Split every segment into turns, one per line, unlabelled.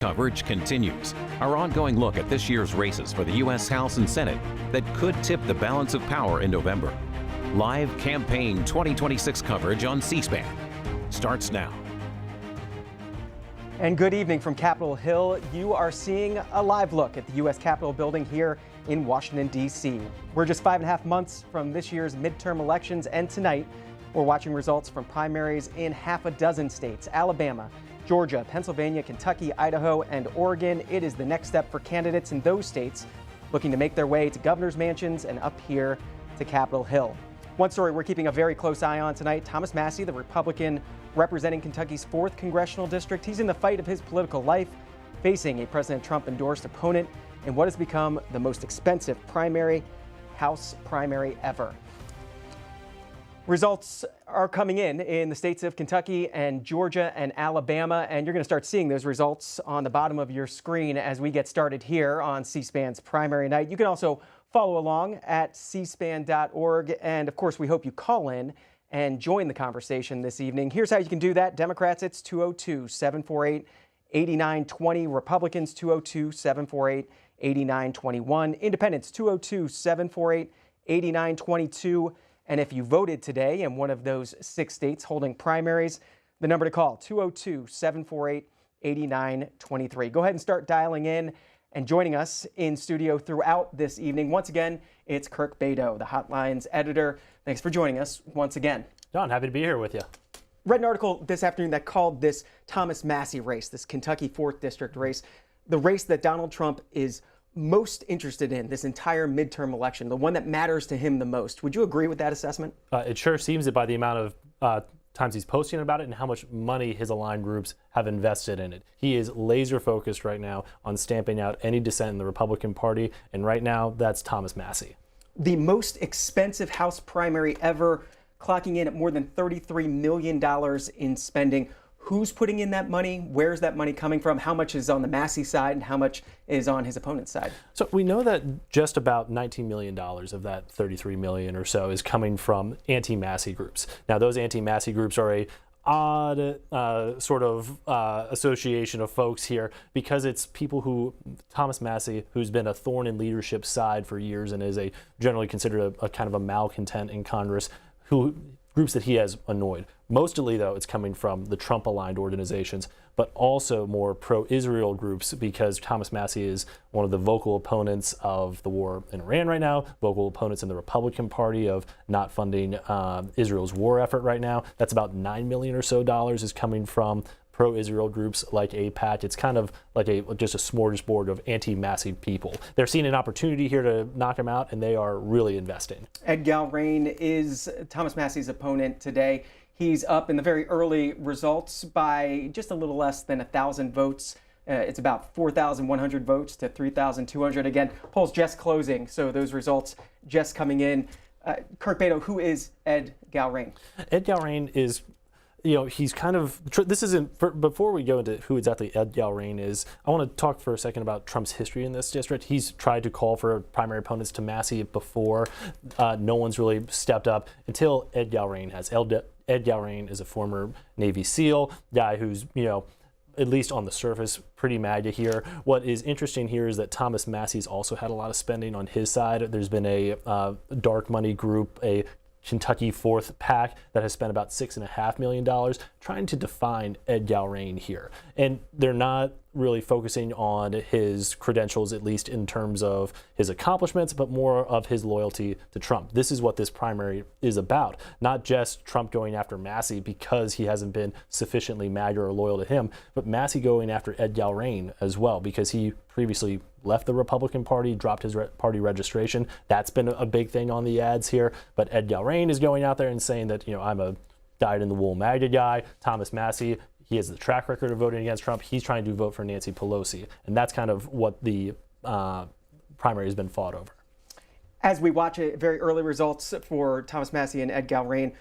Coverage continues. Our ongoing look at this year's races for the U.S. House and Senate that could tip the balance of power in November. Live campaign 2026 coverage on C-SPAN starts now.
And good evening from Capitol Hill. You are seeing a live look at the U.S. Capitol building here in Washington, D.C. We're just 5.5 months from this year's midterm elections, and tonight we're watching results from primaries in half a dozen states: Alabama, Georgia, Pennsylvania, Kentucky, Idaho, and Oregon. It is the next step for candidates in those states looking to make their way to governor's mansions and up here to Capitol Hill. One story we're keeping a very close eye on tonight: Thomas Massie, the Republican representing Kentucky's 4th congressional district. He's in the fight of his political life, facing a President Trump-endorsed opponent in what has become the most expensive House primary ever. Results are coming in the states of Kentucky and Georgia and Alabama, and you're going to start seeing those results on the bottom of your screen as we get started here on C-SPAN's primary night. You can also follow along at cspan.org, and of course we hope you call in and join the conversation this evening. Here's how you can do that. Democrats, it's 202-748-8920. Republicans, 202-748-8921. Independents, 202-748-8922. And if you voted today in one of those 6 states holding primaries, the number to call, 202-748-8923. Go ahead and start dialing in and joining us in studio throughout this evening. Once again, it's Kirk Bedo, the Hotline's editor. Thanks for joining us once again.
John, happy to be here with you.
Read an article this afternoon that called this Thomas Massie race, this Kentucky 4th District race, the race that Donald Trump is most interested in this entire midterm election, the one that matters to him the most. Would you agree with that assessment?
It sure seems it by the amount of times he's posting about it and how much money his aligned groups have invested in it. He is laser focused right now on stamping out any dissent in the Republican Party, and right now that's Thomas Massie.
The most expensive House primary ever, clocking in at more than $33 million in spending. Who's putting in that money? Where's that money coming from? How much is on the Massie side and how much is on his opponent's side?
So we know that just about $19 million of that $33 million or so is coming from anti-Massie groups. Now, those anti-Massie groups are a odd association of folks here because it's people who, Thomas Massie, who's been a thorn in leadership's side for years and is generally considered a kind of a malcontent in Congress, groups that he has annoyed. Mostly, though, it's coming from the Trump-aligned organizations, but also more pro-Israel groups because Thomas Massie is one of the vocal opponents of the war in Iran right now, vocal opponents in the Republican Party of not funding Israel's war effort right now. That's about $9 million or so is coming from pro-Israel groups like AIPAC. It's kind of like just a smorgasbord of anti-Massie people. They're seeing an opportunity here to knock him out, and they are really investing.
Ed Galrain is Thomas Massie's opponent today. He's up in the very early results by just a little less than 1,000 votes. It's about 4,100 votes to 3,200. Again, polls just closing, so those results just coming in. Kirk Bedo, who is Ed Galrain?
Ed Galrain is, he's kind of, this isn't, before we go into who exactly Ed Galrain is, I want to talk for a second about Trump's history in this district. He's tried to call for primary opponents to Massie before. No one's really stepped up until Ed Galrain has. Ed Galrain is a former Navy SEAL, guy who's, at least on the surface, pretty MAGA here. What is interesting here is that Thomas Massie's also had a lot of spending on his side. There's been a dark money group, a Kentucky 4th PAC that has spent about $6.5 million trying to define Ed Galrain here. And they're not really focusing on his credentials, at least in terms of his accomplishments, but more of his loyalty to Trump. This is what this primary is about. Not just Trump going after Massie because he hasn't been sufficiently MAGA or loyal to him, but Massie going after Ed Galrain as well because he previously left the Republican Party, dropped his party registration. That's been a big thing on the ads here. But Ed Galrain is going out there and saying that, I'm a dyed-in-the-wool MAGA guy. Thomas Massie, he has the track record of voting against Trump. He's trying to vote for Nancy Pelosi. And that's kind of what the primary has been fought over.
As we watch very early results for Thomas Massie and Ed Galrain,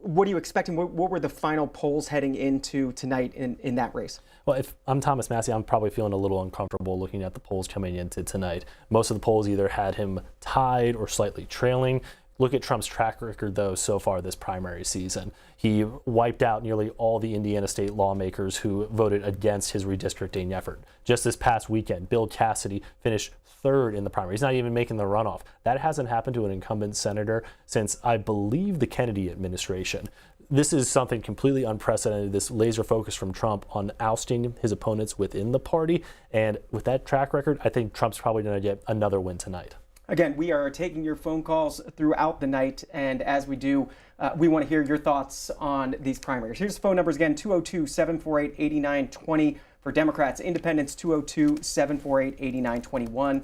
what are you expecting? What were the final polls heading into tonight in that race?
Well, if I'm Thomas Massie, I'm probably feeling a little uncomfortable looking at the polls coming into tonight. Most of the polls either had him tied or slightly trailing. Look at Trump's track record, though, so far this primary season. He wiped out nearly all the Indiana state lawmakers who voted against his redistricting effort. Just this past weekend, Bill Cassidy finished third in the primary. He's not even making the runoff. That hasn't happened to an incumbent senator since, I believe, the Kennedy administration. This is something completely unprecedented, this laser focus from Trump on ousting his opponents within the party. And with that track record, I think Trump's probably going to get another win tonight.
Again, we are taking your phone calls throughout the night, and as we do, we want to hear your thoughts on these primaries. Here's the phone numbers again, 202-748-8920 for Democrats, Independents, 202-748-8921.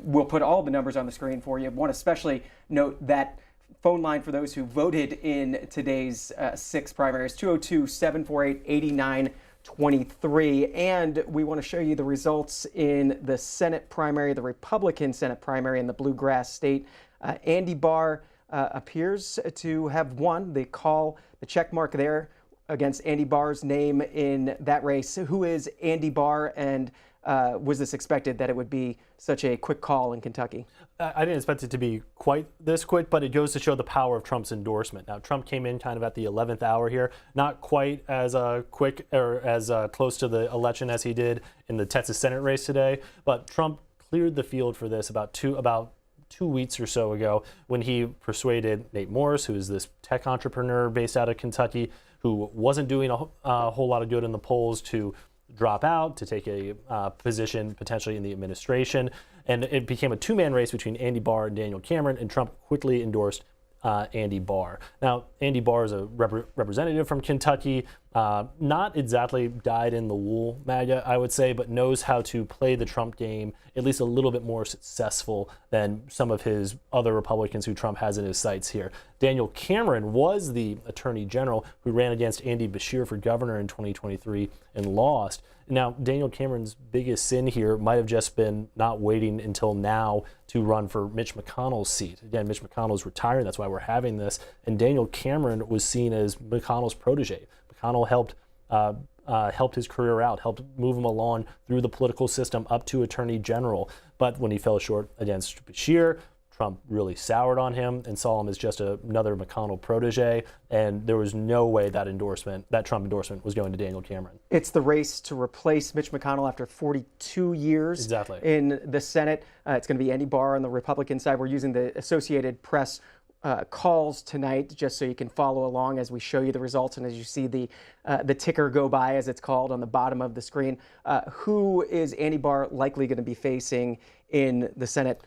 We'll put all the numbers on the screen for you. I want to especially note that phone line for those who voted in today's 6 primaries, 202-748-8923. And we want to show you the results in the Senate primary, the Republican Senate primary in the Bluegrass state. Andy Barr appears to have won. The check mark there against Andy Barr's name in that race. Who is Andy Barr, and was this expected that it would be such a quick call in Kentucky?
I didn't expect it to be quite this quick, but it goes to show the power of Trump's endorsement. Now, Trump came in kind of at the 11th hour here, not quite as quick or as close to the election as he did in the Texas Senate race today, but Trump cleared the field for this about two weeks or so ago when he persuaded Nate Morris, who is this tech entrepreneur based out of Kentucky, who wasn't doing a whole lot of good in the polls, to drop out, to take a position potentially in the administration. And it became a two-man race between Andy Barr and Daniel Cameron, and Trump quickly endorsed Andy Barr. Now, Andy Barr is a representative from Kentucky, not exactly dyed-in-the-wool MAGA, I would say, but knows how to play the Trump game at least a little bit more successful than some of his other Republicans who Trump has in his sights here. Daniel Cameron was the attorney general who ran against Andy Beshear for governor in 2023 and lost. Now, Daniel Cameron's biggest sin here might have just been not waiting until now to run for Mitch McConnell's seat. Again, Mitch McConnell's retired. That's why we're having this. And Daniel Cameron was seen as McConnell's protege. McConnell helped his career out, helped move him along through the political system up to attorney general. But when he fell short against Beshear, Trump really soured on him and saw him as just another McConnell protege, and there was no way that Trump endorsement was going to Daniel Cameron.
It's the race to replace Mitch McConnell after 42 years in the Senate. It's going to be Andy Barr on the Republican side. We're using the Associated Press calls tonight just so you can follow along as we show you the results and as you see the ticker go by, as it's called, on the bottom of the screen. Who is Andy Barr likely going to be facing in the Senate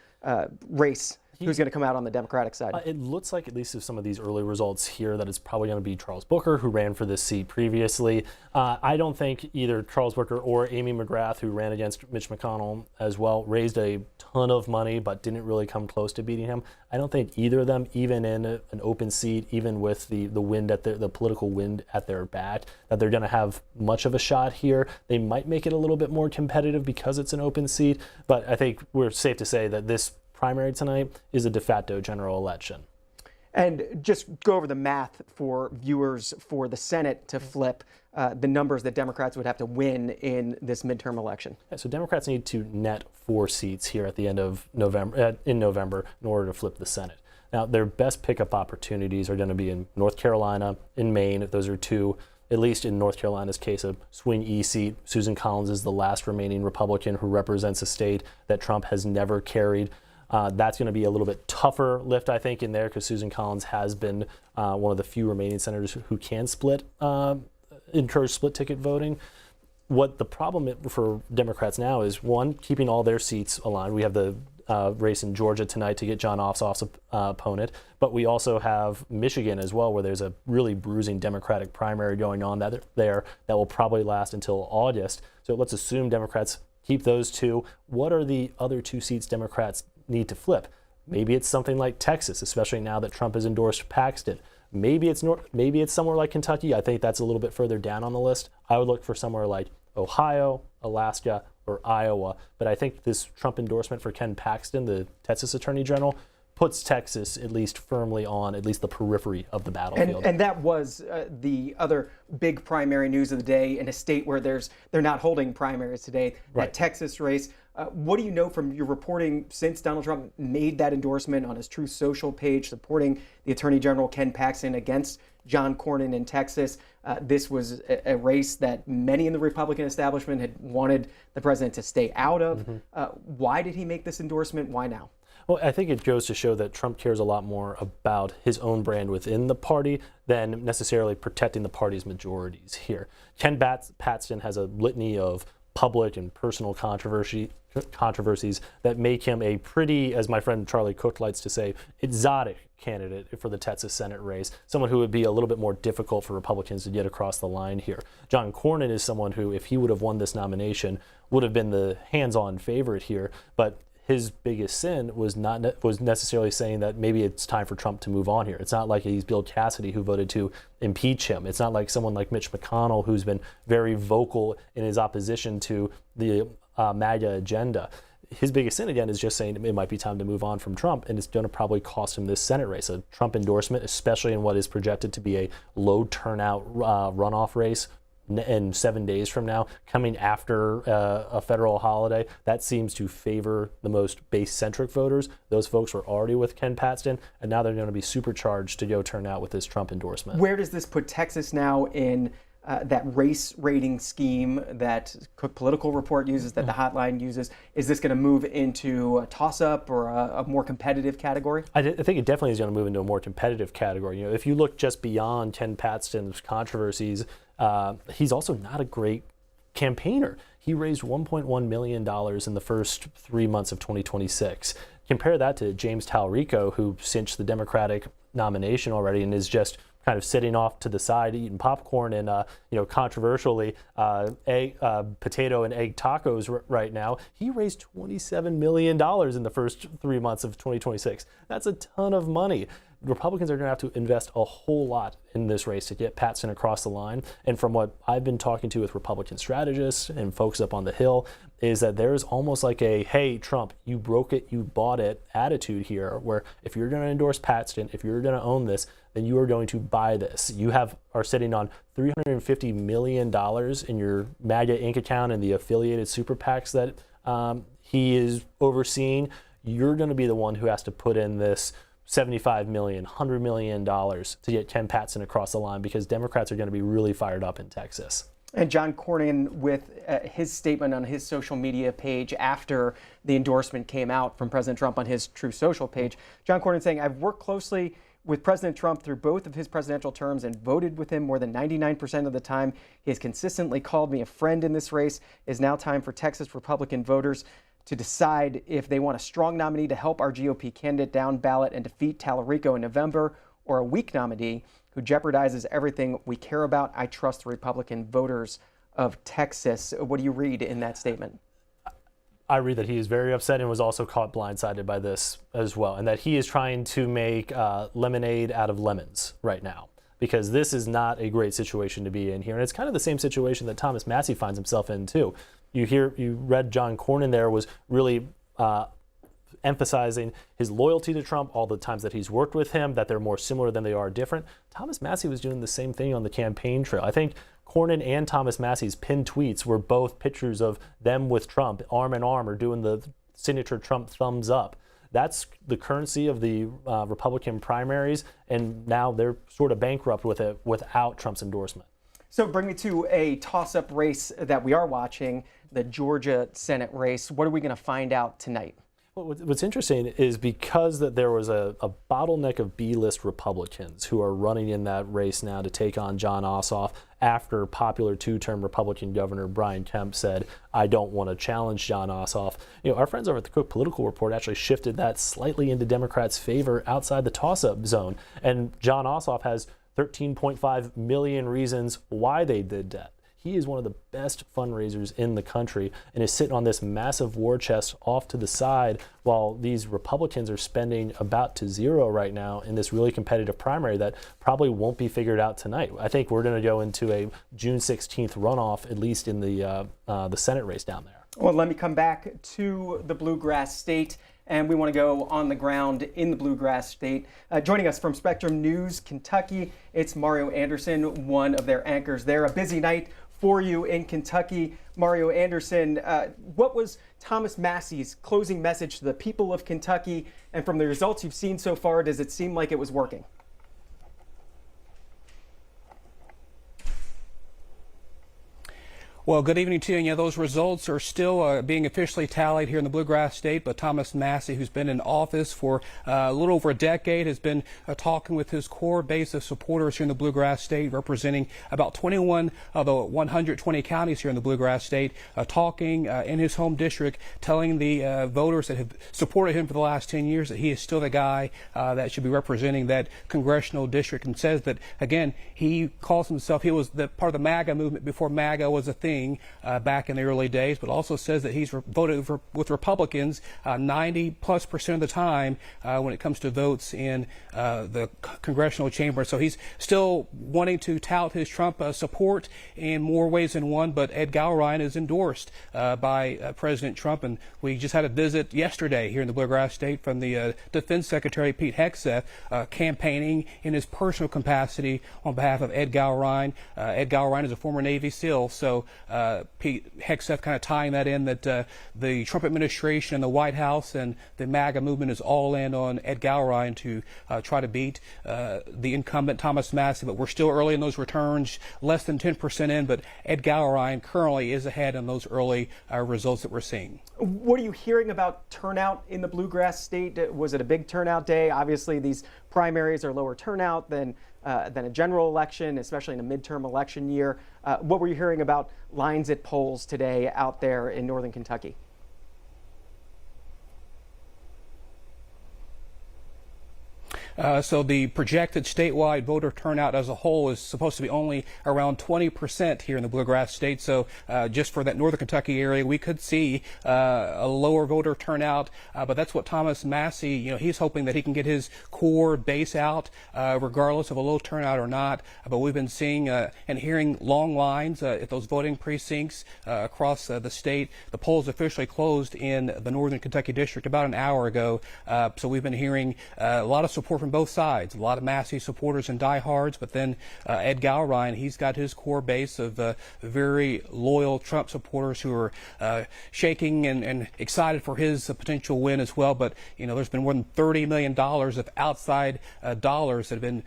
race? Who's going to come out on the Democratic side?
It looks like, at least of some of these early results here, that it's probably going to be Charles Booker, who ran for this seat previously. I don't think either Charles Booker or Amy McGrath, who ran against Mitch McConnell as well, raised a ton of money but didn't really come close to beating him. I don't think either of them, even in an open seat, even with the wind at the political wind at their back, that they're going to have much of a shot here. They might make it a little bit more competitive because it's an open seat, but I think we're safe to say that this primary tonight is a de facto general election.
And just go over the math for viewers for the Senate to flip the numbers that Democrats would have to win in this midterm election.
Yeah, so Democrats need to net 4 seats here at the end of November, in order to flip the Senate. Now, their best pickup opportunities are going to be in North Carolina, in Maine. Those are two, at least in North Carolina's case, a swing E seat. Susan Collins is the last remaining Republican who represents a state that Trump has never carried. That's going to be a little bit tougher lift, I think, in there, because Susan Collins has been one of the few remaining senators who can encourage split ticket voting. What the problem for Democrats now is, one, keeping all their seats aligned. We have the race in Georgia tonight to get John Ossoff's opponent, but we also have Michigan as well, where there's a really bruising Democratic primary going on that will probably last until August. So let's assume Democrats keep those two. What are the other 2 seats Democrats need to flip? Maybe it's something like Texas, especially now that Trump has endorsed Paxton. Maybe it's somewhere like Kentucky. I think that's a little bit further down on the list. I would look for somewhere like Ohio, Alaska, or Iowa. But I think this Trump endorsement for Ken Paxton, the Texas Attorney General, puts Texas at least firmly on at least the periphery of the battlefield.
And that was the other big primary news of the day in a state where they're not holding primaries today.
Right.
That Texas race. What do you know from your reporting since Donald Trump made that endorsement on his Truth Social page supporting the Attorney General Ken Paxton against John Cornyn in Texas? This was a race that many in the Republican establishment had wanted the president to stay out of. Why did he make this endorsement? Why now?
Well, I think it goes to show that Trump cares a lot more about his own brand within the party than necessarily protecting the party's majorities here. Ken Paxton has a litany of public and personal controversies that make him a pretty, as my friend Charlie Cook likes to say, exotic candidate for the Texas Senate race, someone who would be a little bit more difficult for Republicans to get across the line here. John Cornyn is someone who, if he would have won this nomination, would have been the hands-on favorite here, but his biggest sin was necessarily saying that maybe it's time for Trump to move on here. It's not like he's Bill Cassidy who voted to impeach him. It's not like someone like Mitch McConnell who's been very vocal in his opposition to the MAGA agenda. His biggest sin, again, is just saying it might be time to move on from Trump, and it's going to probably cost him this Senate race. A Trump endorsement, especially in what is projected to be a low turnout runoff race in 7 days from now, coming after a federal holiday, that seems to favor the most base-centric voters. Those folks were already with Ken Paxton, and now they're going to be supercharged to go turn out with this Trump endorsement.
Where does this put Texas now in that race rating scheme that Cook Political Report uses, that the Hotline uses? Is this going to move into a toss-up or a more competitive category?
I think it definitely is going to move into a more competitive category. If you look just beyond Ken Paxton's controversies, he's also not a great campaigner. He raised $1.1 million in the first 3 months of 2026. Compare that to James Talarico, who cinched the Democratic nomination already and is just kind of sitting off to the side eating popcorn and controversially potato and egg tacos right now. He raised $27 million in the first 3 months of 2026. That's a ton of money. Republicans are going to have to invest a whole lot in this race to get Paxton across the line. And from what I've been talking to with Republican strategists and folks up on the Hill, is that there's almost like a, hey, Trump, you broke it, you bought it attitude here, where if you're going to endorse Paxton, if you're going to own this, then you are going to buy this. You are sitting on $350 million in your MAGA Inc. account and the affiliated super PACs that he is overseeing. You're going to be the one who has to put in this $75 million, $100 million to get Ken Paxton across the line, because Democrats are going to be really fired up in Texas.
And John Cornyn, with his statement on his social media page after the endorsement came out from President Trump on his Truth Social page, John Cornyn saying, "I've worked closely with President Trump through both of his presidential terms and voted with him more than 99% of the time. He has consistently called me a friend in this race. It is now time for Texas Republican voters to decide if they want a strong nominee to help our GOP candidate down ballot and defeat Talarico in November, or a weak nominee who jeopardizes everything we care about. I trust the Republican voters of Texas." What do you read in that statement?
I read that he is very upset and was also caught blindsided by this as well, and that he is trying to make lemonade out of lemons right now, because this is not a great situation to be in here. And it's kind of the same situation that Thomas Massie finds himself in too. You read John Cornyn there was really emphasizing his loyalty to Trump, all the times that he's worked with him, that they're more similar than they are different. Thomas Massie was doing the same thing on the campaign trail. I think Cornyn and Thomas Massie's pinned tweets were both pictures of them with Trump, arm in arm, or doing the signature Trump thumbs up. That's the currency of the Republican primaries, and now they're sort of bankrupt with it without Trump's endorsement.
So bring me to a toss-up race that we are watching, the Georgia Senate race. What are we going to find out tonight?
Well, what's interesting is because that there was a bottleneck of B-list Republicans who are running in that race now to take on Jon Ossoff after popular two-term Republican Governor Brian Kemp said, "I don't want to challenge Jon Ossoff." Our friends over at the Cook Political Report actually shifted that slightly into Democrats' favor outside the toss-up zone. And Jon Ossoff has 13.5 million reasons why they did that. He is one of the best fundraisers in the country and is sitting on this massive war chest off to the side while these Republicans are spending about to zero right now in this really competitive primary that probably won't be figured out tonight. I think we're going to go into a June 16th runoff, at least in the Senate race down there.
Well, let me come back to the Bluegrass State and we want to go on the ground in the Bluegrass State. Joining us from Spectrum News, Kentucky, it's Mario Anderson, one of their anchors there. A busy night for you in Kentucky. Mario Anderson, what was Thomas Massie's closing message to the people of Kentucky? And from the results you've seen so far, does it seem like it was working?
Well, good evening to you. Yeah, those results are still being officially tallied here in the Bluegrass State, but Thomas Massie, who's been in office for a little over a decade, has been talking with his core base of supporters here in the Bluegrass State, representing about 21 of the 120 counties here in the Bluegrass State, talking in his home district, telling the voters that have supported him for the last 10 years that he is still the guy that should be representing that congressional district, and says that, again, he calls himself, he was the part of the MAGA movement before MAGA was a thing. Back in the early days, but also says that he's voted with Republicans 90+% of the time when it comes to votes in the congressional chamber. So he's still wanting to tout his Trump support in more ways than one, but Ed Gowrine is endorsed by President Trump, and we just had a visit yesterday here in the Bluegrass State from the Defense Secretary Pete Hegseth, campaigning in his personal capacity on behalf of Ed Gowrine. Ed Gowrine is a former Navy SEAL, so Pete Hegseth kind of tying that in that the Trump administration and the White House and the MAGA movement is all in on Ed Gowrine to try to beat the incumbent Thomas Massie. But we're still early in those returns, less than 10% in, but Ed Gowrine currently is ahead in those early results that we're seeing.
What are you hearing about turnout in the Bluegrass State? Was it a big turnout day? Obviously, these primaries are lower turnout than a general election, especially in a midterm election year. What were you hearing about lines at polls today out there in northern Kentucky?
So the projected statewide voter turnout as a whole is supposed to be only around 20% here in the Bluegrass State. So just for that northern Kentucky area, we could see a lower voter turnout. But that's what Thomas Massie, he's hoping that he can get his core base out, regardless of a low turnout or not. But we've been seeing and hearing long lines at those voting precincts across the state. The polls officially closed in the northern Kentucky district about an hour ago. So we've been hearing a lot of support from both sides, a lot of Massey supporters and diehards, but then Ed Gowrine, he's got his core base of very loyal Trump supporters who are shaking and excited for his potential win as well. But, there's been more than $30 million of outside dollars that have been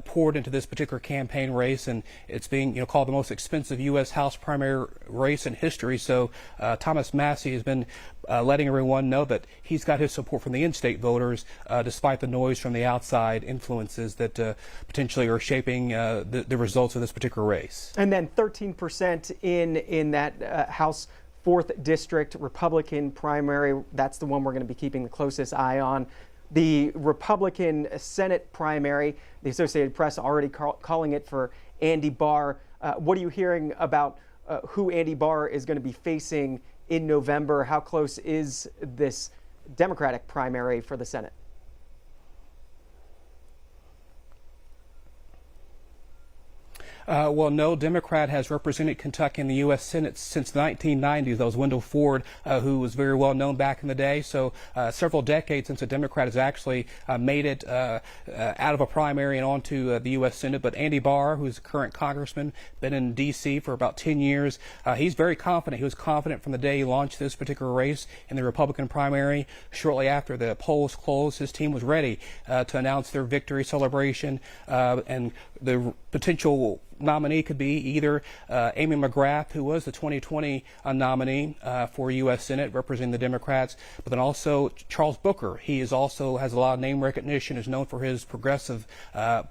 poured into this particular campaign race, and it's being called the most expensive U.S. House primary race in history. So Thomas Massie has been letting everyone know that he's got his support from the in-state voters, despite the noise from the outside influences that potentially are shaping the results of this particular race.
And then 13% in that House 4th District Republican primary. That's the one we're going to be keeping the closest eye on. The Republican Senate primary, the Associated Press already calling it for Andy Barr. What are you hearing about who Andy Barr is going to be facing in November? How close is this Democratic primary for the Senate?
Well, no Democrat has represented Kentucky in the U.S. Senate since the 1990s. That was Wendell Ford, who was very well known back in the day. So several decades since a Democrat has actually made it out of a primary and onto the U.S. Senate. But Andy Barr, who's a current congressman, been in D.C. for about 10 years, he's very confident. He was confident from the day he launched this particular race in the Republican primary. Shortly after the polls closed, his team was ready to announce their victory celebration, and the potential nominee could be either Amy McGrath, who was the 2020 nominee for U.S. Senate representing the Democrats, but then also Charles Booker. He is also has a lot of name recognition, is known for his progressive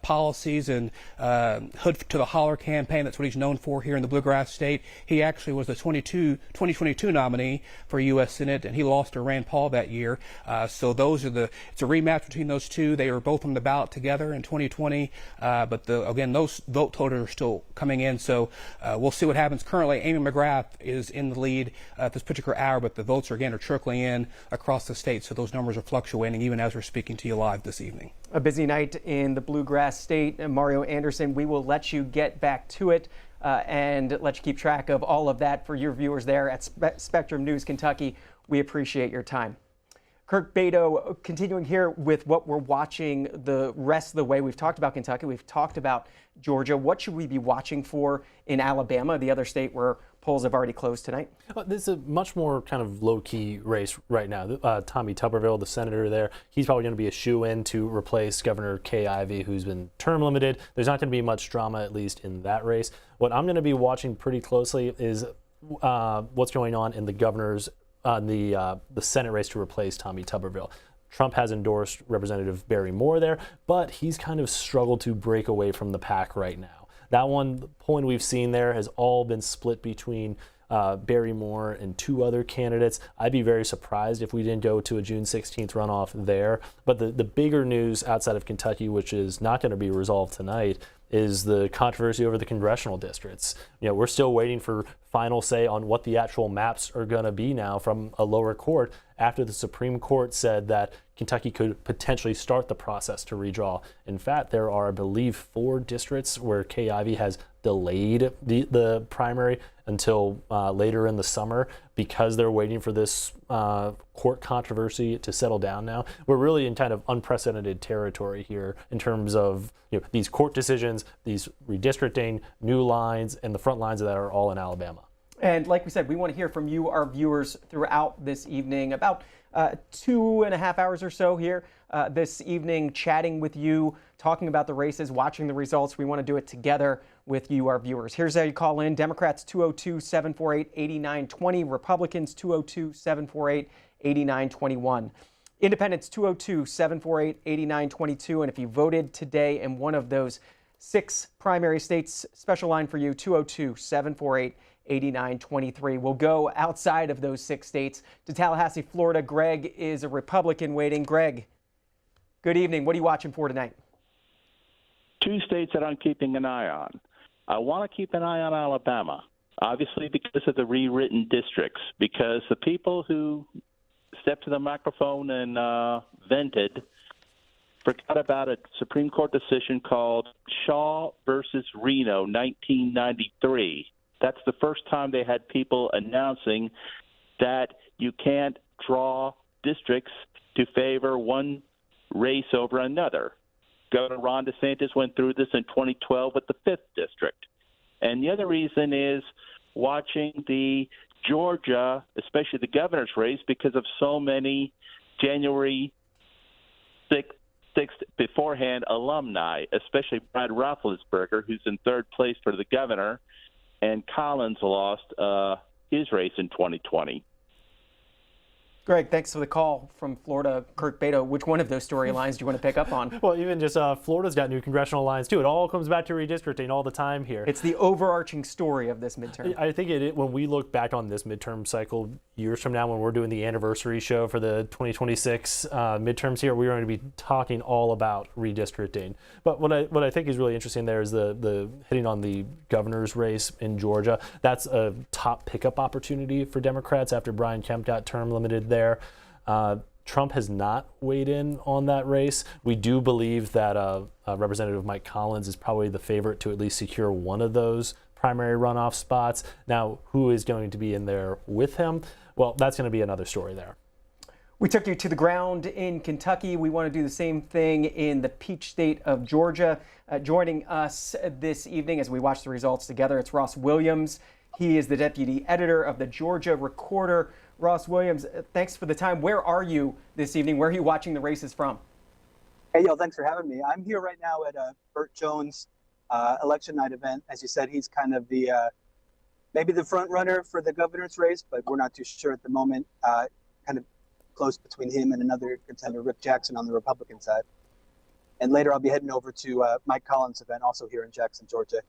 policies and Hood to the Holler campaign. That's what he's known for here in the Bluegrass State. He actually was the 2022 nominee for U.S. Senate, and he lost to Rand Paul that year. So those are it's a rematch between those two. They were both on the ballot together in 2020, but again, those vote totals are still coming in. So we'll see what happens. Currently, Amy McGrath is in the lead at this particular hour, but the votes are trickling in across the state. So those numbers are fluctuating even as we're speaking to you live this evening.
A busy night in the Bluegrass State. Mario Anderson, we will let you get back to it and let you keep track of all of that for your viewers there at Spectrum News Kentucky. We appreciate your time. Kirk Beto, continuing here with what we're watching the rest of the way. We've talked about Kentucky. We've talked about Georgia. What should we be watching for in Alabama, the other state where polls have already closed tonight?
This is a much more kind of low-key race right now. Tommy Tuberville, the senator there, he's probably going to be a shoe-in to replace Governor Kay Ivey, who's been term limited. There's not going to be much drama, at least in that race. What I'm going to be watching pretty closely is what's going on in the governor's the Senate race to replace Tommy Tuberville. Trump has endorsed Representative Barry Moore there, but he's kind of struggled to break away from the pack right now. That one polling we've seen there has all been split between Barry Moore and two other candidates. I'd be very surprised if we didn't go to a June 16th runoff there. But the bigger news outside of Kentucky, which is not going to be resolved tonight, is the controversy over the congressional districts. We're still waiting for final say on what the actual maps are going to be now from a lower court after the Supreme Court said that Kentucky could potentially start the process to redraw. In fact, there are, I believe, 4 districts where Kay Ivey has delayed the primary until later in the summer because they're waiting for this court controversy to settle down now. We're really in kind of unprecedented territory here in terms of these court decisions, these redistricting, new lines, and the front lines of that are all in Alabama.
And like we said, we want to hear from you, our viewers, throughout this evening, about 2.5 hours or so here this evening, chatting with you, talking about the races, watching the results. We want to do it together with you, our viewers. Here's how you call in. Democrats 202-748-8920, Republicans 202-748-8921. Independents 202-748-8922. And if you voted today in one of those 6 primary states, special line for you, 202-748-8923. We'll go outside of those 6 states to Tallahassee, Florida. Greg is a Republican waiting. Greg, good evening. What are you watching for tonight?
2 states that I'm keeping an eye on. I want to keep an eye on Alabama, obviously because of the rewritten districts, because the people who stepped to the microphone and vented forgot about a Supreme Court decision called Shaw versus Reno, 1993. That's the first time they had people announcing that you can't draw districts to favor one race over another. Governor Ron DeSantis went through this in 2012 with the 5th district. And the other reason is watching the Georgia, especially the governor's race, because of so many January 6th beforehand alumni, especially Brad Roethlisberger, who's in 3rd place for the governor, and Collins lost his race in 2020.
Greg, thanks for the call from Florida. Kirk Beto, which one of those storylines do you want to pick up on?
Well, even just Florida's got new congressional lines, too. It all comes back to redistricting all the time here.
It's the overarching story of this midterm.
I think when we look back on this midterm cycle years from now, when we're doing the anniversary show for the 2026 midterms here, we're going to be talking all about redistricting. But what I think is really interesting there is the hitting on the governor's race in Georgia. That's a top pickup opportunity for Democrats after Brian Kemp got term limited there. Trump has not weighed in on that race. We do believe that Representative Mike Collins is probably the favorite to at least secure one of those primary runoff spots. Now, who is going to be in there with him? Well, that's going to be another story there.
We took you to the ground in Kentucky. We want to do the same thing in the Peach State of Georgia. Joining us this evening as we watch the results together, it's Ross Williams. He is the deputy editor of the Georgia Recorder. Ross Williams, thanks for the time. Where are you this evening? Where are you watching the races from?
Hey, thanks for having me. I'm here right now at Burt Jones' election night event. As you said, he's kind of the maybe the front runner for the governor's race, but we're not too sure at the moment. Kind of close between him and another contender, Rick Jackson, on the Republican side. And later I'll be heading over to Mike Collins' event, also here in Jackson, Georgia.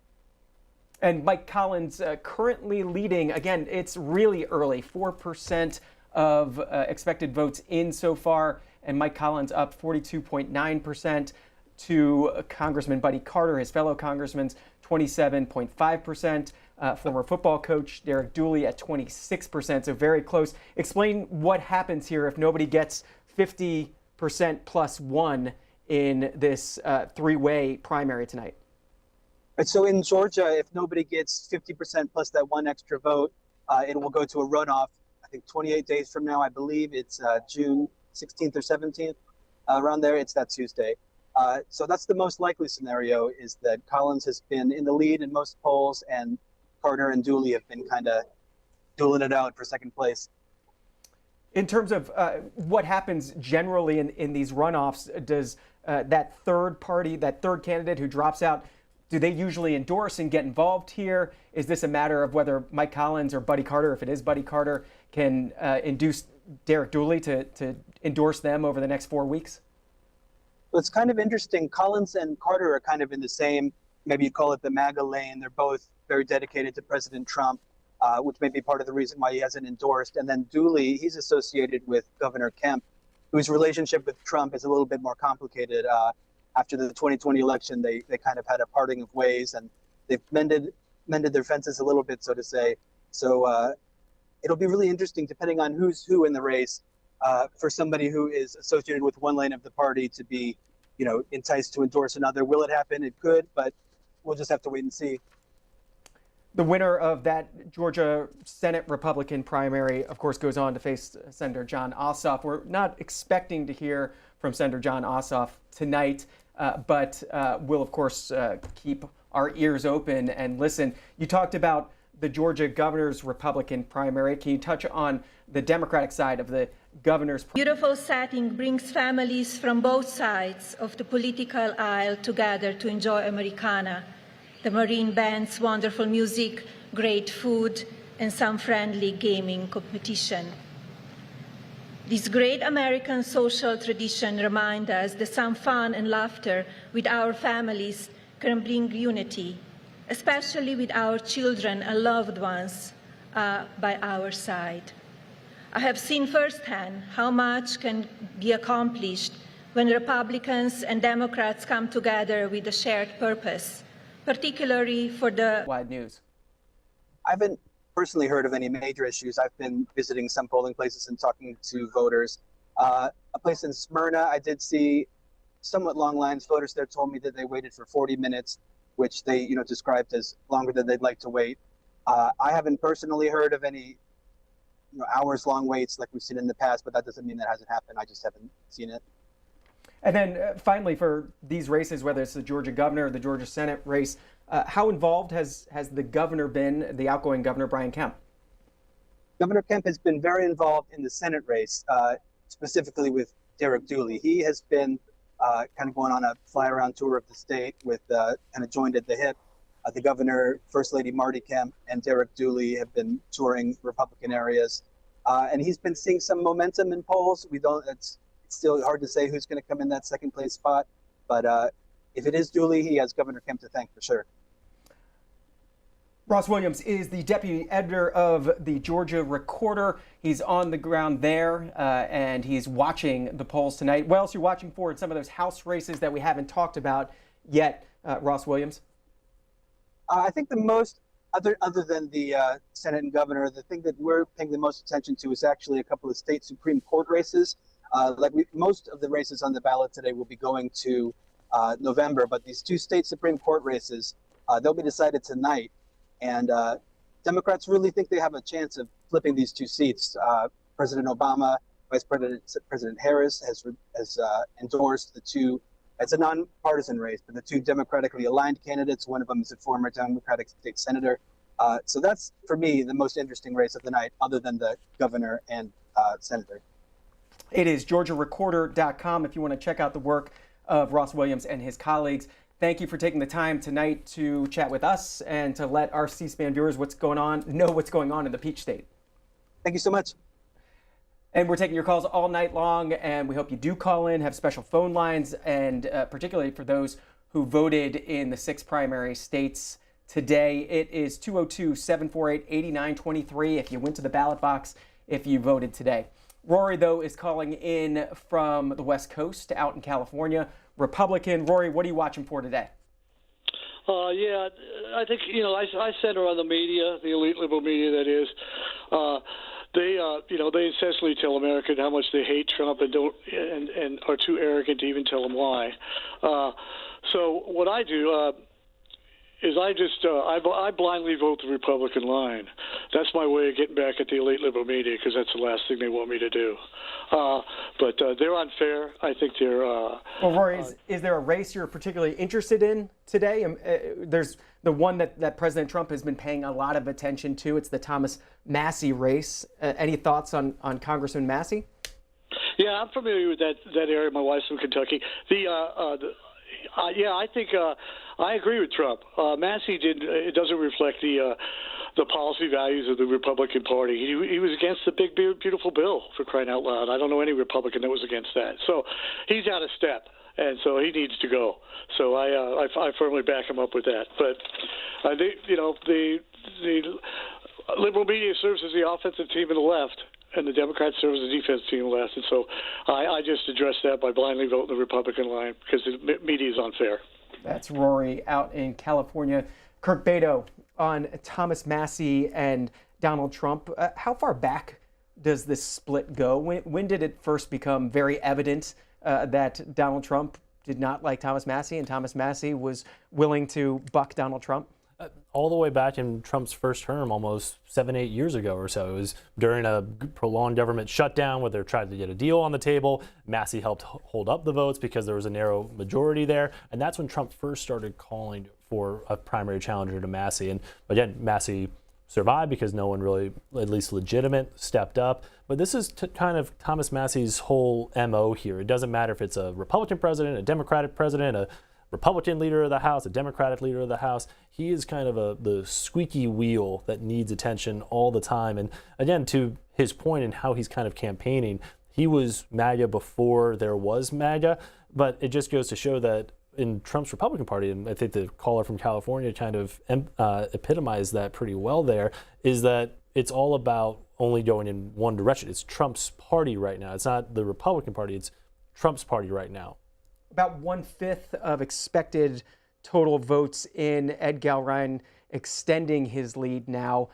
And Mike Collins currently leading. Again, it's really early, 4% of expected votes in so far. And Mike Collins up 42.9% to Congressman Buddy Carter, his fellow congressman's 27.5%. Former football coach Derek Dooley at 26%, so very close. Explain what happens here if nobody gets 50% plus 1 in this 3-way primary tonight.
So in Georgia, if nobody gets 50% plus that 1 extra vote, it will go to a runoff. I think 28 days from now, I believe it's June 16th or 17th, around there. It's that Tuesday. So that's the most likely scenario, is that Collins has been in the lead in most polls, and Carter and Dooley have been kind of dueling it out for second place.
In terms of what happens generally in these runoffs, does that third party, that third candidate who drops out, do they usually endorse and get involved here? Is this a matter of whether Mike Collins or Buddy Carter, if it is Buddy Carter, can induce Derek Dooley to endorse them over the next 4 weeks?
Well, it's kind of interesting. Collins and Carter are kind of in the same, maybe you call it the MAGA lane. They're both very dedicated to President Trump, which may be part of the reason why he hasn't endorsed. And then Dooley, he's associated with Governor Kemp, whose relationship with Trump is a little bit more complicated. After the 2020 election, they kind of had a parting of ways, and they've mended their fences a little bit, so to say. So it'll be really interesting, depending on who's who in the race, for somebody who is associated with one lane of the party to be, enticed to endorse another. Will it happen? It could, but we'll just have to wait and see.
The winner of that Georgia Senate Republican primary, of course, goes on to face Senator Jon Ossoff. We're not expecting to hear from Senator Jon Ossoff tonight, but we'll, of course, keep our ears open and listen. You talked about the Georgia governor's Republican primary. Can you touch on the Democratic side of the governor's?
Beautiful setting brings families from both sides of the political aisle together to enjoy Americana. The Marine Band's wonderful music, great food, and some friendly gaming competition. This great American social tradition reminds us that some fun and laughter with our families can bring unity, especially with our children and loved ones by our side. I have seen firsthand how much can be accomplished when Republicans and Democrats come together with a shared purpose, particularly for the
Wide News.
I haven't personally heard of any major issues. I've been visiting some polling places and talking to voters. A place in Smyrna, I did see somewhat long lines. Voters there told me that they waited for 40 minutes, which they described as longer than they'd like to wait. I haven't personally heard of any hours-long waits like we've seen in the past, but that doesn't mean that hasn't happened. I just haven't seen it.
And then finally, for these races, whether it's the Georgia governor or the Georgia Senate race, how involved has the governor been, the outgoing governor, Brian Kemp?
Governor Kemp has been very involved in the Senate race, specifically with Derek Dooley. He has been kind of going on a fly-around tour of the state with kind of joined at the hip. The governor, First Lady Marty Kemp, and Derek Dooley have been touring Republican areas. And he's been seeing some momentum in polls. It's still hard to say who's going to come in that second place spot. But if it is Dooley, he has Governor Kemp to thank for sure.
Ross Williams is the deputy editor of the Georgia Recorder. He's on the ground there, and he's watching the polls tonight. What else are you watching for in some of those House races that we haven't talked about yet, Ross Williams?
I think the most, other than the Senate and governor, the thing that we're paying the most attention to is actually a couple of state Supreme Court races. Most of the races on the ballot today will be going to November, but these two state Supreme Court races, they'll be decided tonight. And Democrats really think they have a chance of flipping these two seats. President Obama, Vice President Harris has endorsed the two. It's a nonpartisan race, but the two democratically aligned candidates, one of them is a former Democratic state senator. So that's, for me, the most interesting race of the night, other than the governor and senator.
It is GeorgiaRecorder.com if you want to check out the work of Ross Williams and his colleagues. Thank you for taking the time tonight to chat with us and to let our C-SPAN viewers know what's going on in the Peach State.
Thank you so much.
And we're taking your calls all night long, and we hope you do call in, have special phone lines, and particularly for those who voted in the 6 primary states today. It is 202-748-8923 if you went to the ballot box, if you voted today. Rory, though, is calling in from the West Coast out in California. Republican. Rory, what are you watching for today?
Yeah, I think, I center on the media, the elite liberal media, that is. They essentially tell Americans how much they hate Trump and are too arrogant to even tell him why. So what I do is I blindly vote the Republican line. that's my way of getting back at the elite liberal media, because that's the last thing they want me to do. But they're unfair. I think they're.
Well, Rory, is there a race you're particularly interested in today? There's the one that President Trump has been paying a lot of attention to. It's the Thomas Massie race. Any thoughts on Congressman Massie?
Yeah, I'm familiar with that area. My wife's from Kentucky. I think I agree with Trump. Massie it doesn't reflect the policy values of the Republican Party. He was against the big, beautiful bill, for crying out loud. I don't know any Republican that was against that. So he's out of step, and so he needs to go. So I firmly back him up with that. But I think the liberal media serves as the offensive team on the left, and the Democrats serve as the defense team on the left. And so I just address that by blindly voting the Republican line, because the media is unfair. That's
Rory out in California. Kirk Beto on Thomas Massie and Donald Trump. How far back does this split go? When did it first become very evident that Donald Trump did not like Thomas Massie and Thomas Massie was willing to buck Donald Trump?
All the way back in Trump's first term, almost 7-8 years ago or so. It was during a prolonged government shutdown where they tried to get a deal on the table. Massie helped hold up the votes because there was a narrow majority there. And that's when Trump first started calling for a primary challenger to Massie. And again, Massie survived because no one really, at least legitimate, stepped up. But this is kind of Thomas Massie's whole MO here. It doesn't matter if it's a Republican president, a Democratic president, a Republican leader of the House, a Democratic leader of the House. He is kind of the squeaky wheel that needs attention all the time. And again, to his point and how he's kind of campaigning, he was MAGA before there was MAGA, but it just goes to show that in Trump's Republican Party, and I think the caller from California kind of epitomized that pretty well there, is that it's all about only going in one direction. It's Trump's party right now. It's not the Republican Party, it's Trump's party right now.
About 1/5 of expected total votes in. Ed Galrine extending his lead now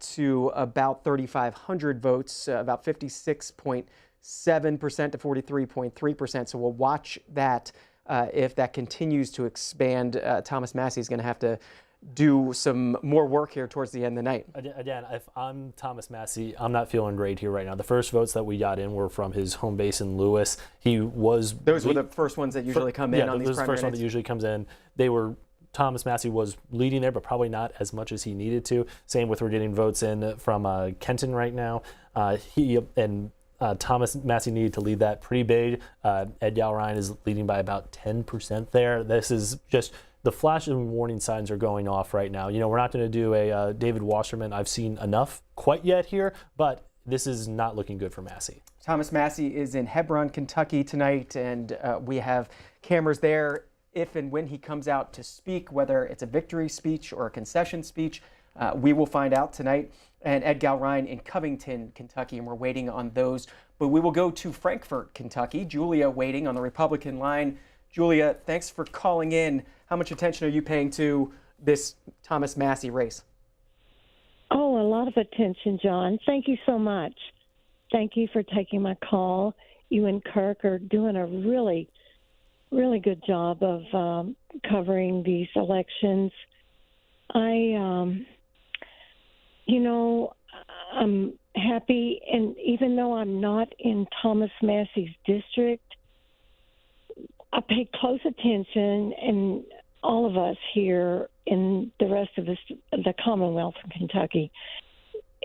to about 3,500 votes, about 56.7% to 43.3%. So we'll watch that. If that continues to expand, Thomas Massie is going to have to do some more work here towards the end of the night.
Again, if I'm Thomas Massie, I'm not feeling great here right now. The first votes that we got in were from his home base in Lewis. Those
were the first ones that usually come in on these primary nights. Yeah, those are the first one that usually
comes in. Thomas Massie was leading there, but probably not as much as he needed to. Same with we're getting votes in from Kenton right now. Thomas Massie needed to lead that pretty big. Ed Galrine is leading by about 10% there. This is just the flashing warning signs are going off right now. We're not going to do a David Wasserman, I've seen enough quite yet here, but this is not looking good for Massie.
Thomas Massie is in Hebron, Kentucky tonight, and we have cameras there if and when he comes out to speak, whether it's a victory speech or a concession speech. We will find out tonight. And Ed Galrine in Covington, Kentucky, and we're waiting on those. But we will go to Frankfort, Kentucky. Julia waiting on the Republican line. Julia, thanks for calling in. How much attention are you paying to this Thomas Massie race?
Oh, a lot of attention, John. Thank you so much. Thank you for taking my call. You and Kirk are doing a really, really good job of covering these elections. I'm happy, and even though I'm not in Thomas Massie's district, I pay close attention, and all of us here in the rest of the Commonwealth of Kentucky,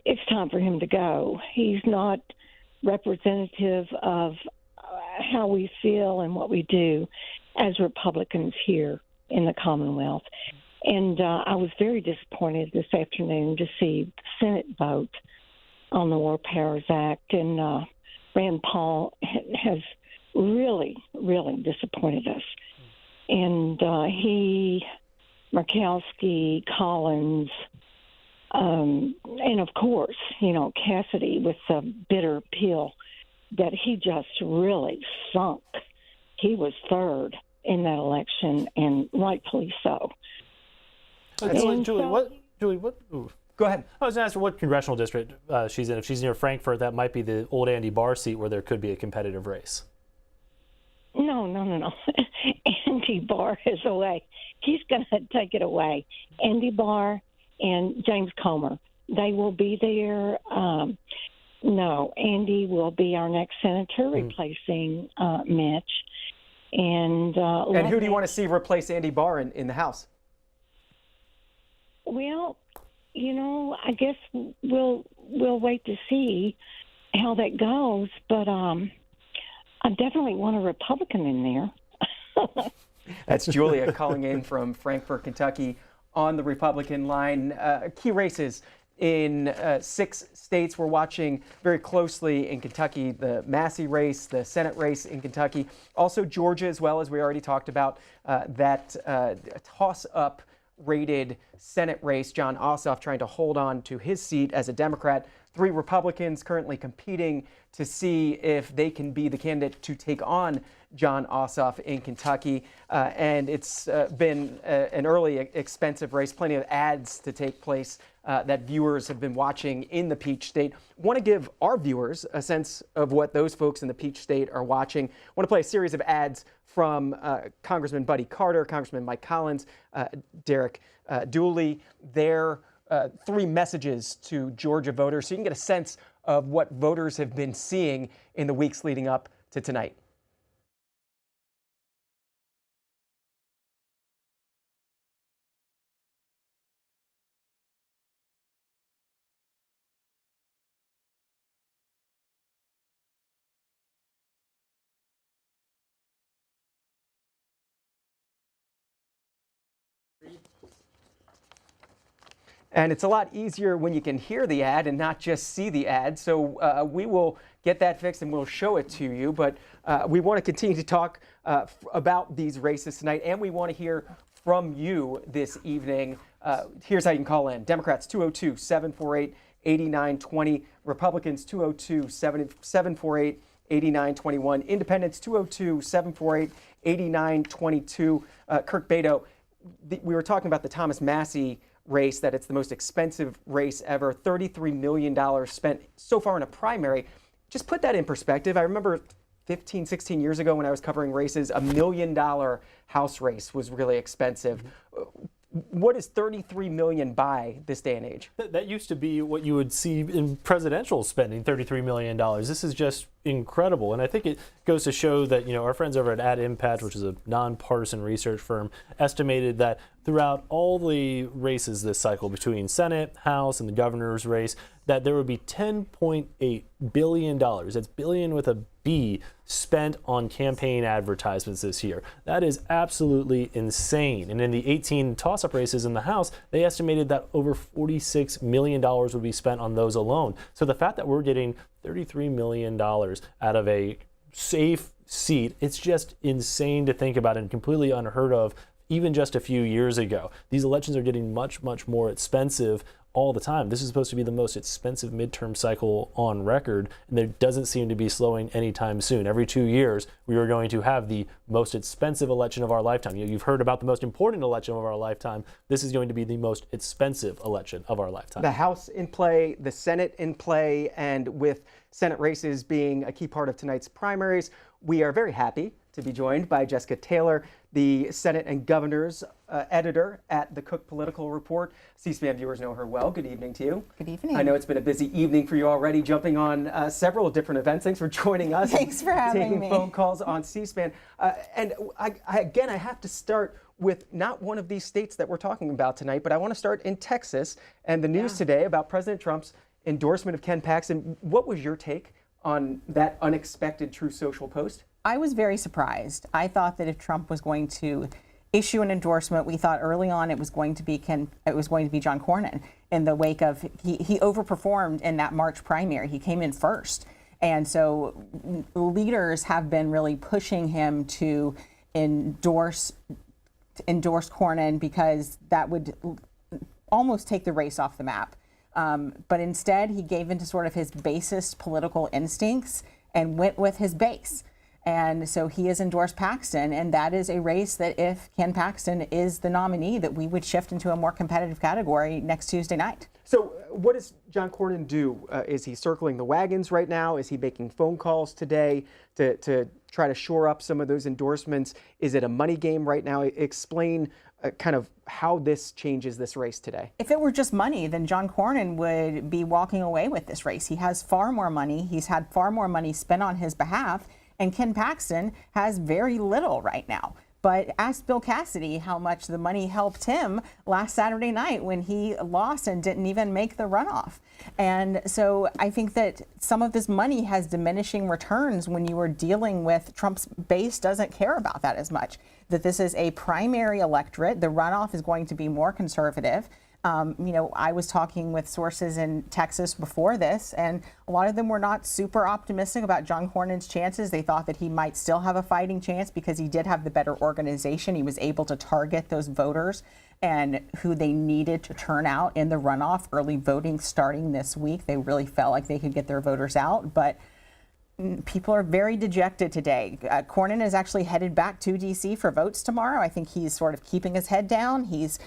it's time for him to go. He's not representative of how we feel and what we do as Republicans here in the Commonwealth. And I was very disappointed this afternoon to see the Senate vote on the War Powers Act. And Rand Paul has really, really disappointed us. And Murkowski, Collins, and of course, Cassidy with the bitter pill that he just really sunk. He was third in that election, and rightfully so.
Julie, what? Ooh.
Go ahead.
I was going to ask her what congressional district she's in. If she's near Frankfort, that might be the old Andy Barr seat where there could be a competitive race.
No. Andy Barr is away. He's going to take it away. Andy Barr and James Comer. they will be there. No, Andy will be our next senator, replacing Mitch. And
who do you want to see replace Andy Barr in the House?
Well, I guess we'll wait to see how that goes. But I definitely want a Republican in there.
That's Julia calling in from Frankfort, Kentucky, on the Republican line. Key races in 6 states we're watching very closely in Kentucky, the Massey race, the Senate race in Kentucky, also Georgia as well, as we already talked about, that toss-up rated Senate race, Jon Ossoff trying to hold on to his seat as a Democrat. 3 Republicans currently competing to see if they can be the candidate to take on Jon Ossoff in Kentucky. And it's been an early expensive race, plenty of ads to take place that viewers have been watching in the Peach State. Want to give our viewers a sense of what those folks in the Peach State are watching. Want to play a series of ads from Congressman Buddy Carter, Congressman Mike Collins, Derek Dooley, their 3 messages to Georgia voters, so you can get a sense of what voters have been seeing in the weeks leading up to tonight. And it's a lot easier when you can hear the ad and not just see the ad. So we will get that fixed and we'll show it to you. But we want to continue to talk about these races tonight, and we want to hear from you this evening. Here's how you can call in. Democrats 202-748-8920. Republicans 202-748-8921. Independents 202-748-8922. Kirk Beto, we were talking about the Thomas Massey race, that it's the most expensive race ever, $33 million spent so far in a primary. Just put that in perspective. I remember 15, 16 years ago when I was covering races, $1 million House race was really expensive. What is $33 million buy this day and age?
That used to be what you would see in presidential spending, $33 million. This is just incredible. And I think it goes to show that, our friends over at Ad Impact, which is a nonpartisan research firm, estimated that throughout all the races this cycle between Senate, House, and the governor's race, that there would be $10.8 billion, that's billion with a B, spent on campaign advertisements this year. That is absolutely insane. And in the 18 toss-up races in the House, they estimated that over $46 million would be spent on those alone. So the fact that we're getting $33 million out of a safe seat, it's just insane to think about and completely unheard of even just a few years ago. These elections are getting much, much more expensive all the time. This is supposed to be the most expensive midterm cycle on record, and there doesn't seem to be slowing anytime soon. Every 2 years, we are going to have the most expensive election of our lifetime. You've heard about the most important election of our lifetime. This is going to be the most expensive election of our lifetime.
The House in play, the Senate in play, and with Senate races being a key part of tonight's primaries, we are very happy to be joined by Jessica Taylor, the Senate and Governors editor at the Cook Political Report. C-SPAN viewers know her well. Good evening to you.
Good evening.
I know it's been a busy evening for you already, jumping on several different events. Thanks for joining us.
Thanks for having
taking
me.
Phone calls on C-SPAN. And I have to start with not one of these states that we're talking about tonight, but I want to start in Texas and the news today about President Trump's endorsement of Ken Paxton. What was your take on that unexpected Truth Social post?
I was very surprised. I thought that if Trump was going to issue an endorsement, we thought early on it was going to be John Cornyn in the wake of he overperformed in that March primary. He came in first. And so leaders have been really pushing him to endorse Cornyn because that would almost take the race off the map. But instead, he gave into sort of his basest political instincts and went with his base. And so he has endorsed Paxton, and that is a race that if Ken Paxton is the nominee, that we would shift into a more competitive category next Tuesday night.
So what does John Cornyn do? Is he circling the wagons right now? Is he making phone calls today to try to shore up some of those endorsements? Is it a money game right now? Explain kind of how this changes this race today?
If it were just money, then John Cornyn would be walking away with this race. He has far more money. He's had far more money spent on his behalf. And Ken Paxton has very little right now. But ask Bill Cassidy how much the money helped him last Saturday night when he lost and didn't even make the runoff. And so I think that some of this money has diminishing returns when you are dealing with Trump's base doesn't care about that as much. That this is a primary electorate. The runoff is going to be more conservative. I was talking with sources in Texas before this, and a lot of them were not super optimistic about John Cornyn's chances. They thought that he might still have a fighting chance because he did have the better organization. He was able to target those voters and who they needed to turn out in the runoff. Early voting starting this week, they really felt like they could get their voters out, but people are very dejected today. Cornyn is actually headed back to D.C. for votes tomorrow. I think he's sort of keeping his head down. He's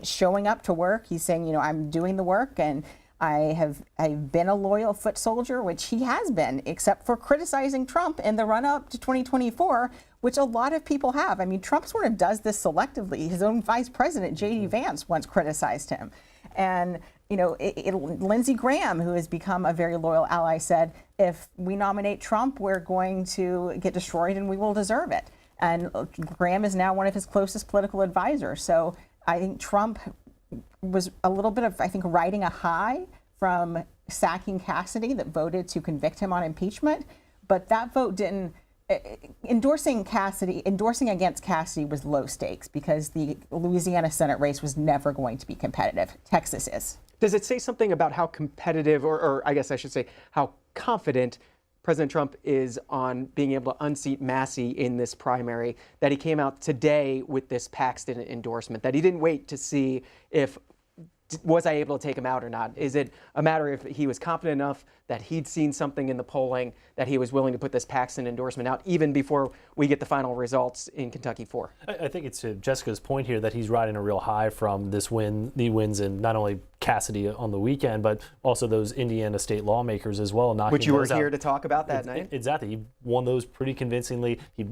showing up to work. He's saying, I'm doing the work, and I've been a loyal foot soldier, which he has been, except for criticizing Trump in the run-up to 2024, which a lot of people have. I mean, Trump sort of does this selectively. His own vice president, J.D. Vance, once criticized him. And Lindsey Graham, who has become a very loyal ally, said, if we nominate Trump, we're going to get destroyed and we will deserve it. And Graham is now one of his closest political advisors. So I think Trump was a little bit of, riding a high from sacking Cassidy that voted to convict him on impeachment. But that vote didn't, endorsing against Cassidy was low stakes because the Louisiana Senate race was never going to be competitive. Texas is.
Does it say something about how competitive, or I guess I should say, how confident President Trump is on being able to unseat Massey in this primary, that he came out today with this Paxton endorsement, that he didn't wait to see if, was I able to take him out or not? Is it a matter if he was confident enough that he'd seen something in the polling that he was willing to put this Paxton endorsement out even before we get the final results in Kentucky 4?
I think it's to Jessica's point here that he's riding a real high from this win, the wins in not only Cassidy on the weekend, but also those Indiana state lawmakers as well.
Which you were here to talk about that night?
Exactly. He won those pretty convincingly. He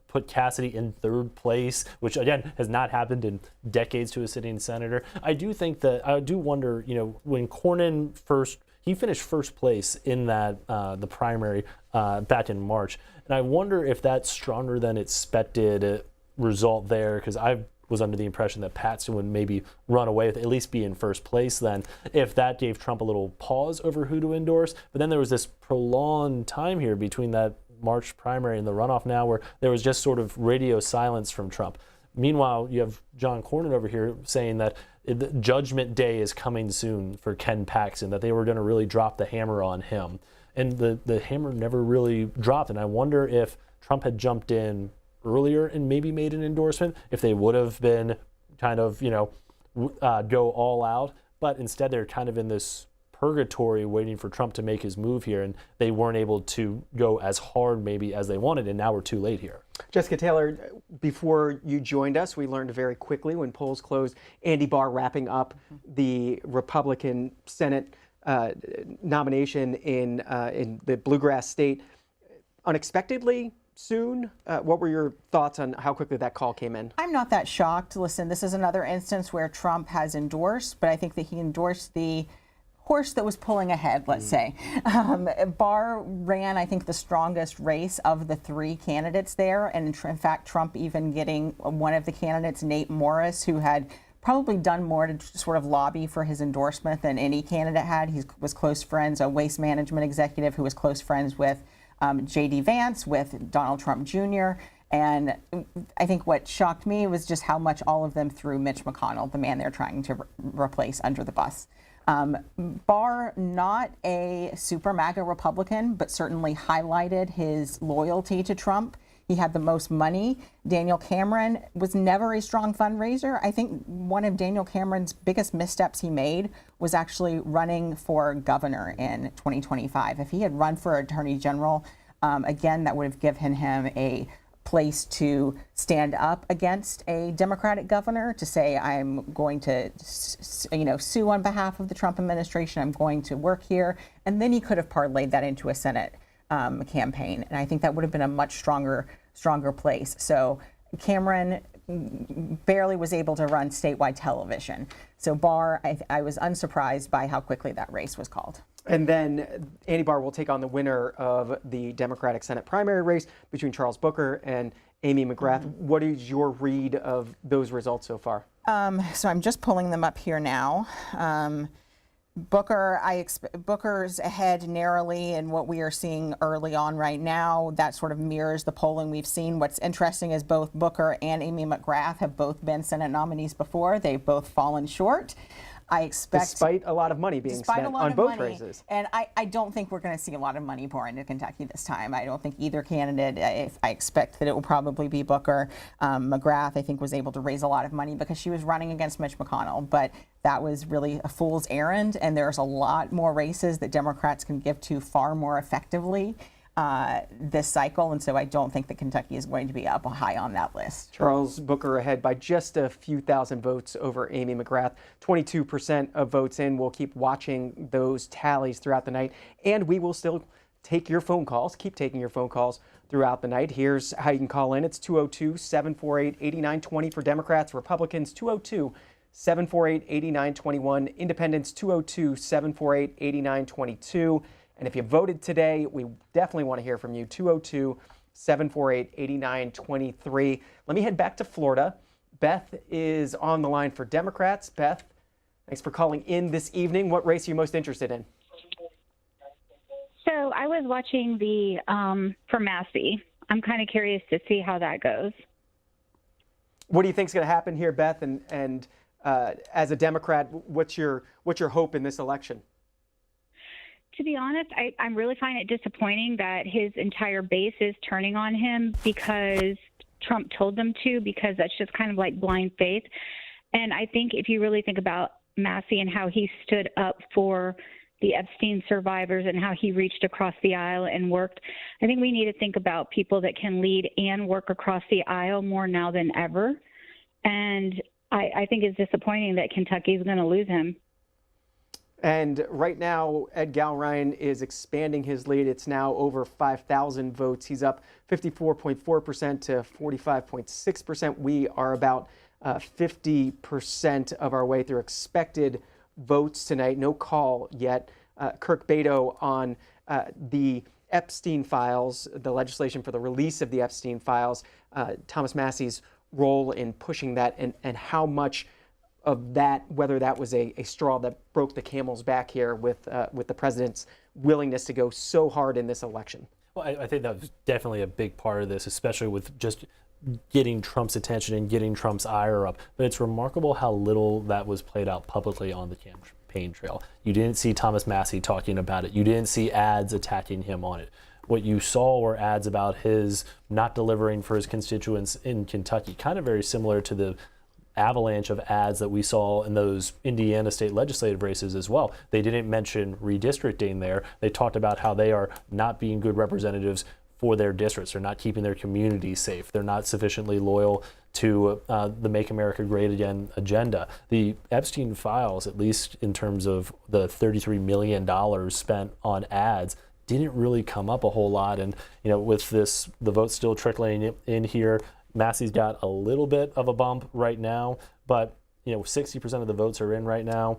put Cassidy in third place, which again has not happened in decades to a sitting senator. I do think that, I do wonder, when Cornyn he finished first place in that the primary back in March, and I wonder if that's stronger than expected result there, because I was under the impression that Paxton would maybe run away with at least be in first place then, if that gave Trump a little pause over who to endorse. But then there was this prolonged time here between that March primary and the runoff now where there was just sort of radio silence from Trump. Meanwhile, you have John Cornyn over here saying that Judgment Day is coming soon for Ken Paxton, that they were going to really drop the hammer on him. And the hammer never really dropped. And I wonder if Trump had jumped in earlier and maybe made an endorsement, if they would have been kind of, go all out. But instead, they're kind of in this purgatory waiting for Trump to make his move here, and they weren't able to go as hard maybe as they wanted, and now we're too late here.
Jessica Taylor, before you joined us, we learned very quickly when polls closed, Andy Barr wrapping up the Republican Senate nomination in the Bluegrass state unexpectedly soon. What were your thoughts on how quickly that call came in?
I'm not that shocked. Listen, this is another instance where Trump has endorsed, but I think that he endorsed the horse that was pulling ahead, let's say. Barr ran, I think, the strongest race of the three candidates there. And in fact, Trump even getting one of the candidates, Nate Morris, who had probably done more to sort of lobby for his endorsement than any candidate had. He was close friends, a waste management executive who was close friends with J.D. Vance, with Donald Trump Jr., and I think what shocked me was just how much all of them threw Mitch McConnell, the man they're trying to replace, under the bus. Barr, not a super MAGA Republican, but certainly highlighted his loyalty to Trump. He had the most money. Daniel Cameron was never a strong fundraiser. I think one of Daniel Cameron's biggest missteps he made was actually running for governor in 2025. If he had run for attorney general, again, that would have given him a place to stand up against a Democratic governor, to say, I'm going to, sue on behalf of the Trump administration. I'm going to work here. And then he could have parlayed that into a Senate campaign. And I think that would have been a much stronger place. So Cameron barely was able to run statewide television. So Barr, I was unsurprised by how quickly that race was called.
And then Andy Barr will take on the winner of the Democratic Senate primary race between Charles Booker and Amy McGrath. What is your read of those results so far?
So I'm just pulling them up here now. Booker's ahead narrowly in what we are seeing early on right now. That sort of mirrors the polling we've seen. What's interesting is both Booker and Amy McGrath have both been Senate nominees before. They've both fallen short. I expect,
despite a lot of money being spent on both races.
And I don't think we're going to see a lot of money pour into Kentucky this time. I don't think either candidate, I expect that it will probably be Booker. McGrath, I think, was able to raise a lot of money because she was running against Mitch McConnell, but that was really a fool's errand, and there's a lot more races that Democrats can give to far more effectively this cycle, and so I don't think that Kentucky is going to be up high on that list.
Charles Booker ahead by just a few thousand votes over Amy McGrath, 22% of votes in. We'll keep watching those tallies throughout the night, and we will still take your phone calls, keep taking your phone calls throughout the night. Here's how you can call in. It's 202-748-8920 for Democrats, Republicans 202-748-8921, Independents 202-748-8922. And if you voted today, we definitely want to hear from you, 202-748-8923. Let me head back to Florida. Beth is on the line for Democrats. Beth, thanks for calling in this evening. What race are you most interested in?
So I was watching the for Massey. I'm kind of curious to see how that goes.
What do you think is going to happen here, Beth? And as a Democrat, what's your hope in this election?
To be honest, I really find it disappointing that his entire base is turning on him because Trump told them to, because that's just kind of like blind faith. And I think if you really think about Massey and how he stood up for the Epstein survivors and how he reached across the aisle and worked, I think we need to think about people that can lead and work across the aisle more now than ever. And I think it's disappointing that Kentucky is going to lose him.
And right now, Ed Galrein is expanding his lead. It's now over 5,000 votes. He's up 54.4% to 45.6%. We are about 50% of our way through expected votes tonight. No call yet. Kirk Beto on the Epstein files, the legislation for the release of the Epstein files, Thomas Massey's role in pushing that, and how much of that, whether that was a straw that broke the camel's back here with the president's willingness to go so hard in this election.
Well, I think that was definitely a big part of this, especially with just getting Trump's attention and getting Trump's ire up. But it's remarkable how little that was played out publicly on the campaign trail. You didn't see Thomas Massey talking about it. You didn't see ads attacking him on it. What you saw were ads about his not delivering for his constituents in Kentucky, kind of very similar to the avalanche of ads that we saw in those Indiana state legislative races as well. They didn't mention redistricting there. They talked about how they are not being good representatives for their districts. They're not keeping their communities safe. They're not sufficiently loyal to the Make America Great Again agenda. The Epstein files, at least in terms of the $33 million spent on ads, didn't really come up a whole lot. And with this, the votes still trickling in here, Massey's got a little bit of a bump right now, but 60% of the votes are in right now.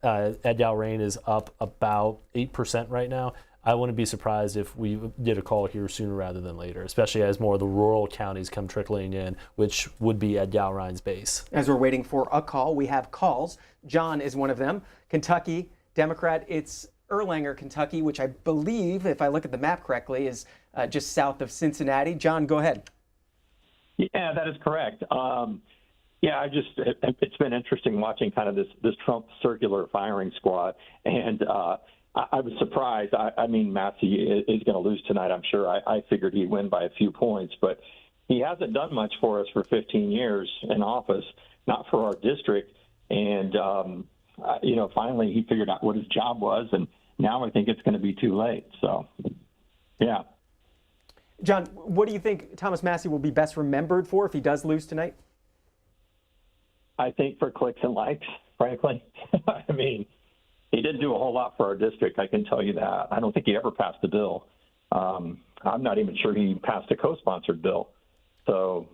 Ed Galrein is up about 8% right now. I wouldn't be surprised if we did a call here sooner rather than later, especially as more of the rural counties come trickling in, which would be Ed Galrein's base.
As we're waiting for a call, we have calls. John is one of them. Kentucky, Democrat. It's Erlanger, Kentucky, which I believe, if I look at the map correctly, is just south of Cincinnati. John, go ahead.
Yeah, that is correct. It's been interesting watching kind of this Trump circular firing squad, and I was surprised. I mean, Massey is going to lose tonight, I'm sure. I figured he'd win by a few points, but he hasn't done much for us for 15 years in office, not for our district, and finally he figured out what his job was, and now I think it's going to be too late. So, yeah.
John, what do you think Thomas Massey will be best remembered for if he does lose tonight?
I think for clicks and likes, frankly. I mean, he didn't do a whole lot for our district, I can tell you that. I don't think he ever passed a bill. I'm not even sure he passed a co-sponsored bill. So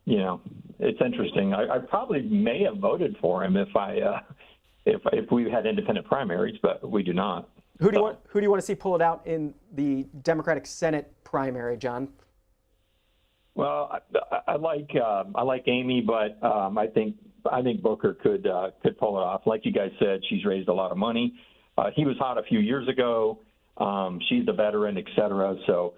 it's interesting. I probably may have voted for him if we had independent primaries, but we do not.
Who do you want to see pull it out in the Democratic Senate primary, John?
Well, I like Amy, but I think Booker could pull it off. Like you guys said, she's raised a lot of money. He was hot a few years ago. She's a veteran, et cetera. So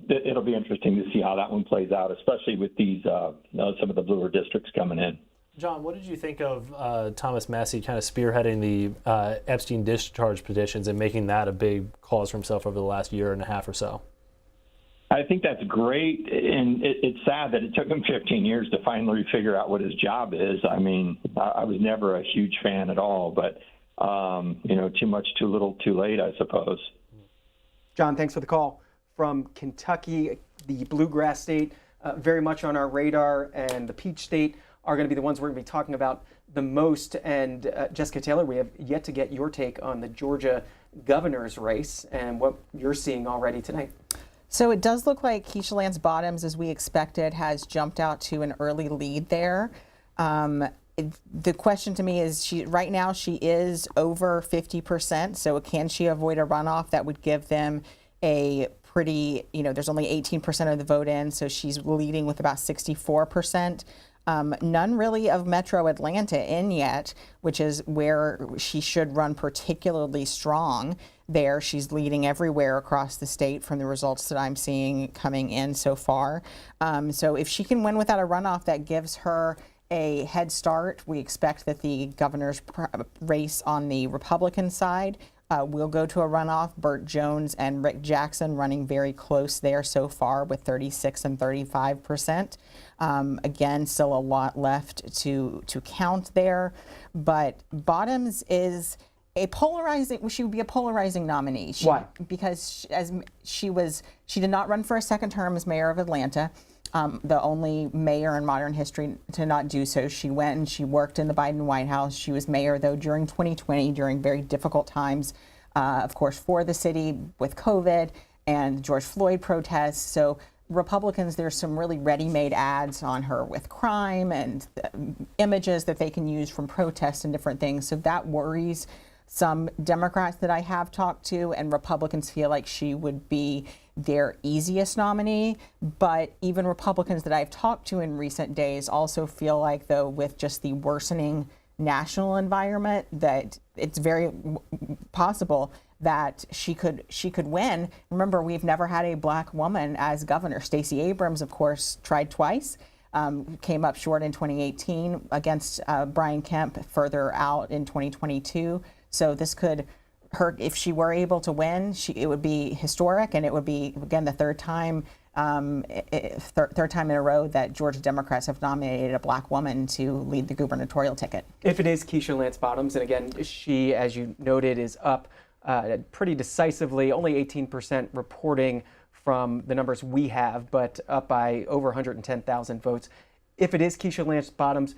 it'll be interesting to see how that one plays out, especially with these some of the bluer districts coming in.
John, what did you think of Thomas Massie kind of spearheading the Epstein discharge petitions and making that a big cause for himself over the last year and a half or so?
I think that's great, and it's sad that it took him 15 years to finally figure out what his job is. I mean, I was never a huge fan at all, but, too much, too little, too late, I suppose.
John, thanks for the call. From Kentucky, the bluegrass state, very much on our radar, and the Peach State are going to be the ones we're going to be talking about the most. And Jessica Taylor, we have yet to get your take on the Georgia governor's race and what you're seeing already tonight.
So it does look like Keisha Lance Bottoms, as we expected, has jumped out to an early lead there. The question to me is, right now she is over 50%. So can she avoid a runoff that would give them a pretty, there's only 18% of the vote in, so she's leading with about 64%. None really of Metro Atlanta in yet, which is where she should run particularly strong. There, she's leading everywhere across the state from the results that I'm seeing coming in so far. So if she can win without a runoff, that gives her a head start. We expect that the governor's race on the Republican side will go to a runoff. Burt Jones and Rick Jackson running very close there so far with 36 and 35%. Again, still a lot left to count there, but Bottoms is she would be a polarizing nominee.
Why?
Because she did not run for a second term as mayor of Atlanta. The only mayor in modern history to not do so. She went and she worked in the Biden White House. She was mayor, though, during 2020, during very difficult times, of course, for the city with COVID and George Floyd protests. So Republicans, there's some really ready-made ads on her with crime and images that they can use from protests and different things. So that worries some Democrats that I have talked to, and Republicans feel like she would be their easiest nominee. But even Republicans that I've talked to in recent days also feel like, though, with just the worsening national environment, that it's very possible that she could win. Remember, we've never had a black woman as governor. Stacey Abrams, of course, tried twice. Came up short in 2018 against Brian Kemp, further out in 2022. So this could hurt. If she were able to win, it would be historic, and it would be, again, the third time in a row that Georgia Democrats have nominated a black woman to lead the gubernatorial ticket.
If it is Keisha Lance Bottoms, and again, she, as you noted, is up pretty decisively, only 18% reporting from the numbers we have, but up by over 110,000 votes. If it is Keisha Lance Bottoms,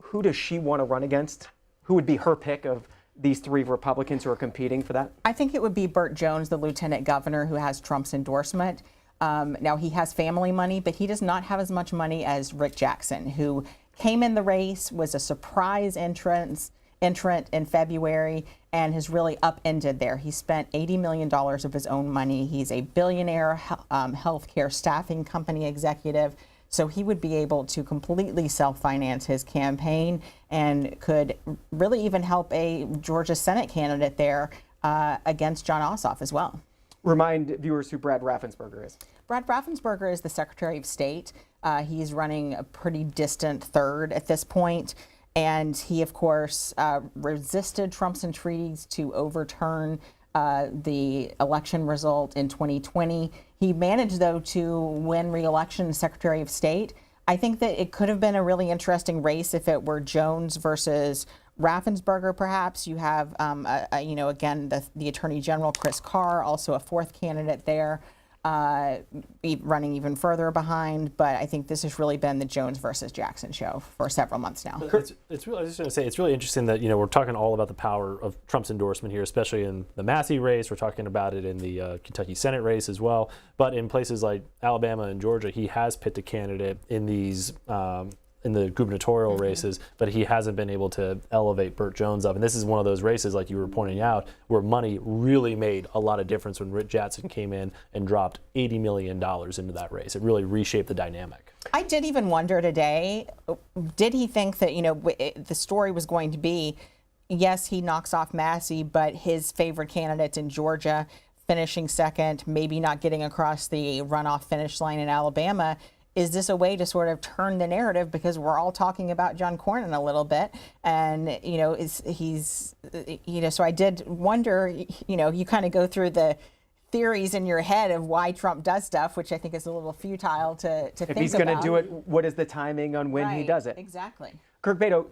who does she want to run against? Who would be her pick of these three Republicans who are competing for that?
I think it would be Burt Jones, the lieutenant governor, who has Trump's endorsement. Now, he has family money, but he does not have as much money as Rick Jackson, who came in the race, was a surprise entrant in February, and has really upended there. He spent $80 million of his own money. He's a billionaire healthcare staffing company executive. So he would be able to completely self-finance his campaign and could really even help a Georgia Senate candidate there against Jon Ossoff as well.
Remind viewers who Brad Raffensperger is.
Brad Raffensperger is the Secretary of State. He's running a pretty distant third at this point. And he, of course, resisted Trump's entreaties to overturn the election result in 2020. He managed, though, to win re-election as Secretary of State. I think that it could have been a really interesting race if it were Jones versus Raffensperger, perhaps. You have, again, the Attorney General, Chris Carr, also a fourth candidate there. running even further behind. But I think this has really been the Jones versus Jackson show for several months now.
It's really, I was just going to say, it's really interesting that, we're talking all about the power of Trump's endorsement here, especially in the Massey race. We're talking about it in the Kentucky Senate race as well. But in places like Alabama and Georgia, he has picked a candidate in these in the gubernatorial races, but he hasn't been able to elevate Burt Jones up. And this is one of those races, like you were pointing out, where money really made a lot of difference when Rick Jackson came in and dropped $80 million into that race. It really reshaped the dynamic.
I did even wonder today, did he think that, the story was going to be, yes, he knocks off Massey, but his favorite candidate in Georgia finishing second, maybe not getting across the runoff finish line in Alabama. Is this a way to sort of turn the narrative, because we're all talking about John Cornyn a little bit, and so I did wonder, you kind of go through the theories in your head of why Trump does stuff, which I think is a little futile to think about.
If he's going to do it, what is the timing on when he does it?
Exactly.
Kirk Beto,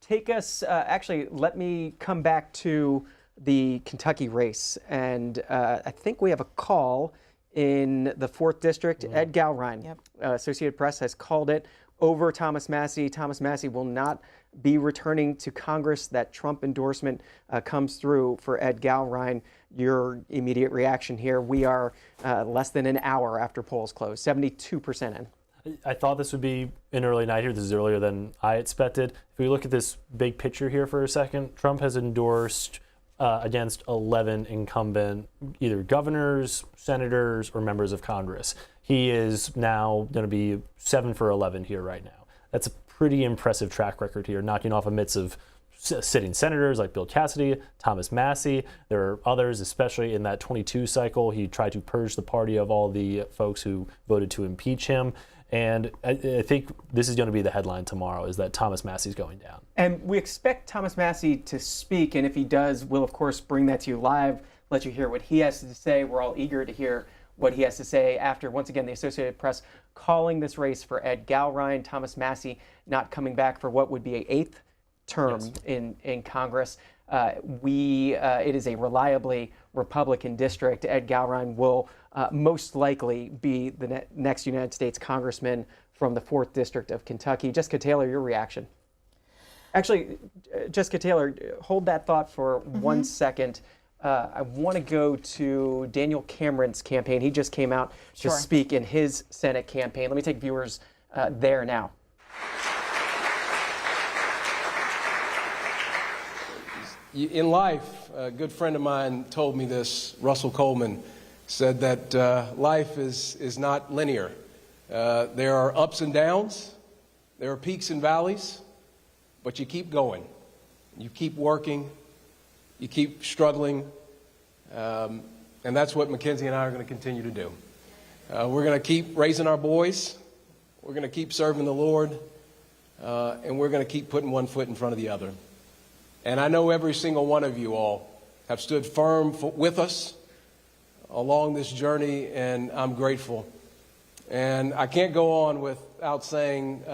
take us, actually, let me come back to the Kentucky race, and I think we have a call in the 4th District. Ed Galrine, Associated Press, has called it over Thomas Massey. Thomas Massey will not be returning to Congress. That Trump endorsement comes through for Ed Galrine. Your immediate reaction here? We are less than an hour after polls close, 72% in.
I thought this would be an early night here. This is earlier than I expected. If we look at this big picture here for a second, Trump has endorsed against 11 incumbent either governors, senators, or members of Congress. He is now going to be 7 for 11 here right now. That's a pretty impressive track record here, knocking off a midst of sitting senators like Bill Cassidy, Thomas Massey. There are others, especially in that 22 cycle. He tried to purge the party of all the folks who voted to impeach him. And I think this is going to be the headline tomorrow, is that Thomas Massey's going down.
And we expect Thomas Massey to speak, and if he does, we'll of course bring that to you live, let you hear what he has to say. We're all eager to hear what he has to say after, once again, the Associated Press calling this race for Ed Galrine. Thomas Massey not coming back for what would be an 8th term in Congress. It is a reliably Republican district. Ed Galrine will most likely be the next United States Congressman from the 4th District of Kentucky. Jessica Taylor, your reaction? Actually, Jessica Taylor, hold that thought for 1 second. I want to go to Daniel Cameron's campaign. He just came out to speak in his Senate campaign. Let me take viewers there now.
In life, a good friend of mine told me this, Russell Coleman, said that life is not linear. There are ups and downs, there are peaks and valleys, but you keep going. You keep working, you keep struggling, and that's what Mackenzie and I are going to continue to do. We're going to keep raising our boys, we're going to keep serving the Lord, and we're going to keep putting one foot in front of the other. And I know every single one of you all have stood firm with us along this journey, and I'm grateful. And I can't go on without saying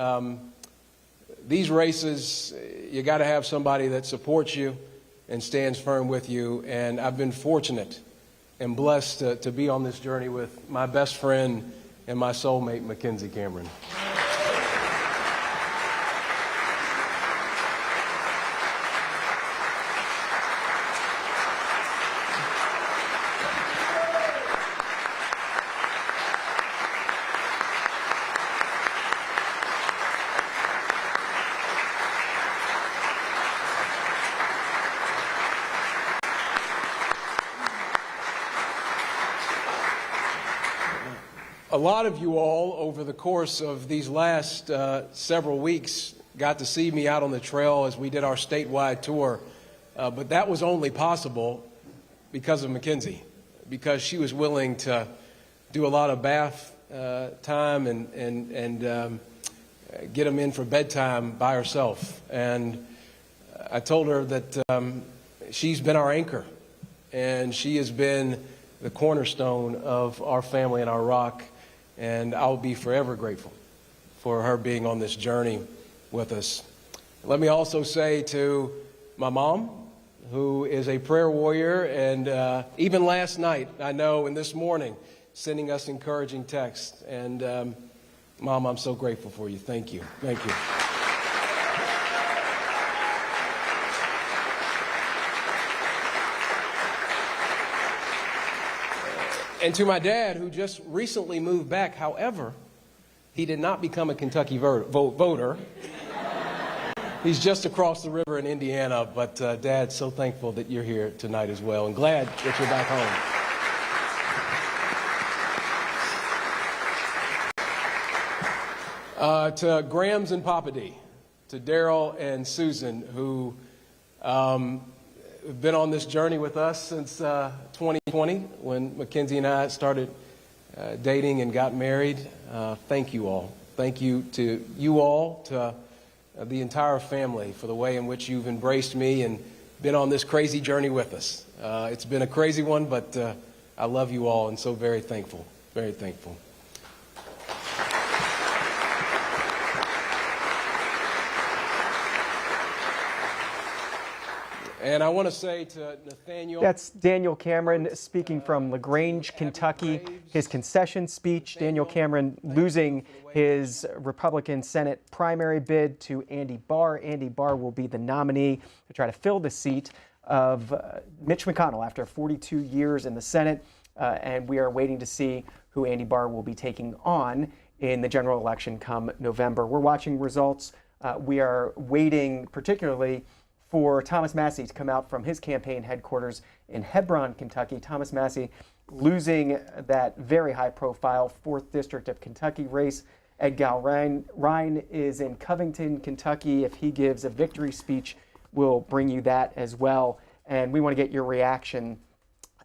these races, you got to have somebody that supports you and stands firm with you. And I've been fortunate and blessed to be on this journey with my best friend and my soulmate, Mackenzie Cameron. A lot of you all, over the course of these last several weeks, got to see me out on the trail as we did our statewide tour. But that was only possible because of Mackenzie, because she was willing to do a lot of bath time and get them in for bedtime by herself. And I told her that she's been our anchor, and she has been the cornerstone of our family and our rock. And I'll be forever grateful for her being on this journey with us. Let me also say to my mom, who is a prayer warrior, and even last night, I know, and this morning, sending us encouraging texts. And Mom, I'm so grateful for you. Thank you. Thank you. And to my dad, who just recently moved back, however, he did not become a Kentucky voter. He's just across the river in Indiana, but Dad, so thankful that you're here tonight as well, and glad that you're back home. To Grams and Papa D, to Daryl and Susan, who have been on this journey with us since 2020, when Mackenzie and I started dating and got married. Thank you all. Thank you to you all, to the entire family, for the way in which you've embraced me and been on this crazy journey with us. It's been a crazy one, but I love you all, and so very thankful, very thankful. And I want to say to Nathaniel...
That's Daniel Cameron speaking from LaGrange, Kentucky. His concession speech, Daniel Cameron losing his Republican Senate primary bid to Andy Barr. Andy Barr will be the nominee to try to fill the seat of Mitch McConnell after 42 years in the Senate. And we are waiting to see who Andy Barr will be taking on in the general election come November. We're watching results. We are waiting particularly for Thomas Massie to come out from his campaign headquarters in Hebron, Kentucky. Thomas Massie losing that very high-profile 4th District of Kentucky race. Ed Ryan is in Covington, Kentucky. If he gives a victory speech, we'll bring you that as well. And we want to get your reaction.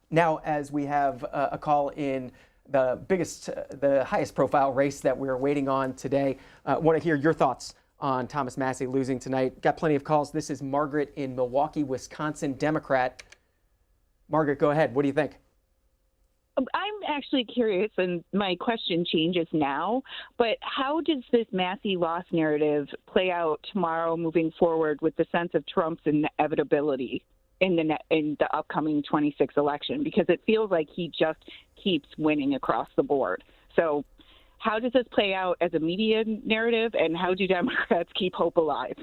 Now, as we have a call in the highest profile race that we're waiting on today, I want to hear your thoughts on Thomas Massie losing tonight. Got plenty of calls. This is Margaret in Milwaukee, Wisconsin, Democrat. Margaret, go ahead. What do you think?
I'm actually curious, and my question changes now, but how does this Massie loss narrative play out tomorrow moving forward with the sense of Trump's inevitability in the upcoming 26 election? Because it feels like he just keeps winning across the board. So how does this play out as a media narrative, and how do Democrats keep hope alive?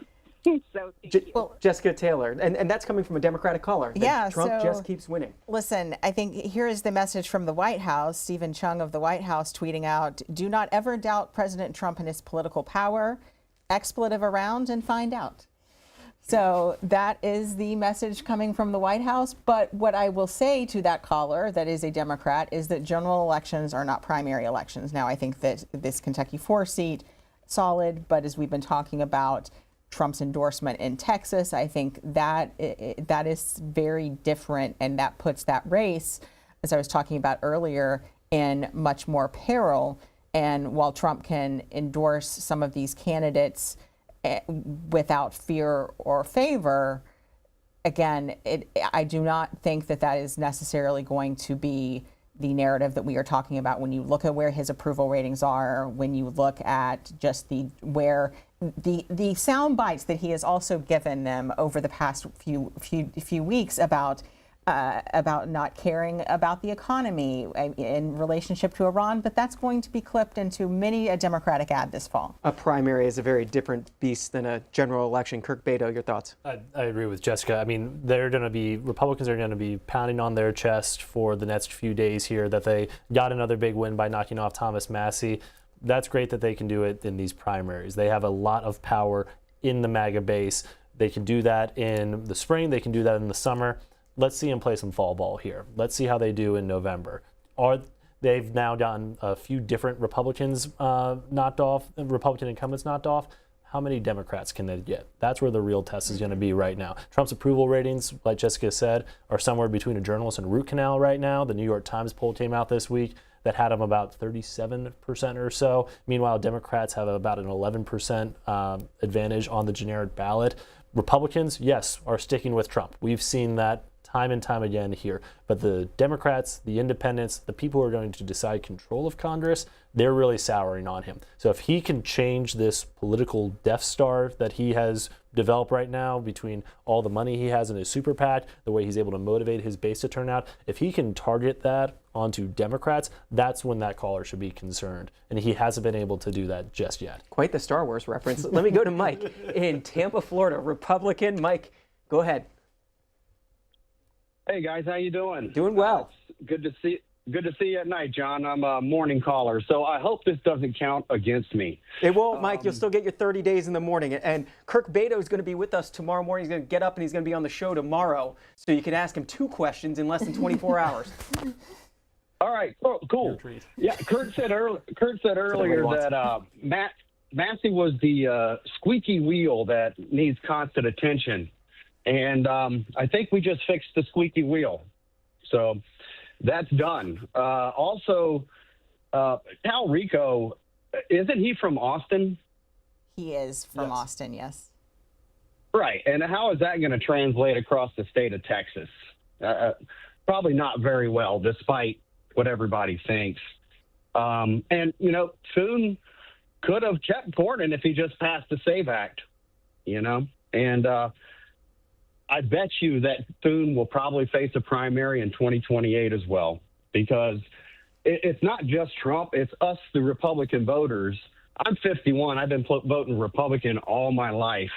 Jessica Taylor, and that's coming from a Democratic caller.
Yeah,
Trump just keeps winning.
Listen, I think here is the message from the White House. Stephen Chung of the White House tweeting out, "Do not ever doubt President Trump and his political power. Expletive around and find out." So that is the message coming from the White House. But what I will say to that caller that is a Democrat is that general elections are not primary elections. Now, I think that this Kentucky 4 seat, solid, but as we've been talking about Trump's endorsement in Texas, I think that that is very different, and that puts that race, as I was talking about earlier, in much more peril. And while Trump can endorse some of these candidates without fear or favor, again, I do not think that that is necessarily going to be the narrative that we are talking about when you look at where his approval ratings are, when you look at just the sound bites that he has also given them over the past few weeks about not caring about the economy in relationship to Iran, but that's going to be clipped into many a Democratic ad this fall.
A primary is a very different beast than a general election. Kirk Beto, your thoughts?
I agree with Jessica. I mean, Republicans are going to be pounding on their chest for the next few days here that they got another big win by knocking off Thomas Massie. That's great that they can do it in these primaries. They have a lot of power in the MAGA base. They can do that in the spring. They can do that in the summer. Let's see them play some fall ball here. Let's see how they do in November. They've now gotten a few different Republican incumbents knocked off. How many Democrats can they get? That's where the real test is going to be right now. Trump's approval ratings, like Jessica said, are somewhere between a journalist and a root canal right now. The New York Times poll came out this week that had him about 37% or so. Meanwhile, Democrats have about an 11% advantage on the generic ballot. Republicans, yes, are sticking with Trump. We've seen that time and time again here. But the Democrats, the independents, the people who are going to decide control of Congress, they're really souring on him. So if he can change this political Death Star that he has develop right now between all the money he has in his super PAC, the way he's able to motivate his base to turn out. If he can target that onto Democrats, that's when that caller should be concerned. And he hasn't been able to do that just yet.
Quite the Star Wars reference. Let me go to Mike in Tampa, Florida. Republican. Mike, go ahead.
Hey guys, how you doing?
Doing well.
It's good to see you at night, John. I'm a morning caller, so I hope this doesn't count against me.
It won't, Mike. You'll still get your 30 days in the morning. And Kirk Beto is going to be with us tomorrow morning. He's going to get up and he's going to be on the show tomorrow. So you can ask him 2 questions in less than 24 hours.
All right, cool. Yeah, Kurt said earlier that Massey was the squeaky wheel that needs constant attention. And I think we just fixed the squeaky wheel. So that's done. Also, Talrico, isn't he from Austin?
He is from Austin, yes.
Right. And how is that going to translate across the state of Texas? Probably not very well, despite what everybody thinks. And, you know, Thune could have kept Cornyn if he just passed the SAVE Act, you know? And I bet you that Thune will probably face a primary in 2028 as well, because it's not just Trump, it's us, the Republican voters. I'm 51. I've been voting Republican all my life.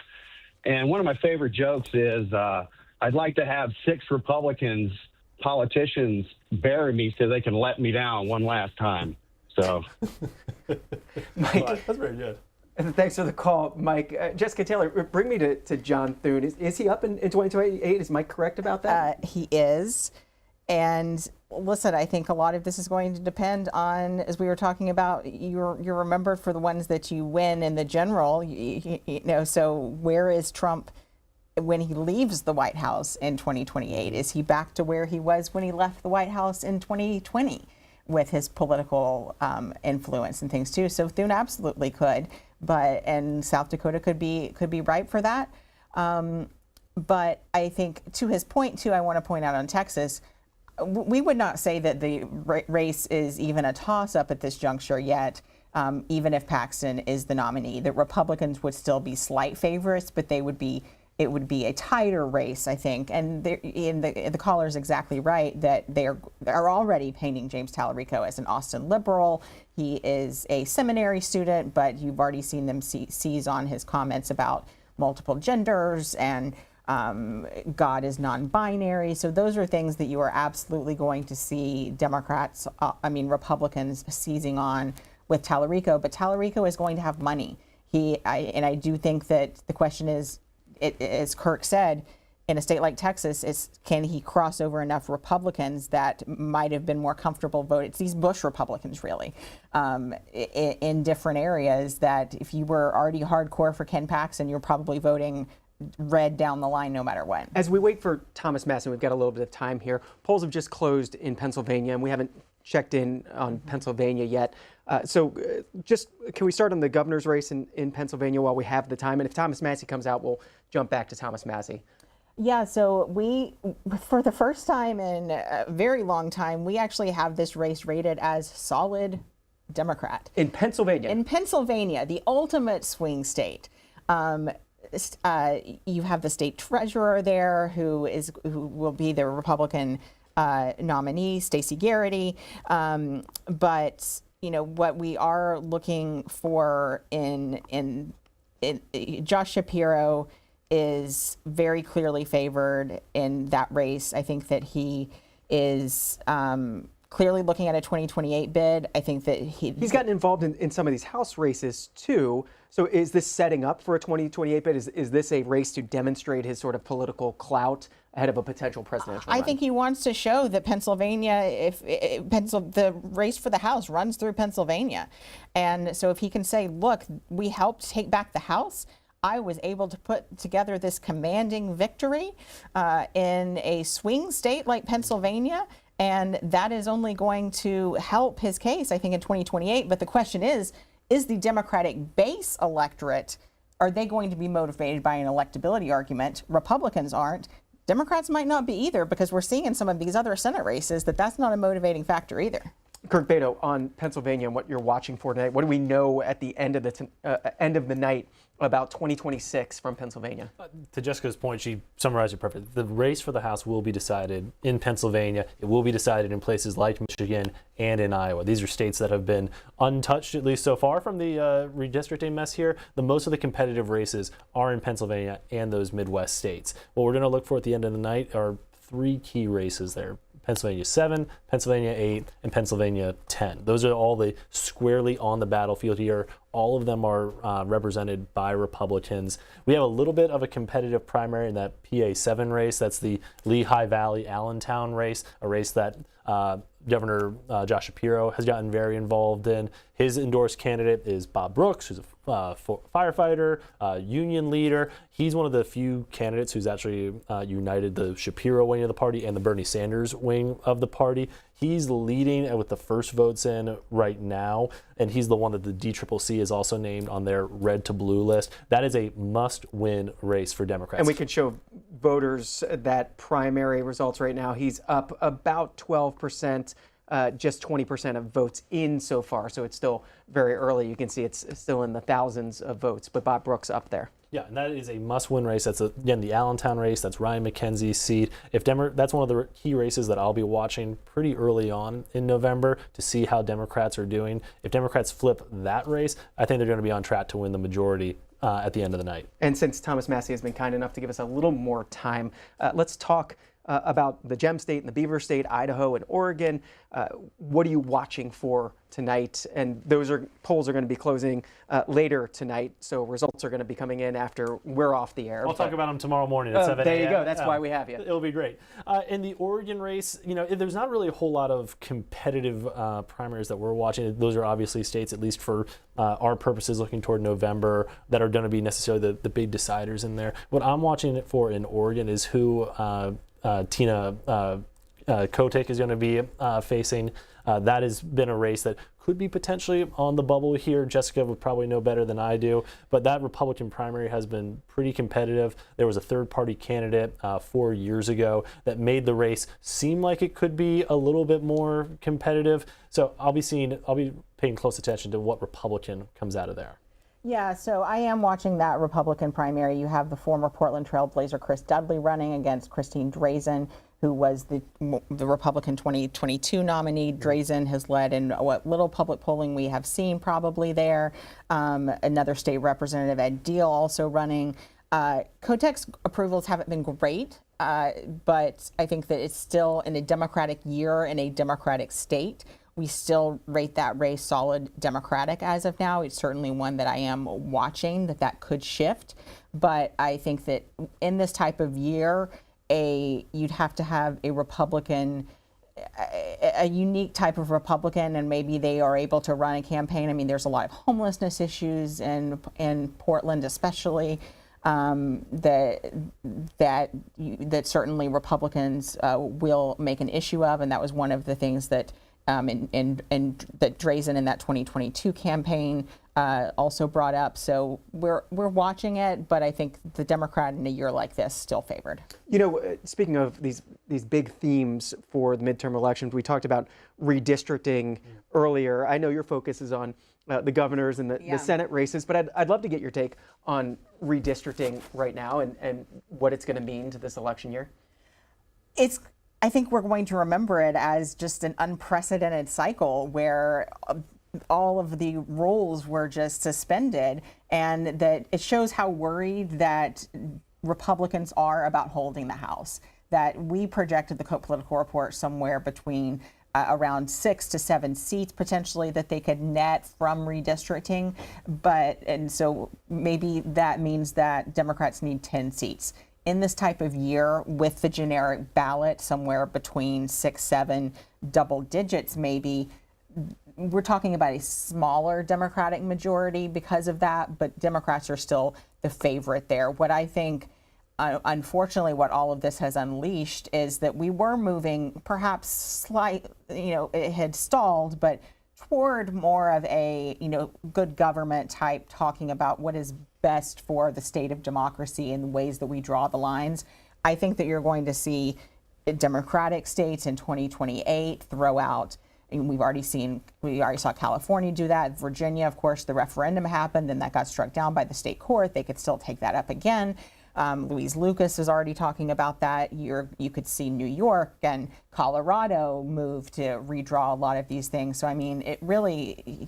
And one of my favorite jokes is I'd like to have 6 Republicans, politicians, bury me so they can let me down one last time. So,
Mike,
that's very good.
Thanks for the call, Mike. Jessica Taylor, bring me to John Thune. Is he up in 2028? Is Mike correct about that?
He is. And listen, I think a lot of this is going to depend on, as we were talking about, you're remembered for the ones that you win in the general. You know, so where is Trump when he leaves the White House in 2028? Is he back to where he was when he left the White House in 2020 with his political influence and things too? So Thune absolutely could. And South Dakota could be ripe for that. But I think to his point too, I want to point out on Texas, we would not say that the race is even a toss-up at this juncture yet, even if Paxton is the nominee. The Republicans would still be slight favorites, but it would be a tighter race, I think. And the caller is exactly right that they are already painting James Talarico as an Austin liberal. He is a seminary student, but you've already seen them seize on his comments about multiple genders and God is non-binary. So those are things that you are absolutely going to see Republicans seizing on with Talarico. But Talarico is going to have money. I do think that the question is, as Kirk said, in a state like Texas, can he cross over enough Republicans that might have been more comfortable voting? It's these Bush Republicans, really, in different areas, that if you were already hardcore for Ken Paxton, you're probably voting red down the line no matter what.
As we wait for Thomas Massie, we've got a little bit of time here. Polls have just closed in Pennsylvania, and we haven't checked in on Pennsylvania yet. Just can we start on the governor's race in Pennsylvania while we have the time? And if Thomas Massie comes out, we'll jump back to Thomas Massie.
Yeah, so we, for the first time in a very long time, we actually have this race rated as solid Democrat.
In Pennsylvania?
In Pennsylvania, the ultimate swing state. You have the state treasurer there who will be the Republican nominee, Stacey Garrity. But you know what we are looking for in Josh Shapiro is very clearly favored in that race. I think that he is clearly looking at a 2028 bid. I think that he's
gotten involved in some of these House races too. So is this setting up for a 2028 bid? Is this a race to demonstrate his sort of political clout ahead of a potential presidential run?
I think he wants to show that Pennsylvania, the race for the House runs through Pennsylvania. And so if he can say, look, we helped take back the House, I was able to put together this commanding victory in a swing state like Pennsylvania, and that is only going to help his case, I think, in 2028. But the question is the Democratic base electorate, are they going to be motivated by an electability argument? Republicans aren't. Democrats might not be either, because we're seeing in some of these other Senate races that that's not a motivating factor either.
Kirk Beto, on Pennsylvania and what you're watching for tonight, what do we know at the end of the night about 2026 from Pennsylvania?
To Jessica's point, she summarized it perfectly. The race for the House will be decided in Pennsylvania. It will be decided in places like Michigan and in Iowa. These are states that have been untouched, at least so far, from the redistricting mess here. Most of the competitive races are in Pennsylvania and those Midwest states. What we're going to look for at the end of the night are 3 key races there. Pennsylvania 7, Pennsylvania 8, and Pennsylvania 10. Those are all the squarely on the battlefield here. All of them are represented by Republicans. We have a little bit of a competitive primary in that PA 7 race. That's the Lehigh Valley Allentown race, a race that Governor Josh Shapiro has gotten very involved in. His endorsed candidate is Bob Brooks, who's a firefighter, union leader. He's one of the few candidates who's actually united the Shapiro wing of the party and the Bernie Sanders wing of the party. He's leading with the first votes in right now, and he's the one that the DCCC is also named on their red to blue list. That is a must-win race for Democrats.
And we can show voters that primary results right now. He's up about 12%, just 20% of votes in so far, so it's still very early. You can see it's still in the thousands of votes, but Bob Brooks up there.
Yeah, and that is a must-win race. That's, again, the Allentown race. That's Ryan McKenzie's seat. That's one of the key races that I'll be watching pretty early on in November to see how Democrats are doing. If Democrats flip that race, I think they're going to be on track to win the majority at the end of the night.
And since Thomas Massie has been kind enough to give us a little more time, let's talk about the Gem State and the Beaver State, Idaho and Oregon. What are you watching for tonight? And those polls are going to be closing later tonight, so results are going to be coming in after we're off the air.
We'll talk about them tomorrow morning at 7 a.m.
There you go. That's why we have you.
It'll be great. In the Oregon race, there's not really a whole lot of competitive primaries that we're watching. Those are obviously states, at least for our purposes, looking toward November, that are going to be necessarily the big deciders in there. What I'm watching it for in Oregon is who Tina Kotek is going to be facing. That has been a race that could be potentially on the bubble here. Jessica would probably know better than I do, but that Republican primary has been pretty competitive. There was a third-party candidate 4 years ago that made the race seem like it could be a little bit more competitive. So I'll be paying close attention to what Republican comes out of there.
Yeah, so I am watching that Republican primary. You have the former Portland Trailblazer Chris Dudley running against Christine Drazen, who was the Republican 2022 nominee. Drazen has led in what little public polling we have seen probably there. Another state representative, Ed Deal, also running. Kotek's approvals haven't been great, but I think that it's still in a Democratic year in a Democratic state. We still rate that race solid Democratic as of now. It's certainly one that I am watching that could shift. But I think that in this type of year, you'd have to have a Republican, a unique type of Republican, and maybe they are able to run a campaign. I mean, there's a lot of homelessness issues in Portland, especially. That certainly Republicans will make an issue of, and that was one of the things that that Drazen in that 2022 campaign also brought up. So we're watching it, but I think the Democrat in a year like this still favored.
Speaking of these big themes for the midterm elections, we talked about redistricting earlier. I know your focus is on the governors and the Senate races, but I'd love to get your take on redistricting right now and what it's going to mean to this election year.
I think we're going to remember it as just an unprecedented cycle where all of the rules were just suspended, and that it shows how worried that Republicans are about holding the House. That we projected the Political Report somewhere between around 6 to 7 seats potentially that they could net from redistricting, and so maybe that means that Democrats need 10 seats. In this type of year with the generic ballot somewhere between 6, 7 double digits maybe, we're talking about a smaller Democratic majority because of that, but Democrats are still the favorite there. What I think, unfortunately, what all of this has unleashed is that we were moving perhaps it had stalled, but toward more of a, good government type, talking about what is best for the state of democracy and ways that we draw the lines. I think that you're going to see Democratic states in 2028 throw out And we already saw California do that. Virginia, of course, the referendum happened, and that got struck down by the state court. They could still take that up again. Louise Lucas is already talking about that. You could see New York and Colorado move to redraw a lot of these things. So, I mean, it really,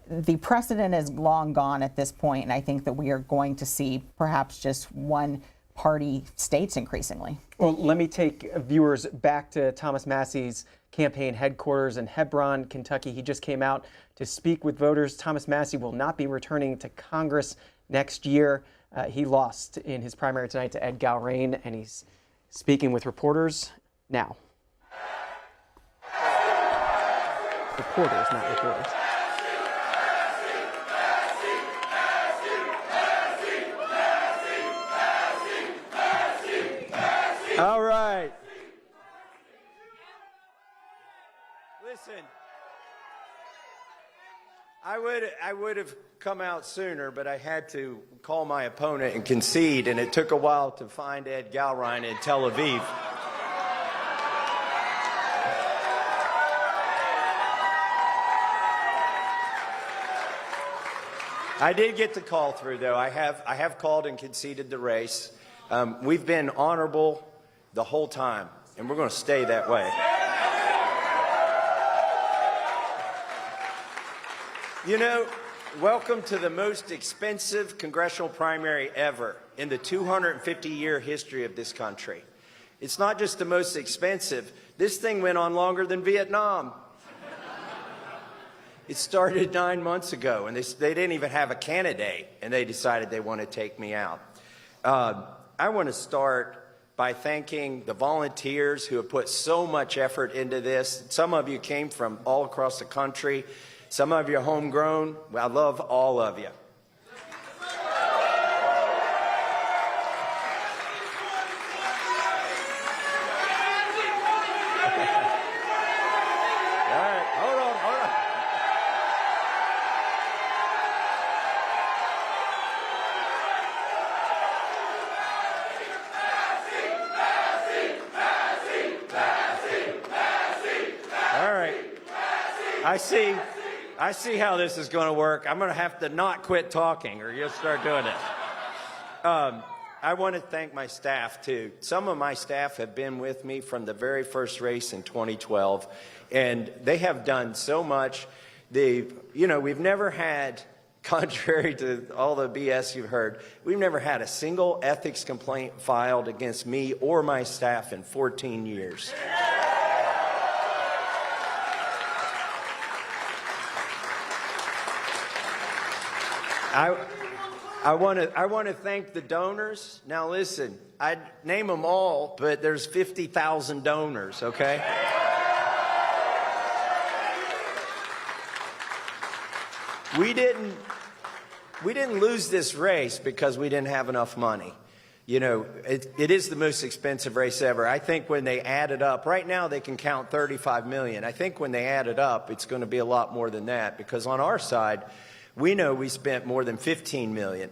the precedent is long gone at this point, and I think that we are going to see perhaps just one-party states increasingly.
Well, let me take viewers back to Thomas Massie's campaign headquarters in Hebron, Kentucky. He just came out to speak with voters. Thomas Massie will not be returning to Congress next year. He lost in his primary tonight to Ed Galrain, and he's speaking with reporters now. Reporters, not reporters.
All right. Listen, I would have come out sooner, but I had to call my opponent and concede, and it took a while to find Ed Galrain in Tel Aviv. I did get the call through, though. I have called and conceded the race. We've been honorable the whole time, and we're going to stay that way. You know, welcome to the most expensive congressional primary ever in the 250-year history of this country. It's not just the most expensive. This thing went on longer than Vietnam. It started 9 months ago, and they didn't even have a candidate, and they decided they want to take me out. I want to start by thanking the volunteers who have put so much effort into this. Some of you came from all across the country. Some of you are homegrown. I love all of you. I see how this is going to work. I'm going to have to not quit talking, or you'll start doing it. I want to thank my staff, too. Some of my staff have been with me from the very first race in 2012, and they have done so much. We've never had, contrary to all the BS you've heard, we've never had a single ethics complaint filed against me or my staff in 14 years. I want to thank the donors. Now listen, I'd name them all, but there's 50,000 donors, okay? We didn't lose this race because we didn't have enough money. You know, it is the most expensive race ever. I think when they add it up, right now they can count 35 million. I think when they add it up, it's going to be a lot more than that, because on our side, we know we spent more than 15 million,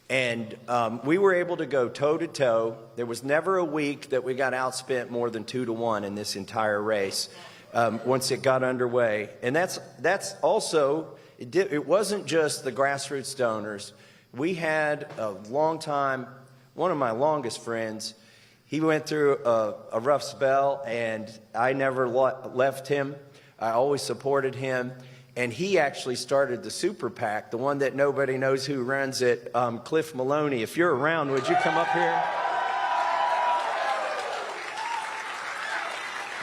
and we were able to go toe-to-toe. There was never a week that we got outspent more than 2-1 in this entire race once it got underway. And that's also, it wasn't just the grassroots donors. We had a long time, one of my longest friends, he went through a rough spell, and I never left him. I always supported him. And he actually started the Super PAC, the one that nobody knows who runs it, Cliff Maloney. If you're around, would you come up here?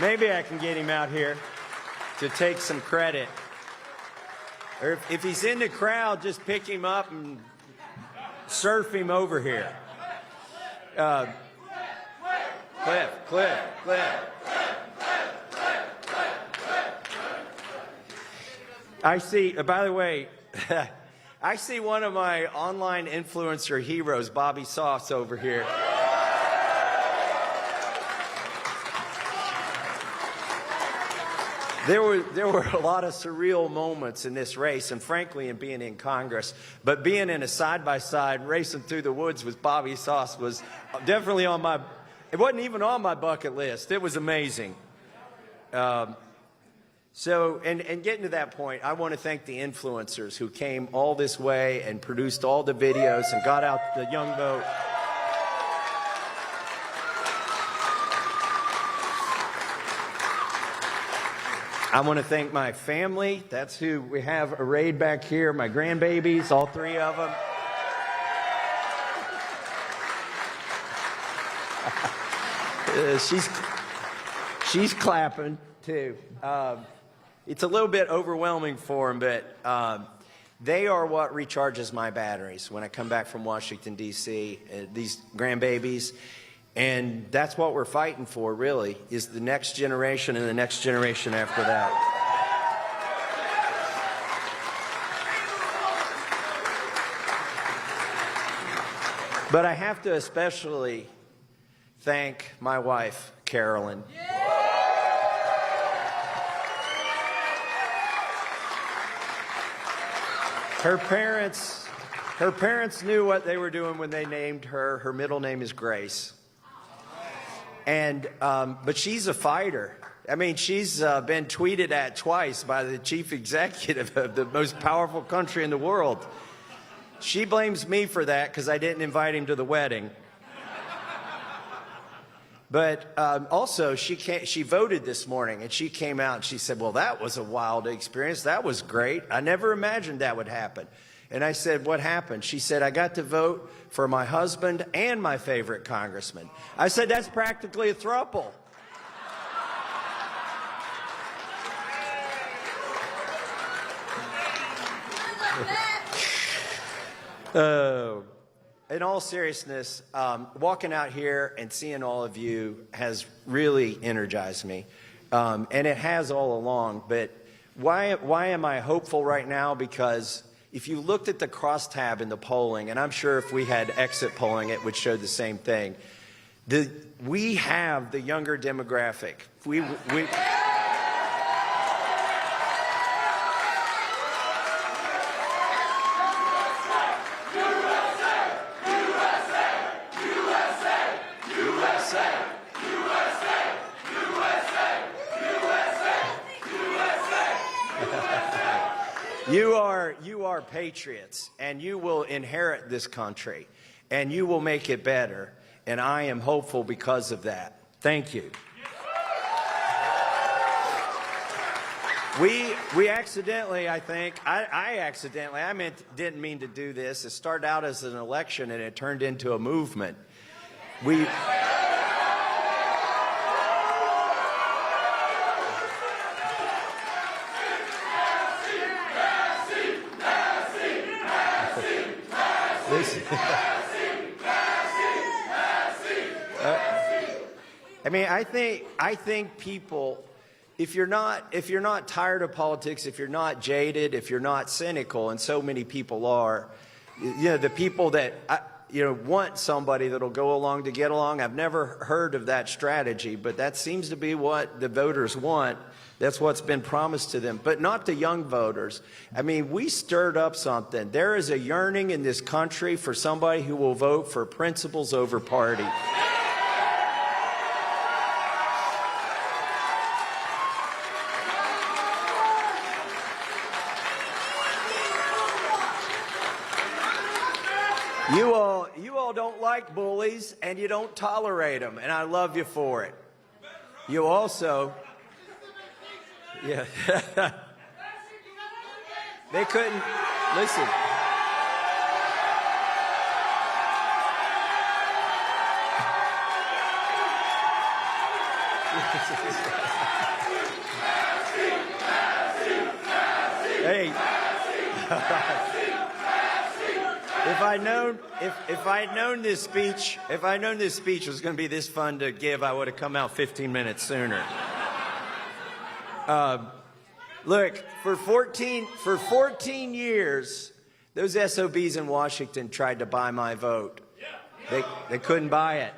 Maybe I can get him out here to take some credit. Or if he's in the crowd, just pick him up and surf him over here. Cliff. I see, by the way, I see one of my online influencer heroes, Bobby Sauce, over here. There were a lot of surreal moments in this race, and frankly, in being in Congress. But being in a side-by-side racing through the woods with Bobby Sauce was definitely on my, it wasn't even on my bucket list. It was amazing. So, and getting to that point, I want to thank the influencers who came all this way and produced all the videos and got out the young vote. I want to thank my family. That's who we have arrayed back here, my grandbabies, all three of them. She's clapping, too. It's a little bit overwhelming for them, but they are what recharges my batteries when I come back from Washington, D.C., these grandbabies. And that's what we're fighting for, really, is the next generation and the next generation after that. But I have to especially thank my wife, Carolyn. Her parents knew what they were doing when they named her. Her middle name is Grace. And, but she's a fighter. I mean, she's been tweeted at twice by the chief executive of the most powerful country in the world. She blames me for that because I didn't invite him to the wedding. But also, she voted this morning, and she came out and she said, well, that was a wild experience. That was great. I never imagined that would happen. And I said, what happened? She said, I got to vote for my husband and my favorite congressman. I said, that's practically a throuple. In all seriousness, walking out here and seeing all of you has really energized me. And it has all along. But why am I hopeful right now? Because if you looked at the crosstab in the polling, and I'm sure if we had exit polling, it would show the same thing. We have the younger demographic. You are patriots, and you will inherit this country, and you will make it better, and I am hopeful because of that. Thank you. We accidentally, I think, didn't mean to do this. It started out as an election, and it turned into a movement. I mean, I think people, if you're not tired of politics, if you're not jaded, if you're not cynical, and so many people are, the people that want somebody that'll go along to get along. I've never heard of that strategy, but that seems to be what the voters want. That's what's been promised to them, but not the young voters. I mean, we stirred up something. There is a yearning in this country for somebody who will vote for principles over party. You all don't like bullies, and you don't tolerate them, and I love you for it. You also... Yeah. They couldn't listen. Hey. If I'd known this speech was going to be this fun to give, I would have come out 15 minutes sooner. Look, for 14 years, those SOBs in Washington tried to buy my vote. They couldn't buy it.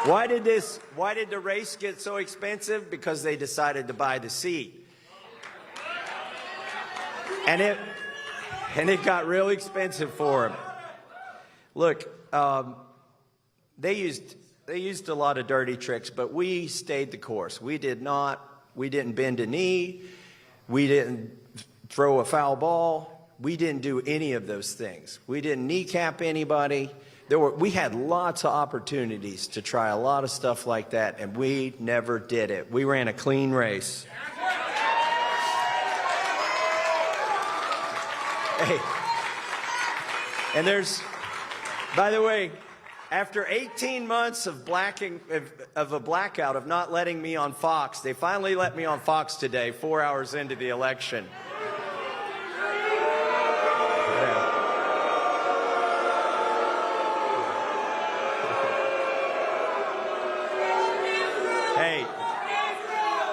Why did the race get so expensive? Because they decided to buy the seat. And it got real expensive for them. Look, they used they used a lot of dirty tricks, but we stayed the course. We didn't bend a knee. We didn't throw a foul ball. We didn't do any of those things. We didn't kneecap anybody. We had lots of opportunities to try a lot of stuff like that, and we never did it. We ran a clean race. Hey, and by the way, after 18 months of a blackout, of not letting me on Fox, they finally let me on Fox today, 4 hours into the election.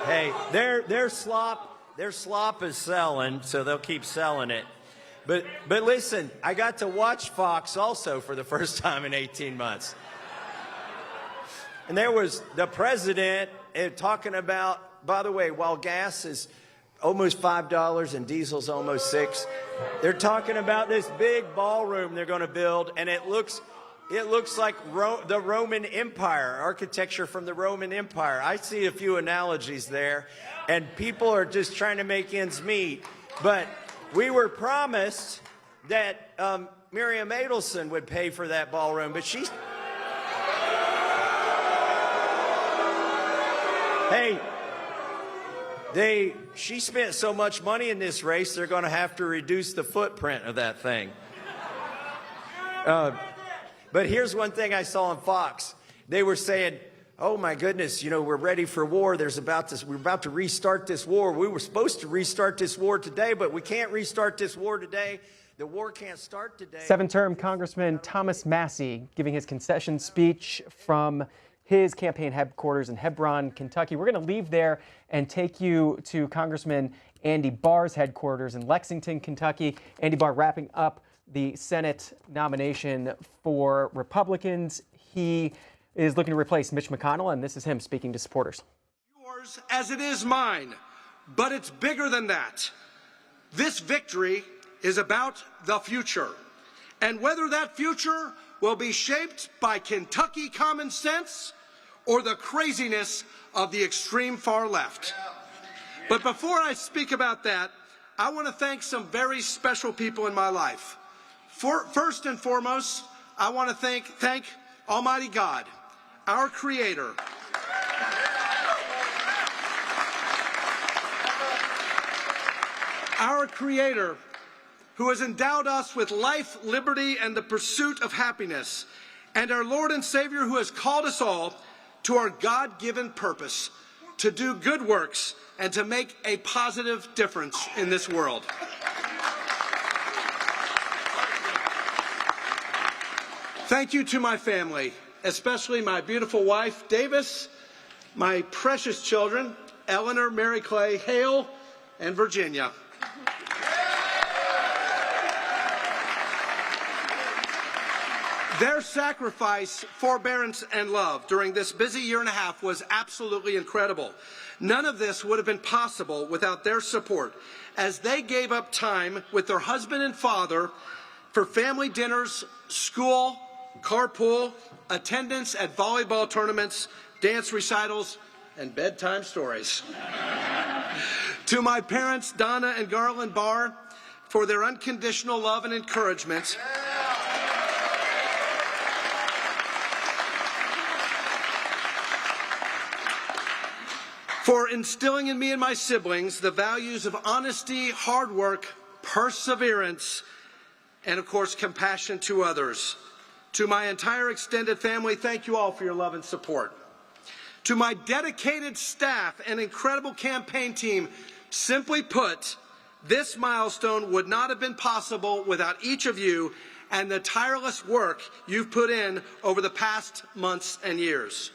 Hey, their slop is selling, so they'll keep selling it. But listen, I got to watch Fox also for the first time in 18 months. And there was the president talking about, by the way, while gas is almost $5 and diesel's almost $6, they're talking about this big ballroom they're going to build, and it looks like the Roman Empire, architecture from the Roman Empire. I see a few analogies there, and people are just trying to make ends meet. But we were promised that Miriam Adelson would pay for that ballroom, but she spent so much money in this race, they're going to have to reduce the footprint of that thing. But here's one thing I saw on Fox. They were saying, oh my goodness, we're ready for war. We're about to restart this war. We were supposed to restart this war today, but we can't restart this war today. The war can't start today.
Seven-term Congressman Thomas Massie giving his concession speech from his campaign headquarters in Hebron, Kentucky. We're going to leave there and take you to Congressman Andy Barr's headquarters in Lexington, Kentucky. Andy Barr wrapping up the Senate nomination for Republicans. He is looking to replace Mitch McConnell, and this is him speaking to supporters.
Yours as it is mine, but it's bigger than that. This victory is about the future, and whether that future will be shaped by Kentucky common sense or the craziness of the extreme far left. But before I speak about that, I want to thank some very special people in my life. First and foremost, I want to thank Almighty God, our Creator. Our Creator, who has endowed us with life, liberty, and the pursuit of happiness, and our Lord and Savior, who has called us all to our God-given purpose, to do good works and to make a positive difference in this world. Thank you to my family, especially my beautiful wife, Davis, my precious children, Eleanor, Mary Clay, Hale, and Virginia. Their sacrifice, forbearance, and love during this busy year and a half was absolutely incredible. None of this would have been possible without their support, as they gave up time with their husband and father for family dinners, school, carpool, attendance at volleyball tournaments, dance recitals, and bedtime stories. To my parents, Donna and Garland Barr, for their unconditional love and encouragement. For instilling in me and my siblings the values of honesty, hard work, perseverance, and of course, compassion to others. To my entire extended family, thank you all for your love and support. To my dedicated staff and incredible campaign team, simply put, this milestone would not have been possible without each of you and the tireless work you've put in over the past months and years.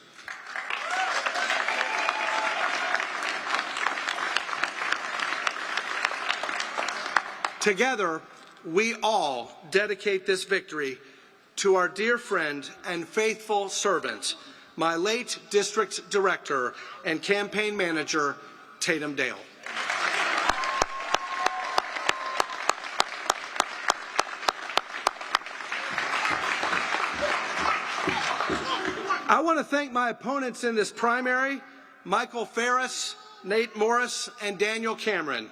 Together, we all dedicate this victory to our dear friend and faithful servant, my late district director and campaign manager, Tatum Dale. I want want to thank my opponents in this primary, Michael Ferris, Nate Morris, and Daniel Cameron.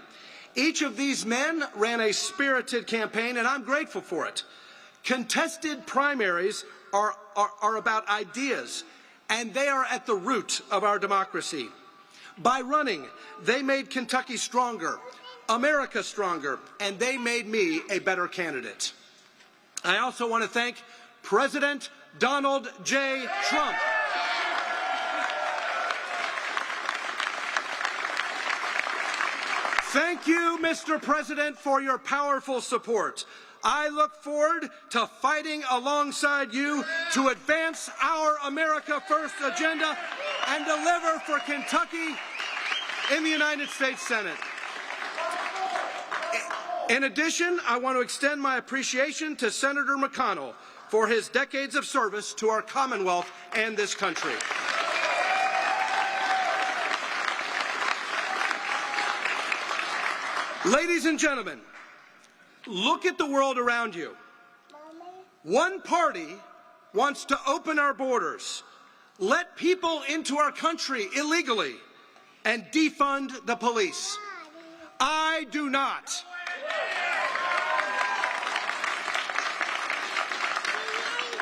Each of these men ran a spirited campaign, and I'm grateful for it. Contested primaries are about ideas, and they are at the root of our democracy. By running, they made Kentucky stronger, America stronger, and they made me a better candidate. I also want to thank President Donald J. Trump. Thank you, Mr. President, for your powerful support. I look forward to fighting alongside you to advance our America First agenda and deliver for Kentucky in the United States Senate. In addition, I want to extend my appreciation to Senator McConnell for his decades of service to our Commonwealth and this country. Ladies and gentlemen, look at the world around you. One party wants to open our borders, let people into our country illegally, and defund the police. I do not.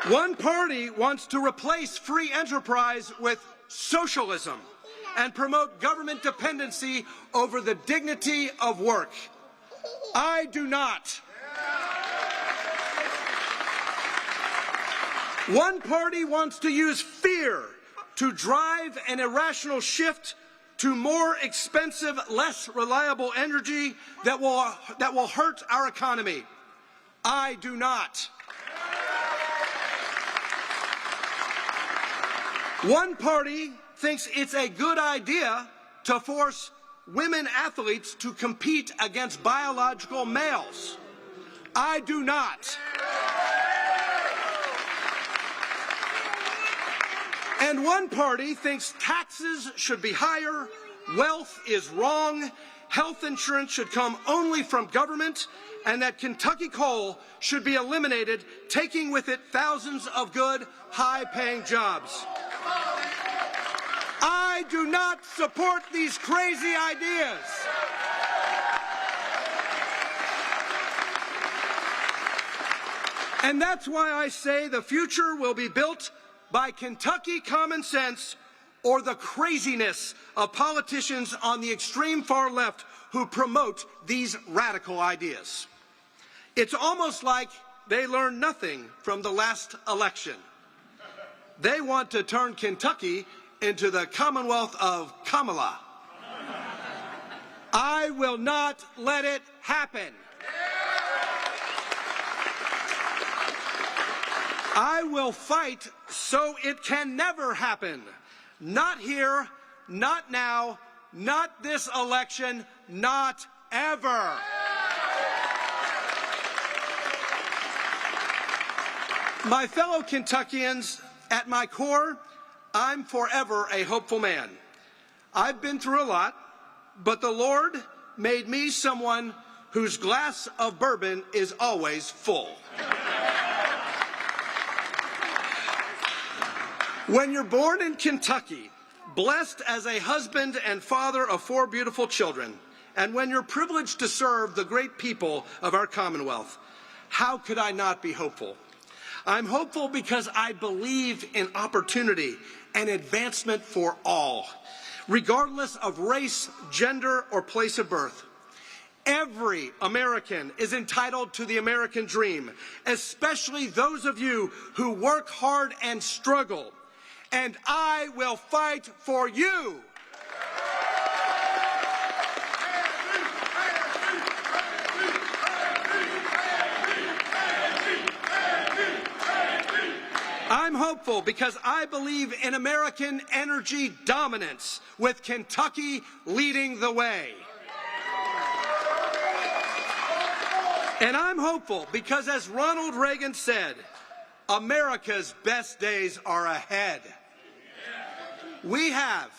One party wants to replace free enterprise with socialism and promote government dependency over the dignity of work. I do not. One party wants to use fear to drive an irrational shift to more expensive, less reliable energy that will hurt our economy. I do not. One party thinks it's a good idea to force women athletes to compete against biological males. I do not. And one party thinks taxes should be higher, wealth is wrong, health insurance should come only from government, and that Kentucky coal should be eliminated, taking with it thousands of good, high-paying jobs. I do not support these crazy ideas. And that's why I say the future will be built by Kentucky common sense or the craziness of politicians on the extreme far left who promote these radical ideas. It's almost like they learned nothing from the last election. They want to turn Kentucky into the Commonwealth of Kamala. I will not let it happen. I will fight so it can never happen. Not here, not now, not this election, not ever. My fellow Kentuckians, at my core, I'm forever a hopeful man. I've been through a lot, but the Lord made me someone whose glass of bourbon is always full. When you're born in Kentucky, blessed as a husband and father of 4 beautiful children, and when you're privileged to serve the great people of our Commonwealth, how could I not be hopeful? I'm hopeful because I believe in opportunity and advancement for all, regardless of race, gender, or place of birth. Every American is entitled to the American dream, especially those of you who work hard and struggle. And I will fight for you. I'm hopeful because I believe in American energy dominance, with Kentucky leading the way. And I'm hopeful because, as Ronald Reagan said, America's best days are ahead. We have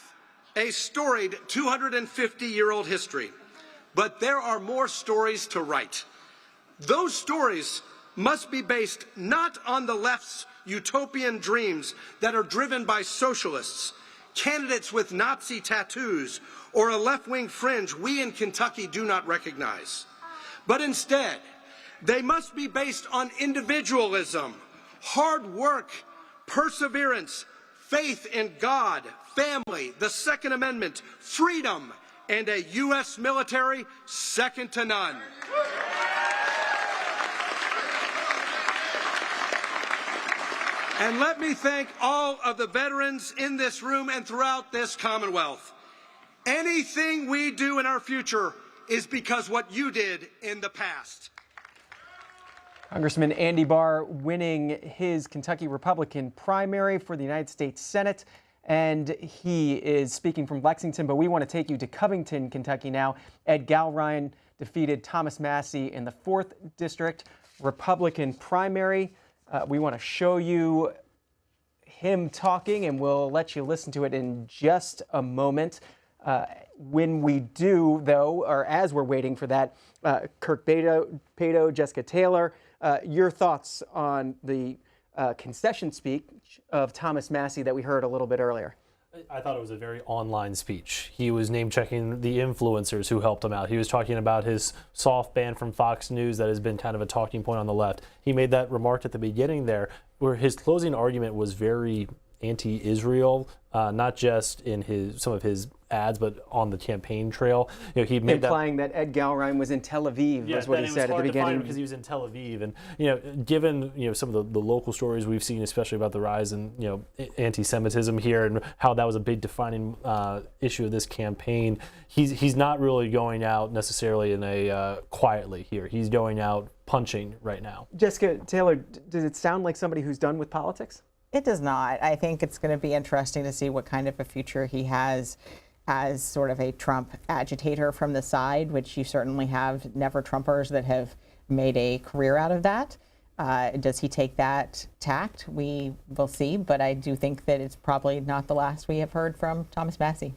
a storied 250-year-old history, but there are more stories to write. Those stories must be based not on the left's utopian dreams that are driven by socialists, candidates with Nazi tattoos, or a left-wing fringe we in Kentucky do not recognize. But instead, they must be based on individualism, hard work, perseverance, faith in God, family, the Second Amendment, freedom, and a U.S. military second to none. And let me thank all of the veterans in this room and throughout this Commonwealth. Anything we do in our future is because what you did in the past.
Congressman Andy Barr winning his Kentucky Republican primary for the United States Senate. And he is speaking from Lexington, but we want to take you to Covington, Kentucky now. Ed Galrine defeated Thomas Massie in the 4th District Republican primary. We want to show you him talking, and we'll let you listen to it in just a moment. When we do, though, or as we're waiting for that, Kirk Pato, Jessica Taylor, your thoughts on the concession speech of Thomas Massie that we heard a little bit earlier.
I thought it was a very online speech. He was name-checking the influencers who helped him out. He was talking about his soft ban from Fox News that has been kind of a talking point on the left. He made that remark at the beginning there where his closing argument was very anti-Israel, not just in some of his ads, but on the campaign trail. You know, he made
implying that Ed Galrine was in Tel Aviv, was what he said at the beginning.
Because he was in Tel Aviv, and given some of the local stories we've seen, especially about the rise in anti-Semitism here and how that was a big defining issue of this campaign, he's not really going out necessarily in a quietly here. He's going out punching right now.
Jessica Taylor, does it sound like somebody who's done with politics?
It does not. I think it's going to be interesting to see what kind of a future he has as sort of a Trump agitator from the side, which you certainly have never-Trumpers that have made a career out of that. Does he take that tact? We will see, but I do think that it's probably not the last we have heard from Thomas Massie.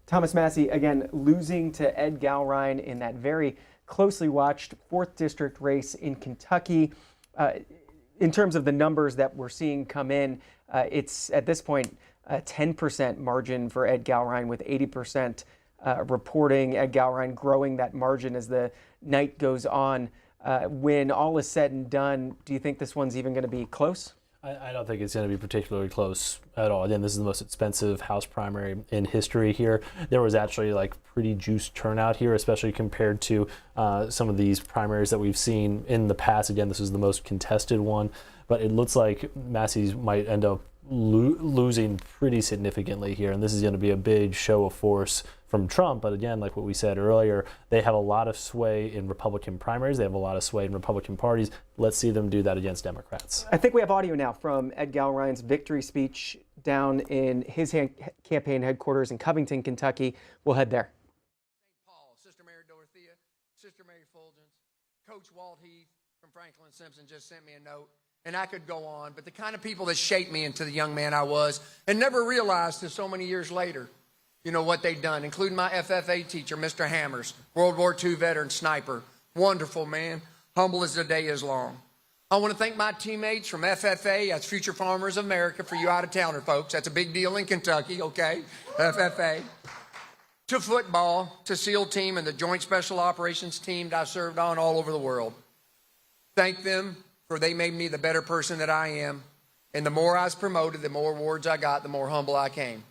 Thomas Massie, again, losing to Ed Galrine in that very closely watched 4th District race in Kentucky. In terms of the numbers that we're seeing come in, it's at this point a 10% margin for Ed Galrine, with 80% reporting Ed Galrine growing that margin as the night goes on. When all is said and done, do you think this one's even going to be close?
I don't think it's going to be particularly close at all. Again, this is the most expensive House primary in history here. There was actually pretty juiced turnout here, especially compared to some of these primaries that we've seen in the past. Again, this is the most contested one, but it looks like Massie's might end up losing pretty significantly here, and this is going to be a big show of force from Trump. But again, like what we said earlier, they have a lot of sway in Republican primaries. They have a lot of sway in Republican parties. Let's see them do that against Democrats.
I think we have audio now from Ed Galrine's victory speech down in his campaign headquarters in Covington, Kentucky. We'll head there.
St. Paul, Sister Mary Dorothea, Sister Mary Fulgens, Coach Walt Heath from Franklin Simpson just sent me a note. And I could go on, but the kind of people that shaped me into the young man I was and never realized till so many years later, what they'd done, including my FFA teacher, Mr. Hammers, World War II veteran sniper, wonderful man, humble as the day is long. I want to thank my teammates from FFA, that's Future Farmers of America for you out-of-towner folks. That's a big deal in Kentucky, okay? FFA. To football, to SEAL team and the Joint Special Operations team that I served on all over the world. Thank them, for they made me the better person that I am. And the more I was promoted, the more awards I got, the more humble I came.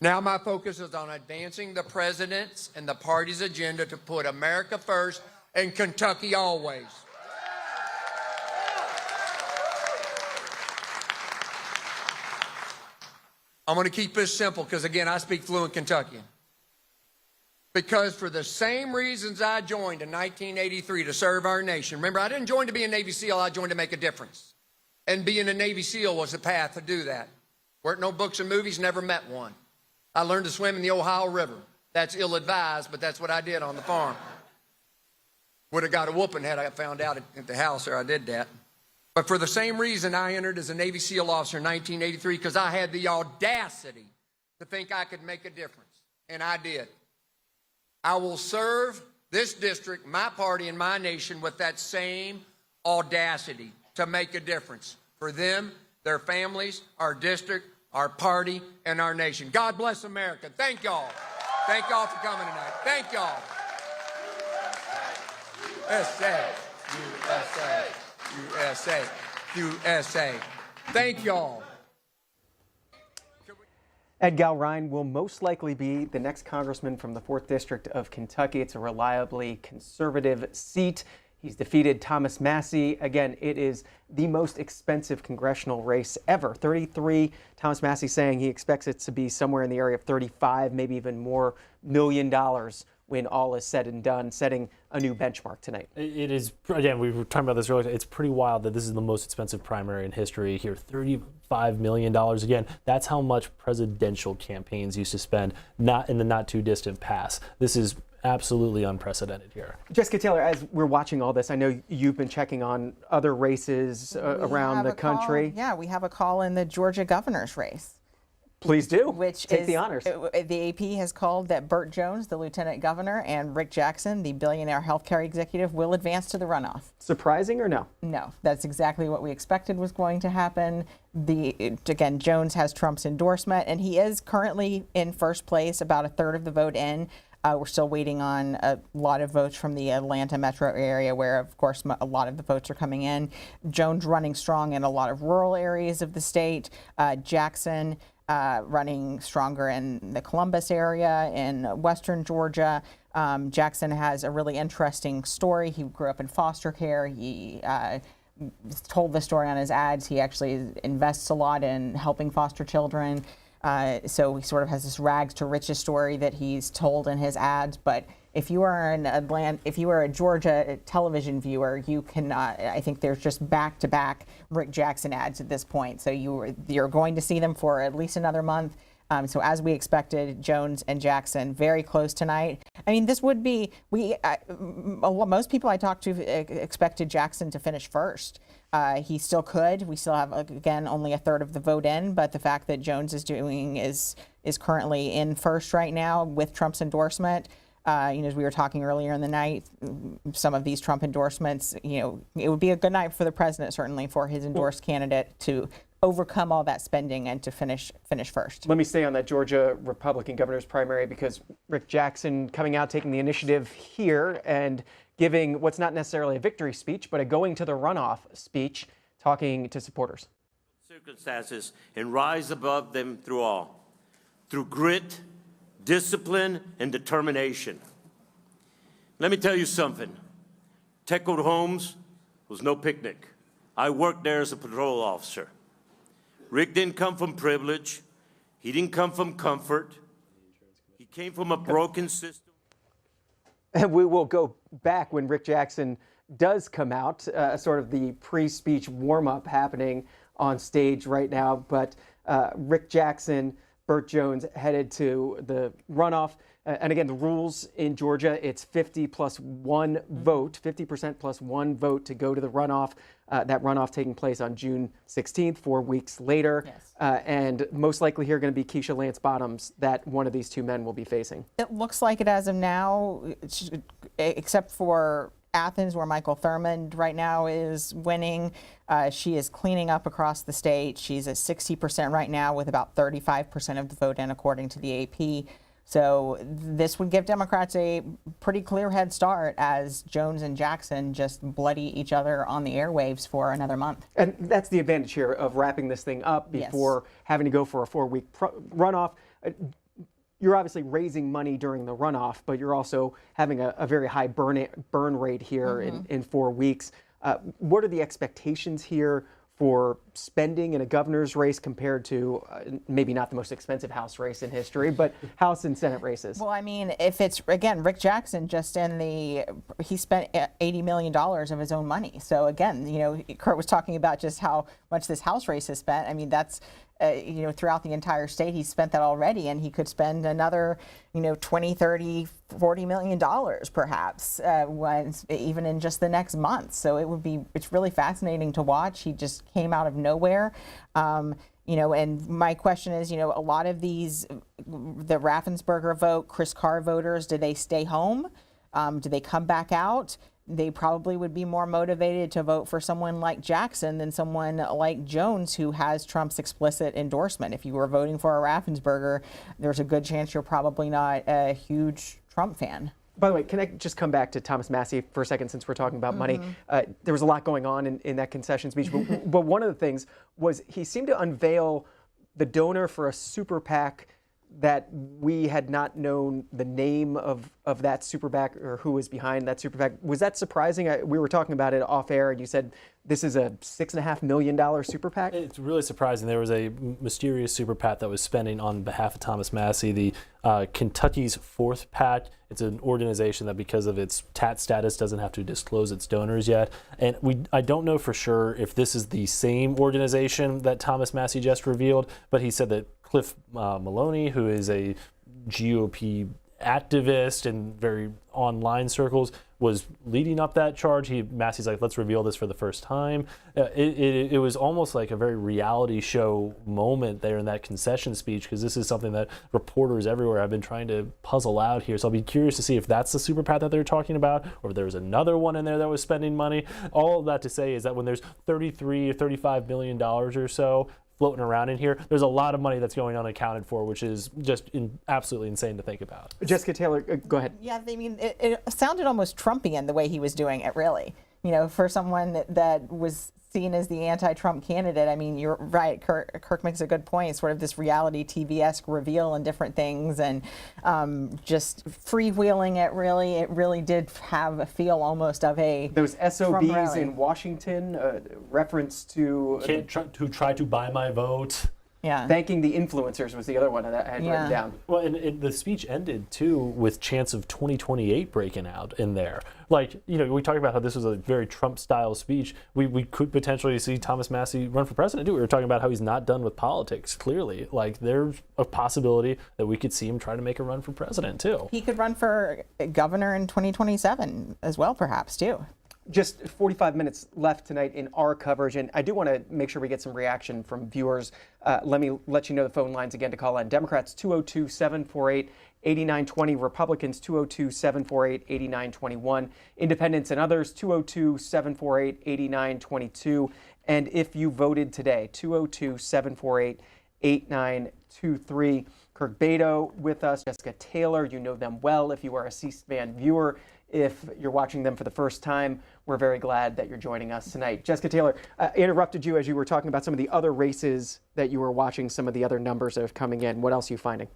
Now my focus is on advancing the president's and the party's agenda to put America first and Kentucky always. I'm going to keep this simple because, again, I speak fluent Kentuckian. Because for the same reasons I joined in 1983 to serve our nation. Remember, I didn't join to be a Navy SEAL, I joined to make a difference. And being a Navy SEAL was the path to do that. Weren't no books and movies, never met one. I learned to swim in the Ohio River. That's ill-advised, but that's what I did on the farm. Would have got a whooping had I found out at the house or I did that. But for the same reason I entered as a Navy SEAL officer in 1983, because I had the audacity to think I could make a difference. And I did. I will serve this district, my party, and my nation with that same audacity to make a difference for them, their families, our district, our party, and our nation. God bless America. Thank y'all. Thank y'all for coming tonight. Thank y'all. USA, USA, USA, USA. Thank y'all.
Ed Galrine will most likely be the next congressman from the 4th District of Kentucky. It's a reliably conservative seat. He's defeated Thomas Massie. Again, it is the most expensive congressional race ever. 33, Thomas Massie saying he expects it to be somewhere in the area of 35, maybe even more $1 million when all is said and done, setting a new benchmark tonight.
It is, again, we were talking about this earlier, it's pretty wild that this is the most expensive primary in history here, $35 million. Again, that's how much presidential campaigns used to spend, not in the not too distant past. This is absolutely unprecedented here.
Jessica Taylor, as we're watching all this, I know you've been checking on other races around the country.
Yeah, we have a call in the Georgia governor's race.
Please do.
Which
Take
is,
the honors.
The AP has called that Burt Jones, the lieutenant governor, and Rick Jackson, the billionaire healthcare executive, will advance to the runoff.
Surprising or no?
No, that's exactly what we expected was going to happen. Again, Jones has Trump's endorsement, and he is currently in first place, about a third of the vote in. We're still waiting on a lot of votes from the Atlanta metro area where, of course, a lot of the votes are coming in. Jones running strong in a lot of rural areas of the state. Jackson running stronger in the Columbus area, in western Georgia. Jackson has a really interesting story. He grew up in foster care. He told the story on his ads. He actually invests a lot in helping foster children. So he sort of has this rags to riches story that he's told in his ads. But if you are a Georgia television viewer, you cannot. I think there's just back-to-back Rick Jackson ads at this point. So you're going to see them for at least another month. So as we expected, Jones and Jackson very close tonight. I mean, this would be most people I talked to expected Jackson to finish first. He still could. We still have, again, only a third of the vote in, but the fact that Jones is currently in first right now with Trump's endorsement. As we were talking earlier in the night, some of these Trump endorsements, it would be a good night for the president, certainly, for his endorsed candidate to overcome all that spending and to finish first.
Let me stay on that Georgia Republican governor's primary because Rick Jackson coming out, taking the initiative here and giving what's not necessarily a victory speech, but a going to the runoff speech, talking to supporters.
Circumstances and rise above them through all, through grit, discipline, and determination. Let me tell you something. Techwood Homes was no picnic. I worked there as a patrol officer. Rick didn't come from privilege. He didn't come from comfort. He came from a broken system.
And we will go back when Rick Jackson does come out, sort of the pre-speech warm-up happening on stage right now. But Rick Jackson, Burt Jones headed to the runoff. And again, the rules in Georgia, it's 50 plus one vote, 50% plus one vote to go to the runoff. That runoff taking place on June 16th, 4 weeks later. Yes. And most likely here going to be Keisha Lance Bottoms that one of these two men will be facing.
It looks like it as of now, except for Athens, where Michael Thurmond right now is winning. She is cleaning up across the state. She's at 60% right now with about 35% of the vote in, according to the AP. So this would give Democrats a pretty clear head start as Jones and Jackson just bloody each other on the airwaves for another month.
And that's the advantage here of wrapping this thing up before having to go for a 4-week runoff. You're obviously raising money during the runoff, but you're also having a very high burn rate here in 4 weeks. What are the expectations here for spending in a governor's race compared to maybe not the most expensive House race in history, but House and Senate races?
Well, I mean, if it's, again, Rick Jackson just he spent $80 million of his own money. So again, Kurt was talking about just how much this House race has spent. I mean, that's, throughout the entire state, he's spent that already, and he could spend another, $20, $30, $40 million perhaps, even in just the next month. So it's really fascinating to watch. He just came out of nowhere. And my question is, a lot of these, the Raffensperger vote, Chris Carr voters, do they stay home? Do they come back out? they probably would be more motivated to vote for someone like Jackson than someone like Jones, who has Trump's explicit endorsement. If you were voting for a Raffensperger, there's a good chance you're probably not a huge Trump fan.
By the way, can I just come back to Thomas Massie for a second, since we're talking about money? There was a lot going on in that concession speech, but one of the things was he seemed to unveil the donor for a super PAC that we had not known the name of that super PAC or who was behind that super PAC. Was that surprising? We were talking about it off air, and you said this is a $6.5 million super PAC?
It's really surprising. There was a mysterious super PAC that was spending on behalf of Thomas Massie, the Kentucky's Fourth PAC. It's an organization that, because of its TAT status, doesn't have to disclose its donors yet. And I don't know for sure if this is the same organization that Thomas Massie just revealed, but he said that Cliff Maloney, who is a GOP activist in very online circles, was leading up that charge. Massey's like, let's reveal this for the first time. It was almost like a very reality show moment there in that concession speech, because this is something that reporters everywhere have been trying to puzzle out here. So I'll be curious to see if that's the super PAC that they're talking about, or if there was another one in there that was spending money. All of that to say is that when there's $33 or $35 million or so floating around in here, there's a lot of money that's going unaccounted for, which is just absolutely insane to think about.
Jessica Taylor, go ahead.
Yeah, I mean, it sounded almost Trumpian the way he was doing it, really. You know, for someone that was seen as the anti-Trump candidate. I mean, you're right. Kirk makes a good point. Sort of this reality TV-esque reveal and different things, and just freewheeling it. It really did have a feel almost of a
those SOBs in Washington. Reference to
who tried to buy my vote.
Yeah.
Thanking the influencers was the other one that I had written down.
Well, and the speech ended, too, with chants of 2028 breaking out in there. Like, you know, we talked about how this was a very Trump-style speech. We could potentially see Thomas Massie run for president, too. We were talking about how he's not done with politics, clearly. Like, there's a possibility that we could see him try to make a run for president, too.
He could run for governor in 2027 as well, perhaps, too.
Just 45 minutes left tonight in our coverage, and I do want to make sure we get some reaction from viewers. Let me let you know the phone lines again to call in. Democrats 202-748-8920, Republicans 202-748-8921, Independents and others 202-748-8922. And if you voted today, 202-748-8923. Kirk Beto with us, Jessica Taylor, you know them well if you are a C-SPAN viewer. If you're watching them for the first time, we're very glad that you're joining us tonight. Jessica Taylor, I interrupted you as you were talking about some of the other races that you were watching, some of the other numbers that are coming in. What else are you finding?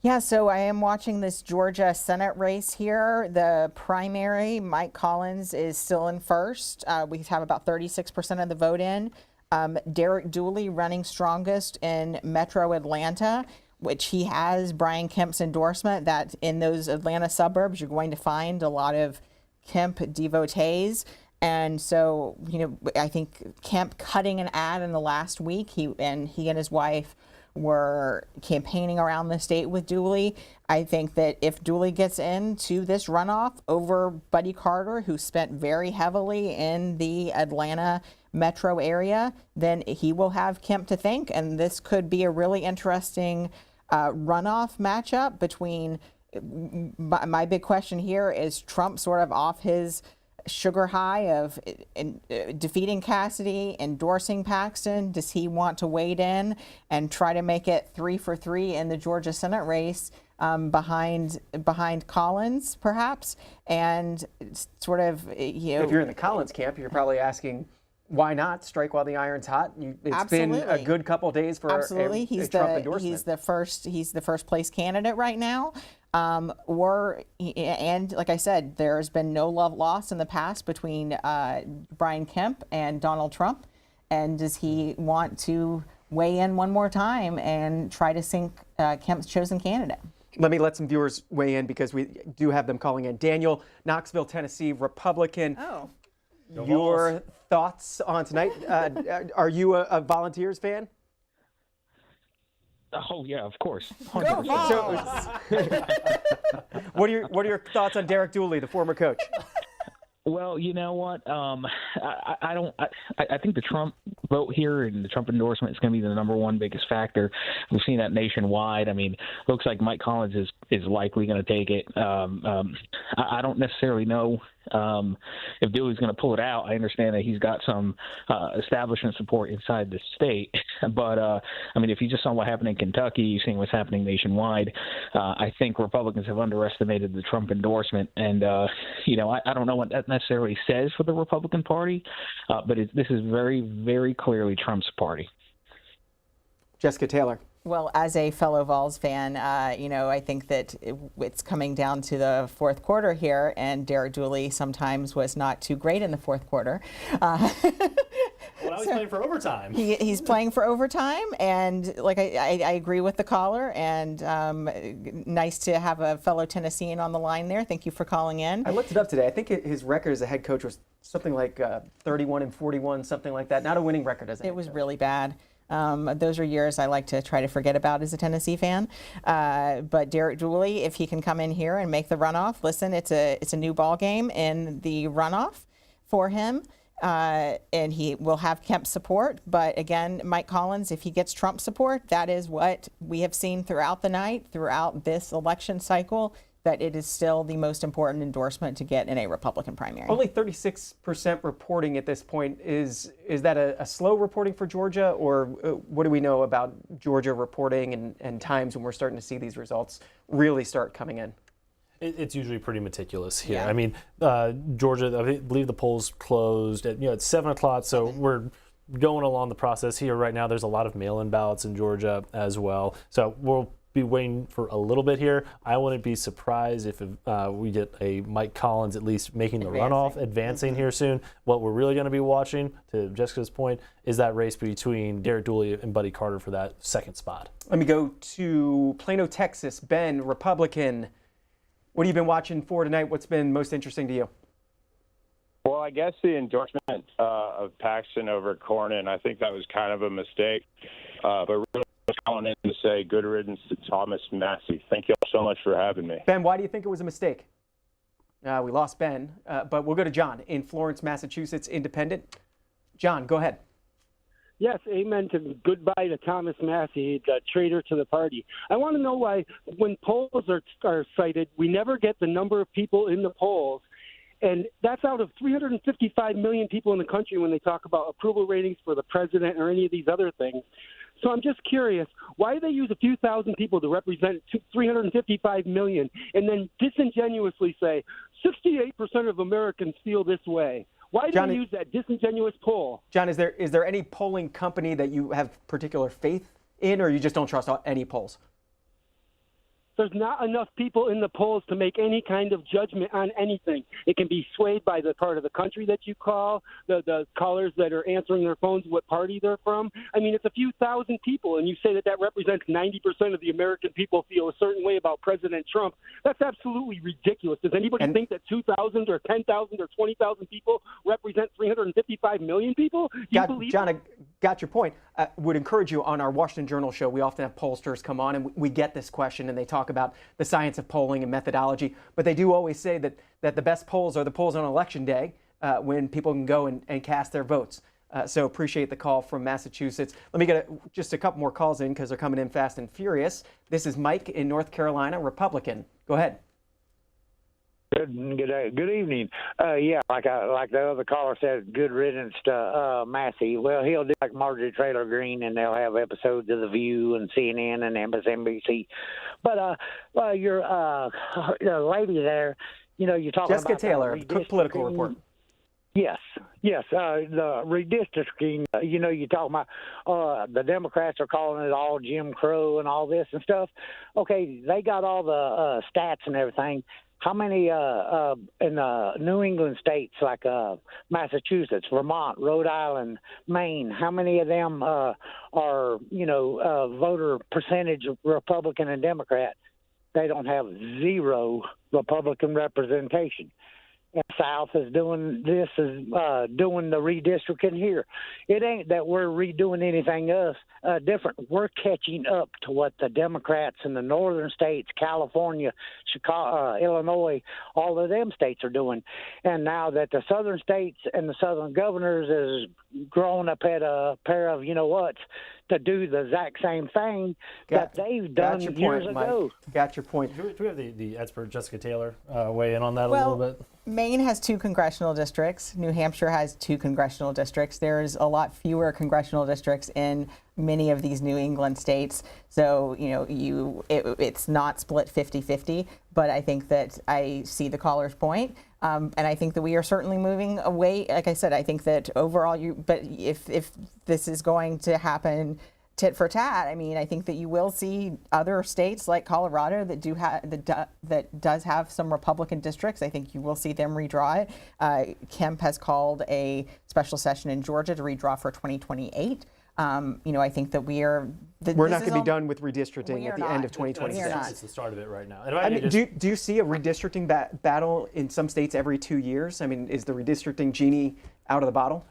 Yeah, so I am watching this Georgia Senate race here. The primary, Mike Collins is still in first. We have about 36% of the vote in. Derek Dooley running strongest in Metro Atlanta, which he has Brian Kemp's endorsement that in those Atlanta suburbs, you're going to find a lot of Kemp devotees. And so, you know, I think Kemp cutting an ad in the last week, he and his wife were campaigning around the state with Dooley. I think that if Dooley gets into this runoff over Buddy Carter, who spent very heavily in the Atlanta metro area, then he will have Kemp to thank. And this could be a really interesting runoff matchup between, my big question here is Trump sort of off his sugar high of defeating Cassidy, endorsing Paxton. Does he want to wade in and try to make it 3 for 3 in the Georgia Senate race behind Collins, perhaps? And sort of, you know,
if you're in the Collins camp, you're probably asking, why not strike while the iron's hot? It's been a good couple of days for a Trump endorsement.
He's the first place candidate right now. And like I said, there's been no love lost in the past between Brian Kemp and Donald Trump. And does he want to weigh in one more time and try to sink Kemp's chosen candidate?
Let me let some viewers weigh in because we do have them calling in. Daniel, Knoxville, Tennessee, Republican.
Oh.
Your thoughts on tonight? Are you a Volunteers fan?
Oh yeah, of course.
What are your thoughts on Derek Dooley, the former coach?
Well, you know what? I think the Trump vote here and the Trump endorsement is going to be the number one biggest factor. We've seen that nationwide. I mean, looks like Mike Collins is likely going to take it. I don't necessarily know if Dooley's going to pull it out. I understand that he's got some establishment support inside the state, but I mean, if you just saw what happened in Kentucky, you've seen what's happening nationwide. I think Republicans have underestimated the Trump endorsement, and I don't know what that necessarily says for the Republican Party, but this is very, very clearly Trump's party.
Jessica Taylor.
Well, as a fellow Vols fan, I think that it's coming down to the fourth quarter here, and Derek Dooley sometimes was not too great in the fourth quarter.
Well, now he's playing for overtime.
He's playing for overtime, and I agree with the caller, and nice to have a fellow Tennessean on the line there. Thank you for calling in.
I looked it up today. I think his record as a head coach was something like 31-41, something like that. Not a winning record as a head coach.
It was really bad. Those are years I like to try to forget about as a Tennessee fan. But Derek Dooley, if he can come in here and make the runoff, listen, it's a new ball game in the runoff for him. And he will have Kemp's support. But again, Mike Collins, if he gets Trump support, that is what we have seen throughout the night, throughout this election cycle, that it is still the most important endorsement to get in a Republican primary.
Only 36% reporting at this point. Is that a slow reporting for Georgia, or what do we know about Georgia reporting and times when we're starting to see these results really start coming in?
It's usually pretty meticulous here.
Yeah.
I mean, Georgia, I believe the polls closed at 7 o'clock, so we're going along the process here right now. There's a lot of mail-in ballots in Georgia as well, so we'll be waiting for a little bit here. I wouldn't be surprised if we get a Mike Collins at least making the runoff, advancing here soon. What we're really going to be watching, to Jessica's point, is that race between Derek Dooley and Buddy Carter for that second spot.
Let me go to Plano, Texas. Ben, Republican. What have you been watching for tonight? What's been most interesting to you?
Well, I guess the endorsement of Paxton over Cornyn, I think that was kind of a mistake. But really, calling in to say good riddance to Thomas Massey. Thank you all so much for having me.
Ben, why do you think it was a mistake? We lost Ben, but we'll go to John in Florence, Massachusetts, independent. John, go ahead.
Yes, amen to goodbye to Thomas Massey, the traitor to the party. I want to know why when polls are cited, we never get the number of people in the polls. And that's out of 355 million people in the country when they talk about approval ratings for the president or any of these other things. So I'm just curious, why do they use a few thousand people to represent 355 million and then disingenuously say 68% of Americans feel this way? Why do they use that disingenuous poll?
John, is there any polling company that you have particular faith in, or you just don't trust any polls?
There's not enough people in the polls to make any kind of judgment on anything. It can be swayed by the part of the country that you call, the callers that are answering their phones, what party they're from. I mean, it's a few thousand people, and you say that represents 90% of the American people feel a certain way about President Trump. That's absolutely ridiculous. Does anybody think that 2,000 or 10,000 or 20,000 people represent 355 million people?
John, I got your point. Would encourage you on our Washington Journal show. We often have pollsters come on, and we get this question, and they talk about the science of polling and methodology. But they do always say that the best polls are the polls on Election Day when people can go and cast their votes. So appreciate the call from Massachusetts. Let me get just a couple more calls in because they're coming in fast and furious. This is Mike in North Carolina, Republican. Go ahead.
Good evening. Yeah, like the other caller said, good riddance to Massey. Well, he'll do like Marjorie Taylor Greene, and they'll have episodes of The View and CNN and MSNBC. But your lady there, you're talking
Jessica
about
Taylor, Political Report.
Yes. The redistricting, you're talking about the Democrats are calling it all Jim Crow and all this and stuff. Okay, they got all the stats and everything. How many in the New England states like Massachusetts, Vermont, Rhode Island, Maine, how many of them are, voter percentage Republican and Democrat? They don't have zero Republican representation. And South is doing this, doing the redistricting here. It ain't that we're redoing anything else different. We're catching up to what the Democrats in the northern states, California, Chicago, Illinois, all of them states are doing. And now that the southern states and the southern governors is grown up at a pair of what to do the exact same thing that they've done years ago.
Got your point.
Do we have the expert Jessica Taylor weigh in on that a
Well,
little bit?
Maine has 2 congressional districts. New Hampshire has 2 congressional districts. There's a lot fewer congressional districts in many of these New England states. So, it's not split 50-50, but I think that I see the caller's point. And I think that we are certainly moving away. Like I said, I think that overall, but if this is going to happen tit for tat, I mean, I think that you will see other states like Colorado that does have some Republican districts. I think you will see them redraw it. Kemp has called a special session in Georgia to redraw for 2028. I think that we're not
going to be done with redistricting at the end of 2026.
It's the start of it right now.
I mean, do you see a redistricting battle in some states every 2 years? I mean, is the redistricting genie out of the bottle?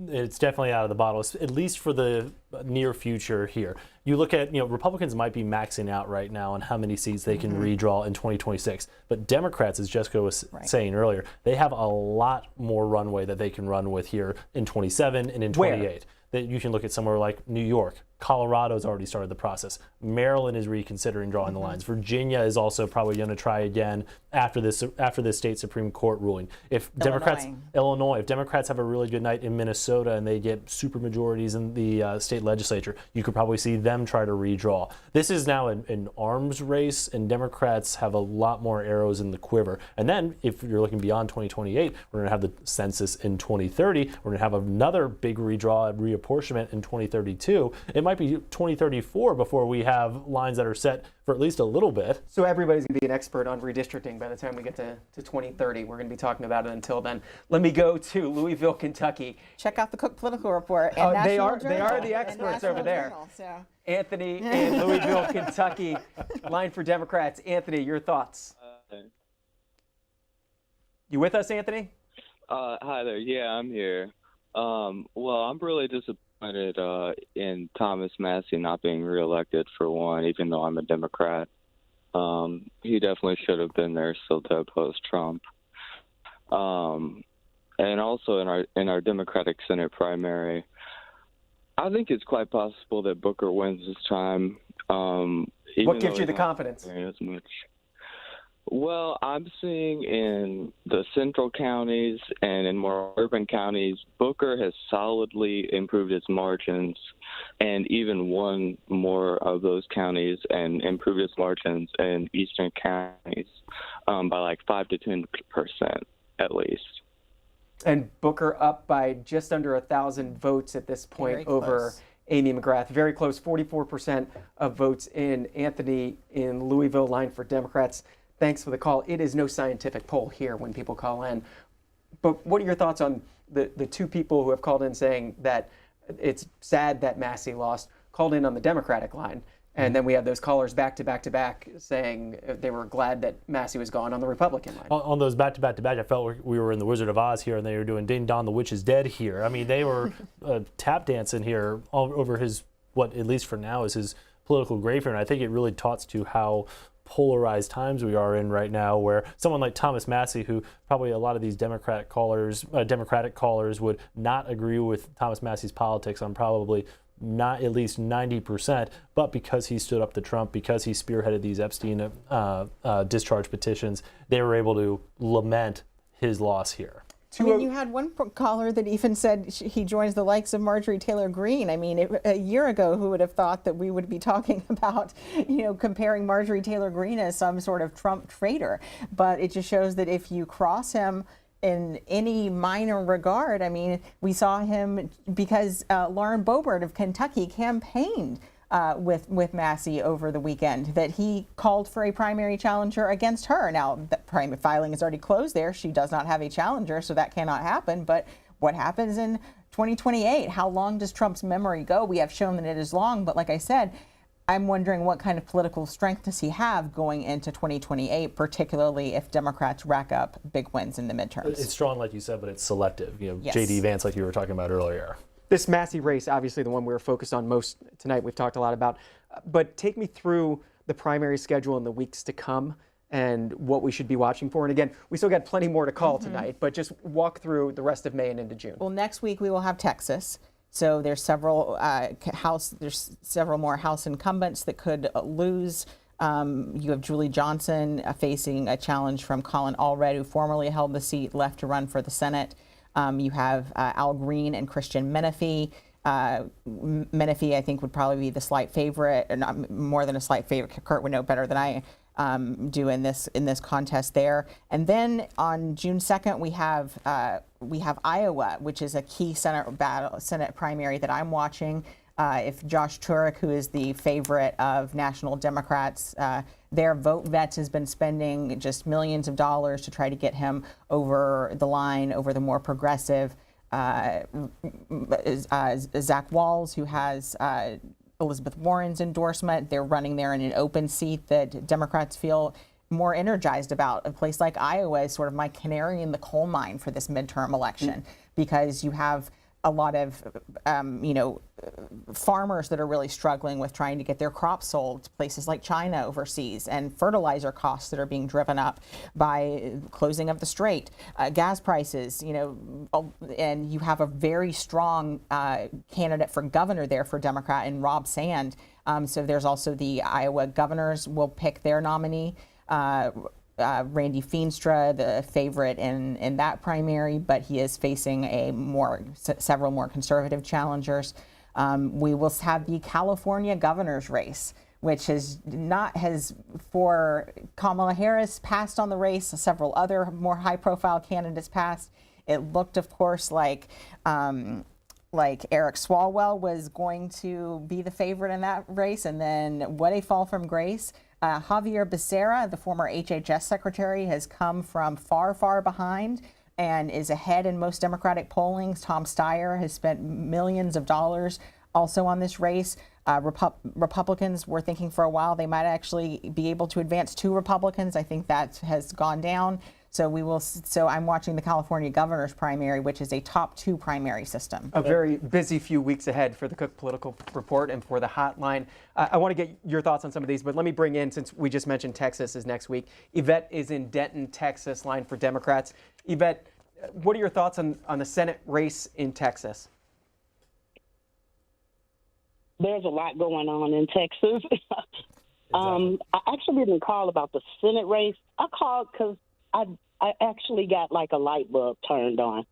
It's definitely out of the bottle, at least for the near future here. You look at, Republicans might be maxing out right now on how many seats they can redraw in 2026. But Democrats, as Jessica was saying earlier, they have a lot more runway that they can run with here in 27 and in 28. That you can look at somewhere like New York. Colorado's already started the process. Maryland is reconsidering drawing the lines. Virginia is also probably going to try again after this state Supreme Court ruling. If Illinois, if Democrats have a really good night in Minnesota and they get super majorities in the state legislature, you could probably see them try to redraw. This is now an arms race, and Democrats have a lot more arrows in the quiver. And then if you're looking beyond 2028, we're going to have the census in 2030. We're going to have another big redraw, reapportionment in 2032. It might be 2034 before we have lines that are set for at least a little bit.
So everybody's going to be an expert on redistricting by the time we get to 2030. We're going to be talking about it until then. Let me go to Louisville, Kentucky.
Check out the Cook Political Report. And
they are the experts over there.
Journal, so.
Anthony in Louisville, Kentucky. Line for Democrats. Anthony, your thoughts? You with us, Anthony?
Hi there. Yeah, I'm here. Well, I'm really disappointed in Thomas Massey not being reelected, for one, even though I'm a Democrat. He definitely should have been there still to oppose Trump. And also in our Democratic Senate primary, I think it's quite possible that Booker wins this time.
What gives you the confidence?
As much. Well, I'm seeing in the central counties and in more urban counties, Booker has solidly improved his margins and even won more of those counties and improved his margins in eastern counties by like 5 to 10% at least.
And Booker up by just under 1,000 votes at this point over Amy McGrath. Very close, 44% of votes in. Anthony in Louisville, line for Democrats. Thanks for the call. It is no scientific poll here when people call in. But what are your thoughts on the 2 people who have called in saying that it's sad that Massey lost, called in on the Democratic line? And then we have those callers back to back to back saying they were glad that Massey was gone on the Republican line.
On those back to back to back, I felt we were in the Wizard of Oz here, and they were doing Ding Dong, the Witch is Dead here. I mean, they were tap dancing here all over his, what at least for now is his political grave here. And I think it really talks to how polarized times we are in right now, where someone like Thomas Massey, who probably a lot of these Democratic callers would not agree with Thomas Massey's politics on probably not at least 90%, but because he stood up to Trump, because he spearheaded these Epstein discharge petitions, they were able to lament his loss here.
I mean, you had one caller that even said he joins the likes of Marjorie Taylor Greene. I mean, a year ago, who would have thought that we would be talking about, comparing Marjorie Taylor Greene as some sort of Trump traitor? But it just shows that if you cross him in any minor regard, I mean, we saw him because Lauren Boebert of Kentucky campaigned with Massey over the weekend, that he called for a primary challenger against her. Now, the primary filing is already closed there. She does not have a challenger, so that cannot happen. But what happens in 2028? How long does Trump's memory go? We have shown that it is long, but like I said, I'm wondering what kind of political strength does he have going into 2028, particularly if Democrats rack up big wins in the midterms.
It's strong, like you said, but it's selective.
Yes.
J.D. Vance, like you were talking about earlier.
This Massey race, obviously the one we were focused on most tonight, we've talked a lot about. But take me through the primary schedule in the weeks to come and what we should be watching for. And again, we still got plenty more to call tonight, but just walk through the rest of May and into June.
Well, next week we will have Texas. So there's several there's several more House incumbents that could lose. You have Julie Johnson facing a challenge from Colin Allred, who formerly held the seat, left to run for the Senate. You have Al Green and Christian Menifee. Menifee, I think, would probably be the slight favorite, or not more than a slight favorite. Kurt would know better than I do in this contest there. And then on June 2nd, we have Iowa, which is a key Senate primary that I'm watching. If Josh Turek, who is the favorite of national Democrats, their Vote Vets has been spending just millions of dollars to try to get him over the line, over the more progressive Zach Walz, who has Elizabeth Warren's endorsement. They're running there in an open seat that Democrats feel more energized about. A place like Iowa is sort of my canary in the coal mine for this midterm election, because you have a lot of, farmers that are really struggling with trying to get their crops sold to places like China overseas, and fertilizer costs that are being driven up by closing of the strait, gas prices, and you have a very strong candidate for governor there for Democrat in Rob Sand. So there's also the Iowa governors will pick their nominee. Randy Feenstra, the favorite in that primary, but he is facing several more conservative challengers. We will have the California governor's race, which has for Kamala Harris passed on the race. Several other more high-profile candidates passed. It looked, of course, like Eric Swalwell was going to be the favorite in that race, and then what a fall from grace. Javier Becerra, the former HHS secretary, has come from far, far behind and is ahead in most Democratic pollings. Tom Steyer has spent millions of dollars also on this race. Republicans were thinking for a while they might actually be able to advance 2 Republicans. I think that has gone down. So I'm watching the California governor's primary, which is a top 2 primary system.
A very busy few weeks ahead for the Cook Political Report and for the Hotline. I want to get your thoughts on some of these, but let me bring in, since we just mentioned Texas is next week, Yvette is in Denton, Texas, line for Democrats. Yvette, what are your thoughts on the Senate race in Texas?
There's a lot going on in Texas. I actually didn't call about the Senate race. I called because I actually got like a light bulb turned on.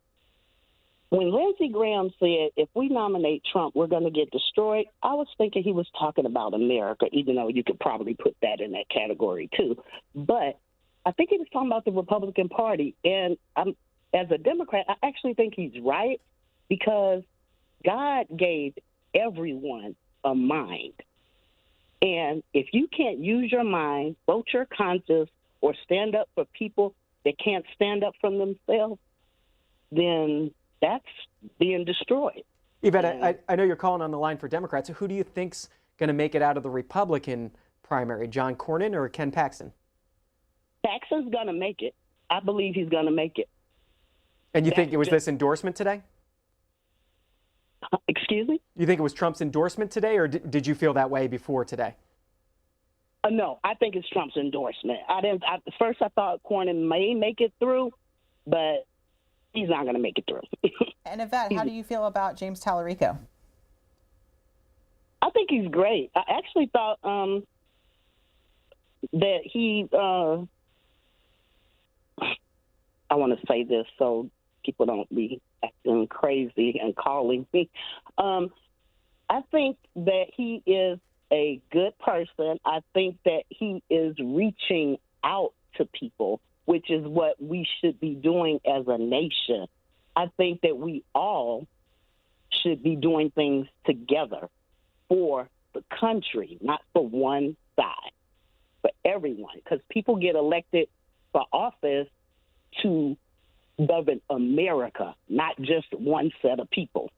When Lindsey Graham said, if we nominate Trump, we're going to get destroyed, I was thinking he was talking about America, even though you could probably put that in that category too. But I think he was talking about the Republican Party. And as a Democrat, I actually think he's right, because God gave everyone a mind. And if you can't use your mind, vote your conscience, or stand up for people that can't stand up for themselves, then that's being destroyed.
Yvette, I know you're calling on the line for Democrats. So who do you think's going to make it out of the Republican primary, John Cornyn or Ken Paxton?
Paxton's going to make it. I believe he's going to make it.
And you think it was this endorsement today?
Excuse me?
You think it was Trump's endorsement today, or did you feel that way before today?
No, I think it's Trump's endorsement. First I thought Cornyn may make it through, but he's not going to make it through.
And Yvette, how do you feel about James Tallarico?
I think he's great. I actually thought that he I want to say this so people don't be acting crazy and calling me. I think that he is a good person. I think that he is reaching out to people, which is what we should be doing as a nation. I think that we all should be doing things together for the country, not for one side, for everyone, because people get elected for office to govern America, not just one set of people.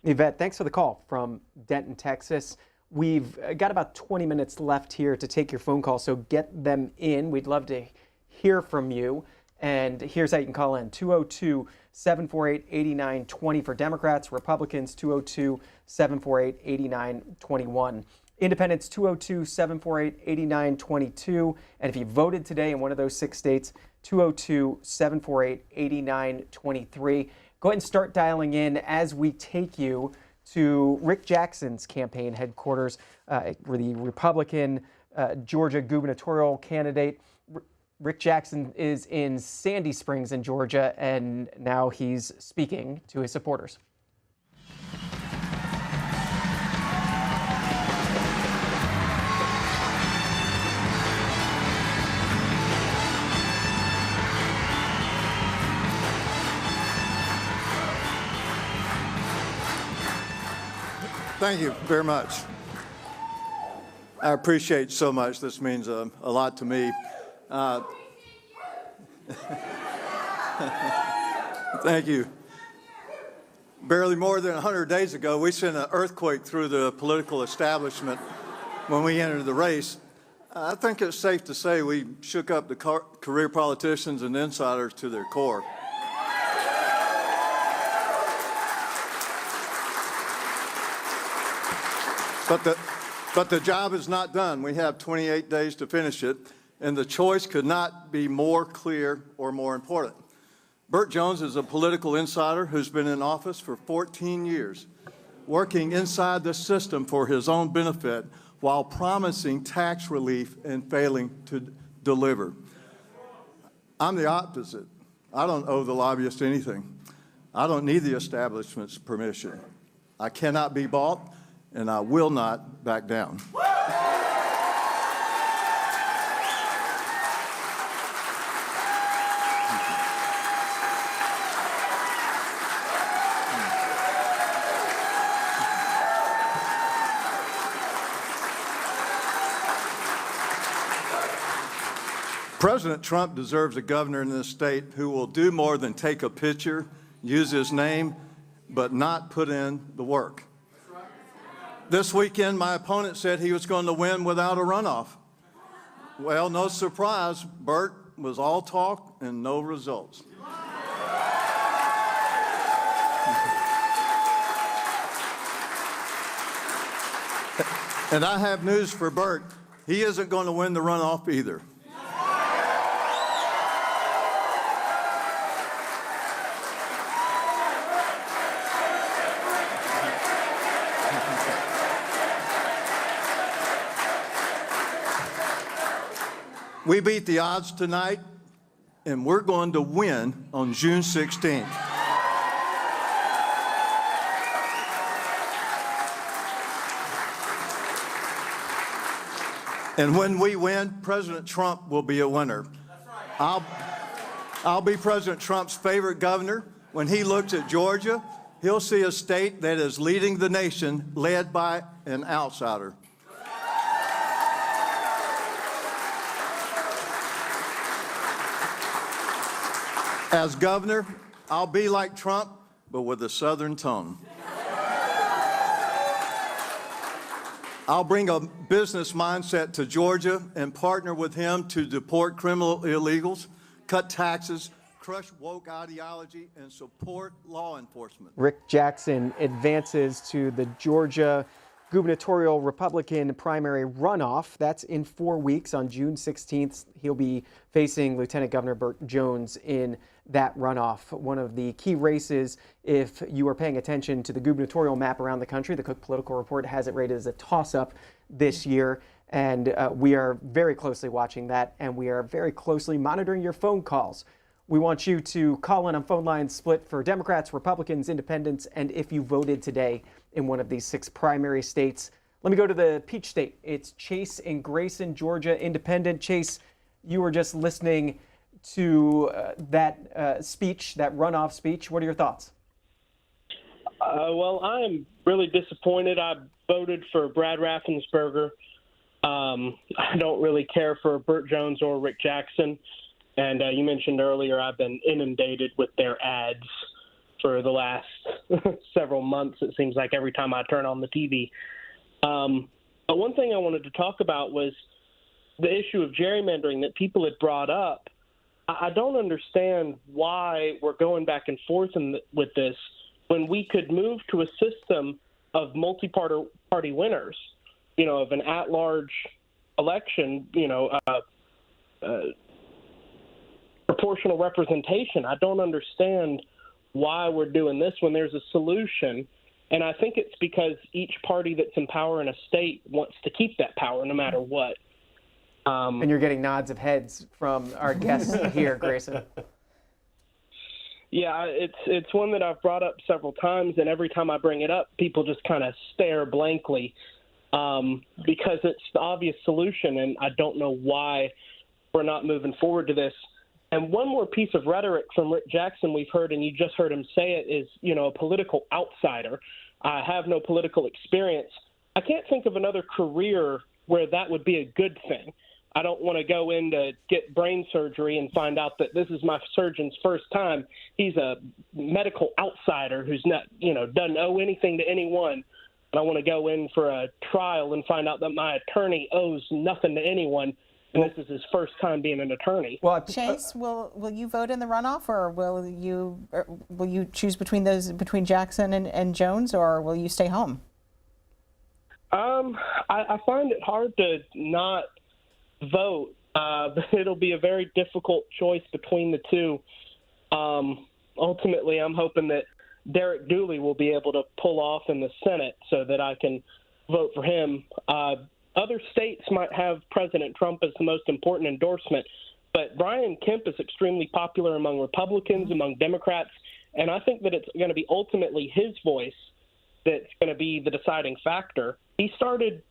Yvette, thanks for the call from Denton, Texas. We've got about 20 minutes left here to take your phone call, so get them in. We'd love to hear from you. And here's how you can call in: 202-748-8920 for Democrats, Republicans, 202-748-8921 Independents 202-748-8922. And if you voted today in one of those 6 states, 202-748-8923. Go ahead and start dialing in as we take you to Rick Jackson's campaign headquarters, where the Republican Georgia gubernatorial candidate. Rick Jackson is in Sandy Springs in Georgia, and now he's speaking to his supporters.
Thank you very much. I appreciate so much. This means a lot to me. Thank you. Barely more than 100 days ago, we sent an earthquake through the political establishment when we entered the race. I think it's safe to say we shook up the career politicians and insiders to their core. But the job is not done. We have 28 days to finish it, and the choice could not be more clear or more important. Burt Jones is a political insider who's been in office for 14 years, working inside the system for his own benefit while promising tax relief and failing to deliver. I'm the opposite. I don't owe the lobbyists anything. I don't need the establishment's permission. I cannot be bought, and I will not back down. President Trump deserves a governor in this state who will do more than take a picture, use his name, but not put in the work. This weekend, my opponent said he was going to win without a runoff. Well, no surprise, Burt was all talk and no results. And I have news for Burt. He isn't going to win the runoff either. We beat the odds tonight, and we're going to win on June 16th. And when we win, President Trump will be a winner. I'll be President Trump's favorite governor. When he looks at Georgia, he'll see a state that is leading the nation, led by an outsider. As governor, I'll be like Trump, but with a Southern tone. I'll bring a business mindset to Georgia and partner with him to deport criminal illegals, cut taxes, crush woke ideology, and support law enforcement.
Rick Jackson advances to the Georgia gubernatorial Republican primary runoff. That's in 4 weeks. On June 16th, he'll be facing Lieutenant Governor Burt Jones in that runoff. One of the key races, if you are paying attention to the gubernatorial map around the country, the Cook Political Report has it rated as a toss-up this year. And we are very closely watching that, and we are very closely monitoring your phone calls. We want you to call in on phone lines split for Democrats, Republicans, Independents, and if you voted today in one of these 6 primary states. Let me go to the Peach State. It's Chase in Grayson, Georgia, Independent. Chase, you were just listening to that speech, that runoff speech. What are your thoughts?
Well, I'm really disappointed. I voted for Brad Raffensperger. I don't really care for Burt Jones or Rick Jackson. And you mentioned earlier I've been inundated with their ads for the last several months. It seems like every time I turn on the TV. But one thing I wanted to talk about was the issue of gerrymandering that people had brought up. I don't understand why we're going back and forth with this when we could move to a system of multi-party winners. of an at-large election, proportional representation. I don't understand why we're doing this when there's a solution. And I think it's because each party that's in power in a state wants to keep that power no matter what.
And you're getting nods of heads from our guests here, Grayson.
Yeah, it's one that I've brought up several times, and every time I bring it up, people just kind of stare blankly because it's the obvious solution, and I don't know why we're not moving forward to this. And one more piece of rhetoric from Rick Jackson we've heard, and you just heard him say it, is, a political outsider. I have no political experience. I can't think of another career where that would be a good thing. I don't want to go in to get brain surgery and find out that this is my surgeon's first time. He's a medical outsider who's not, doesn't owe anything to anyone. And I want to go in for a trial and find out that my attorney owes nothing to anyone. And this is his first time being an attorney.
Well, Chase, will you vote in the runoff, or will you choose between Jackson and Jones, or will you stay home?
I find it hard to not vote. It'll be a very difficult choice between the two. Ultimately, I'm hoping that Derek Dooley will be able to pull off in the Senate so that I can vote for him. Other states might have President Trump as the most important endorsement, but Brian Kemp is extremely popular among Republicans, among Democrats, and I think that it's going to be ultimately his voice that's going to be the deciding factor. He started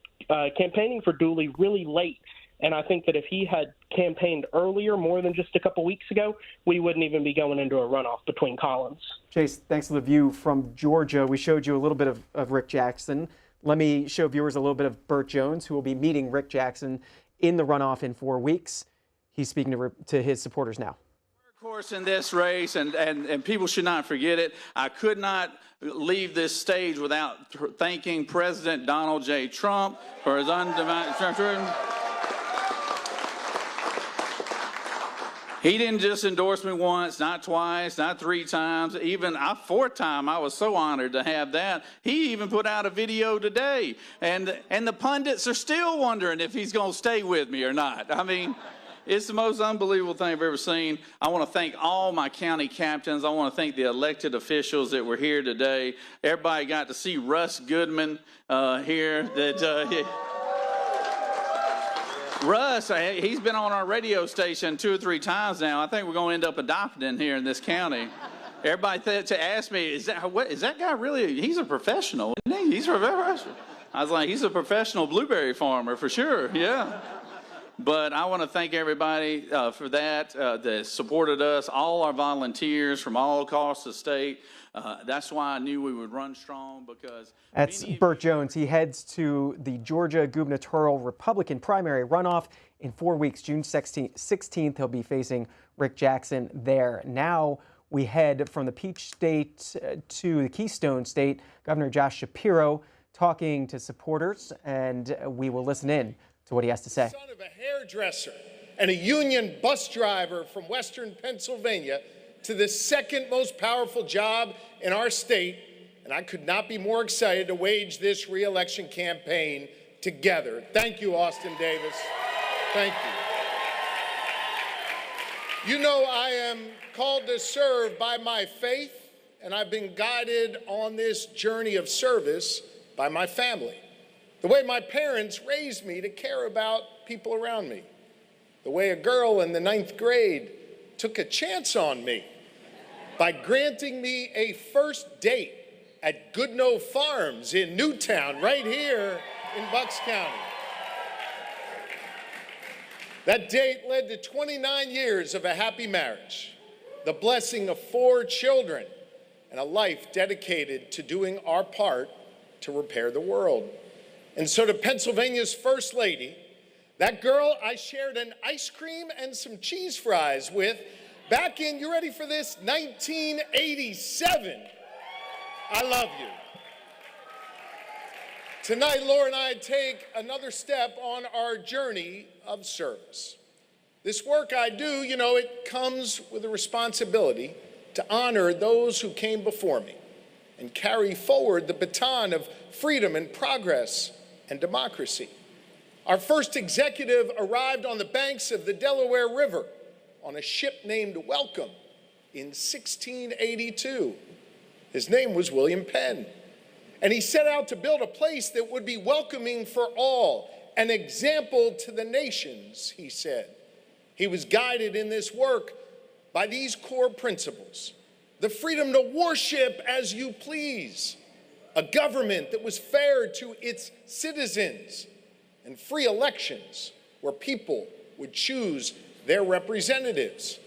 campaigning for Dooley really late, and I think that if he had campaigned earlier, more than just a couple weeks ago, we wouldn't even be going into a runoff between Collins.
Chase, thanks for the view from Georgia. We showed you a little bit of Rick Jackson. Let me show viewers a little bit of Burt Jones, who will be meeting Rick Jackson in the runoff in 4 weeks. He's speaking to his supporters now.
Of course, in this race, and people should not forget it, I could not leave this stage without thanking President Donald J. Trump for his undivided. He didn't just endorse me once, not twice, not 3 times, even a 4th time. I was so honored to have that. He even put out a video today, and the pundits are still wondering if he's going to stay with me or not. I mean, it's the most unbelievable thing I've ever seen. I want to thank all my county captains. I want to thank the elected officials that were here today. Everybody got to see Russ Goodman here. Russ, he's been on our radio station 2 or 3 times now. I think we're going to end up adopting him here in this county. Everybody asked me, is that guy really, he's a professional, isn't he? He's a professional. I was like, he's a professional blueberry farmer for sure, yeah. But I want to thank everybody for that supported us, all our volunteers from all across the state. That's why I knew we would run strong, because
that's Burt Jones. He heads to the Georgia gubernatorial Republican primary runoff in 4 weeks. June 16th, he'll be facing Rick Jackson there. Now we head from the Peach State to the Keystone State. Governor Josh Shapiro talking to supporters, and we will listen in to what he has to say.
Son of a hairdresser and a union bus driver from Western Pennsylvania to the second most powerful job in our state, and I could not be more excited to wage this re-election campaign together. Thank you, Austin Davis. Thank you. You know, I am called to serve by my faith, and I've been guided on this journey of service by my family. The way my parents raised me to care about people around me. The way a girl in the 9th grade took a chance on me by granting me a first date at Goodnoe Farms in Newtown, right here in Bucks County. That date led to 29 years of a happy marriage, the blessing of 4 children, and a life dedicated to doing our part to repair the world. And so to Pennsylvania's First Lady, that girl I shared an ice cream and some cheese fries with back in, you ready for this, 1987. I love you. Tonight, Laura and I take another step on our journey of service. This work I do, you know, it comes with a responsibility to honor those who came before me and carry forward the baton of freedom and progress and democracy. Our first executive arrived on the banks of the Delaware River on a ship named Welcome in 1682. His name was William Penn. And he set out to build a place that would be welcoming for all, an example to the nations, he said. He was guided in this work by these core principles: the freedom to worship as you please, a government that was fair to its citizens, and free elections where people would choose their representatives.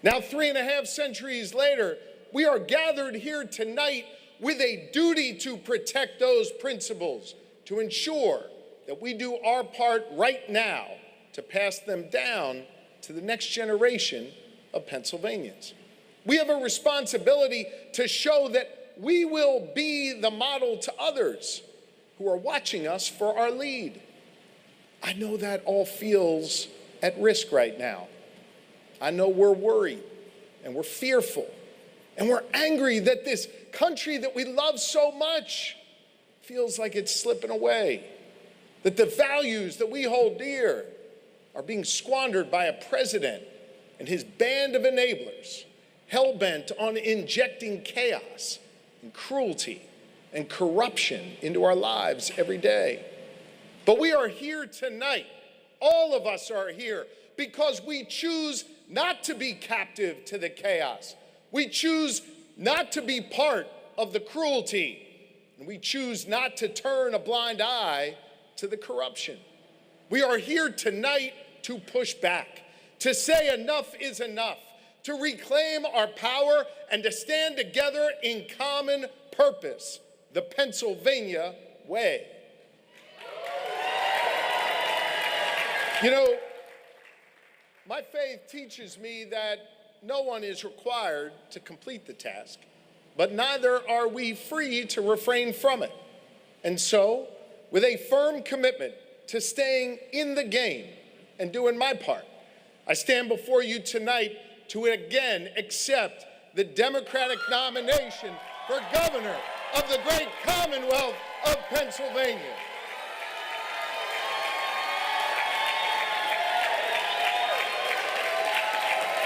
Now, 3.5 centuries later, we are gathered here tonight with a duty to protect those principles, to ensure that we do our part right now to pass them down to the next generation of Pennsylvanians. We have a responsibility to show that we will be the model to others who are watching us for our lead. I know that all feels at risk right now. I know we're worried and we're fearful and we're angry that this country that we love so much feels like it's slipping away, that the values that we hold dear are being squandered by a president and his band of enablers, hell-bent on injecting chaos and cruelty and corruption into our lives every day. But we are here tonight, all of us are here, because we choose not to be captive to the chaos. We choose not to be part of the cruelty, and we choose not to turn a blind eye to the corruption. We are here tonight to push back, to say enough is enough, to reclaim our power, and to stand together in common purpose, the Pennsylvania way. You know, my faith teaches me that no one is required to complete the task, but neither are we free to refrain from it. And so, with a firm commitment to staying in the game and doing my part, I stand before you tonight to again accept the Democratic nomination for governor of the great Commonwealth of Pennsylvania.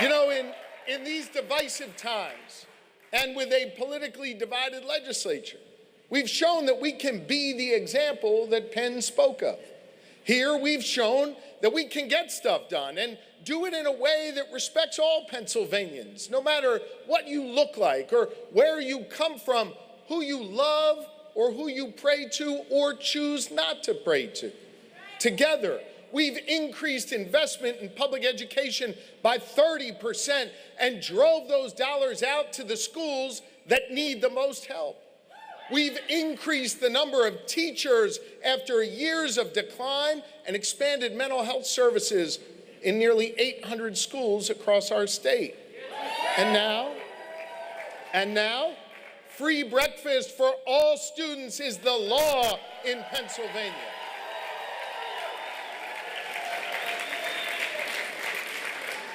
You know, in these divisive times and with a politically divided legislature, we've shown that we can be the example that Penn spoke of. Here we've shown that we can get stuff done and do it in a way that respects all Pennsylvanians, no matter what you look like or where you come from, who you love or who you pray to or choose not to pray to. Together, we've increased investment in public education by 30% and drove those dollars out to the schools that need the most help. We've increased the number of teachers after years of decline and expanded mental health services in nearly 800 schools across our state. And now, free breakfast for all students is the law in Pennsylvania.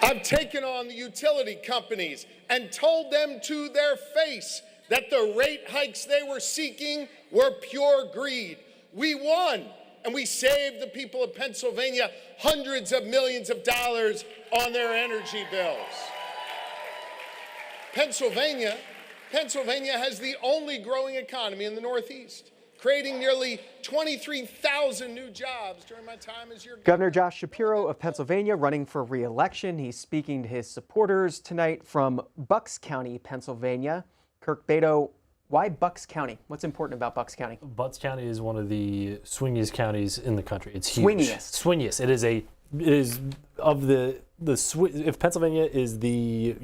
I've taken on the utility companies and told them to their face that the rate hikes they were seeking were pure greed. We won, and we saved the people of Pennsylvania hundreds of millions of dollars on their energy bills. Pennsylvania has the only growing economy in the Northeast, creating nearly 23,000 new jobs during my time as your
Governor Josh Shapiro of Pennsylvania running for re-election. He's speaking to his supporters tonight from Bucks County, Pennsylvania. Kirk Beto, why Bucks County? What's important about Bucks County?
Bucks County is one of the swingiest counties in the country. It's huge.
Swingiest.
It is of the if Pennsylvania is the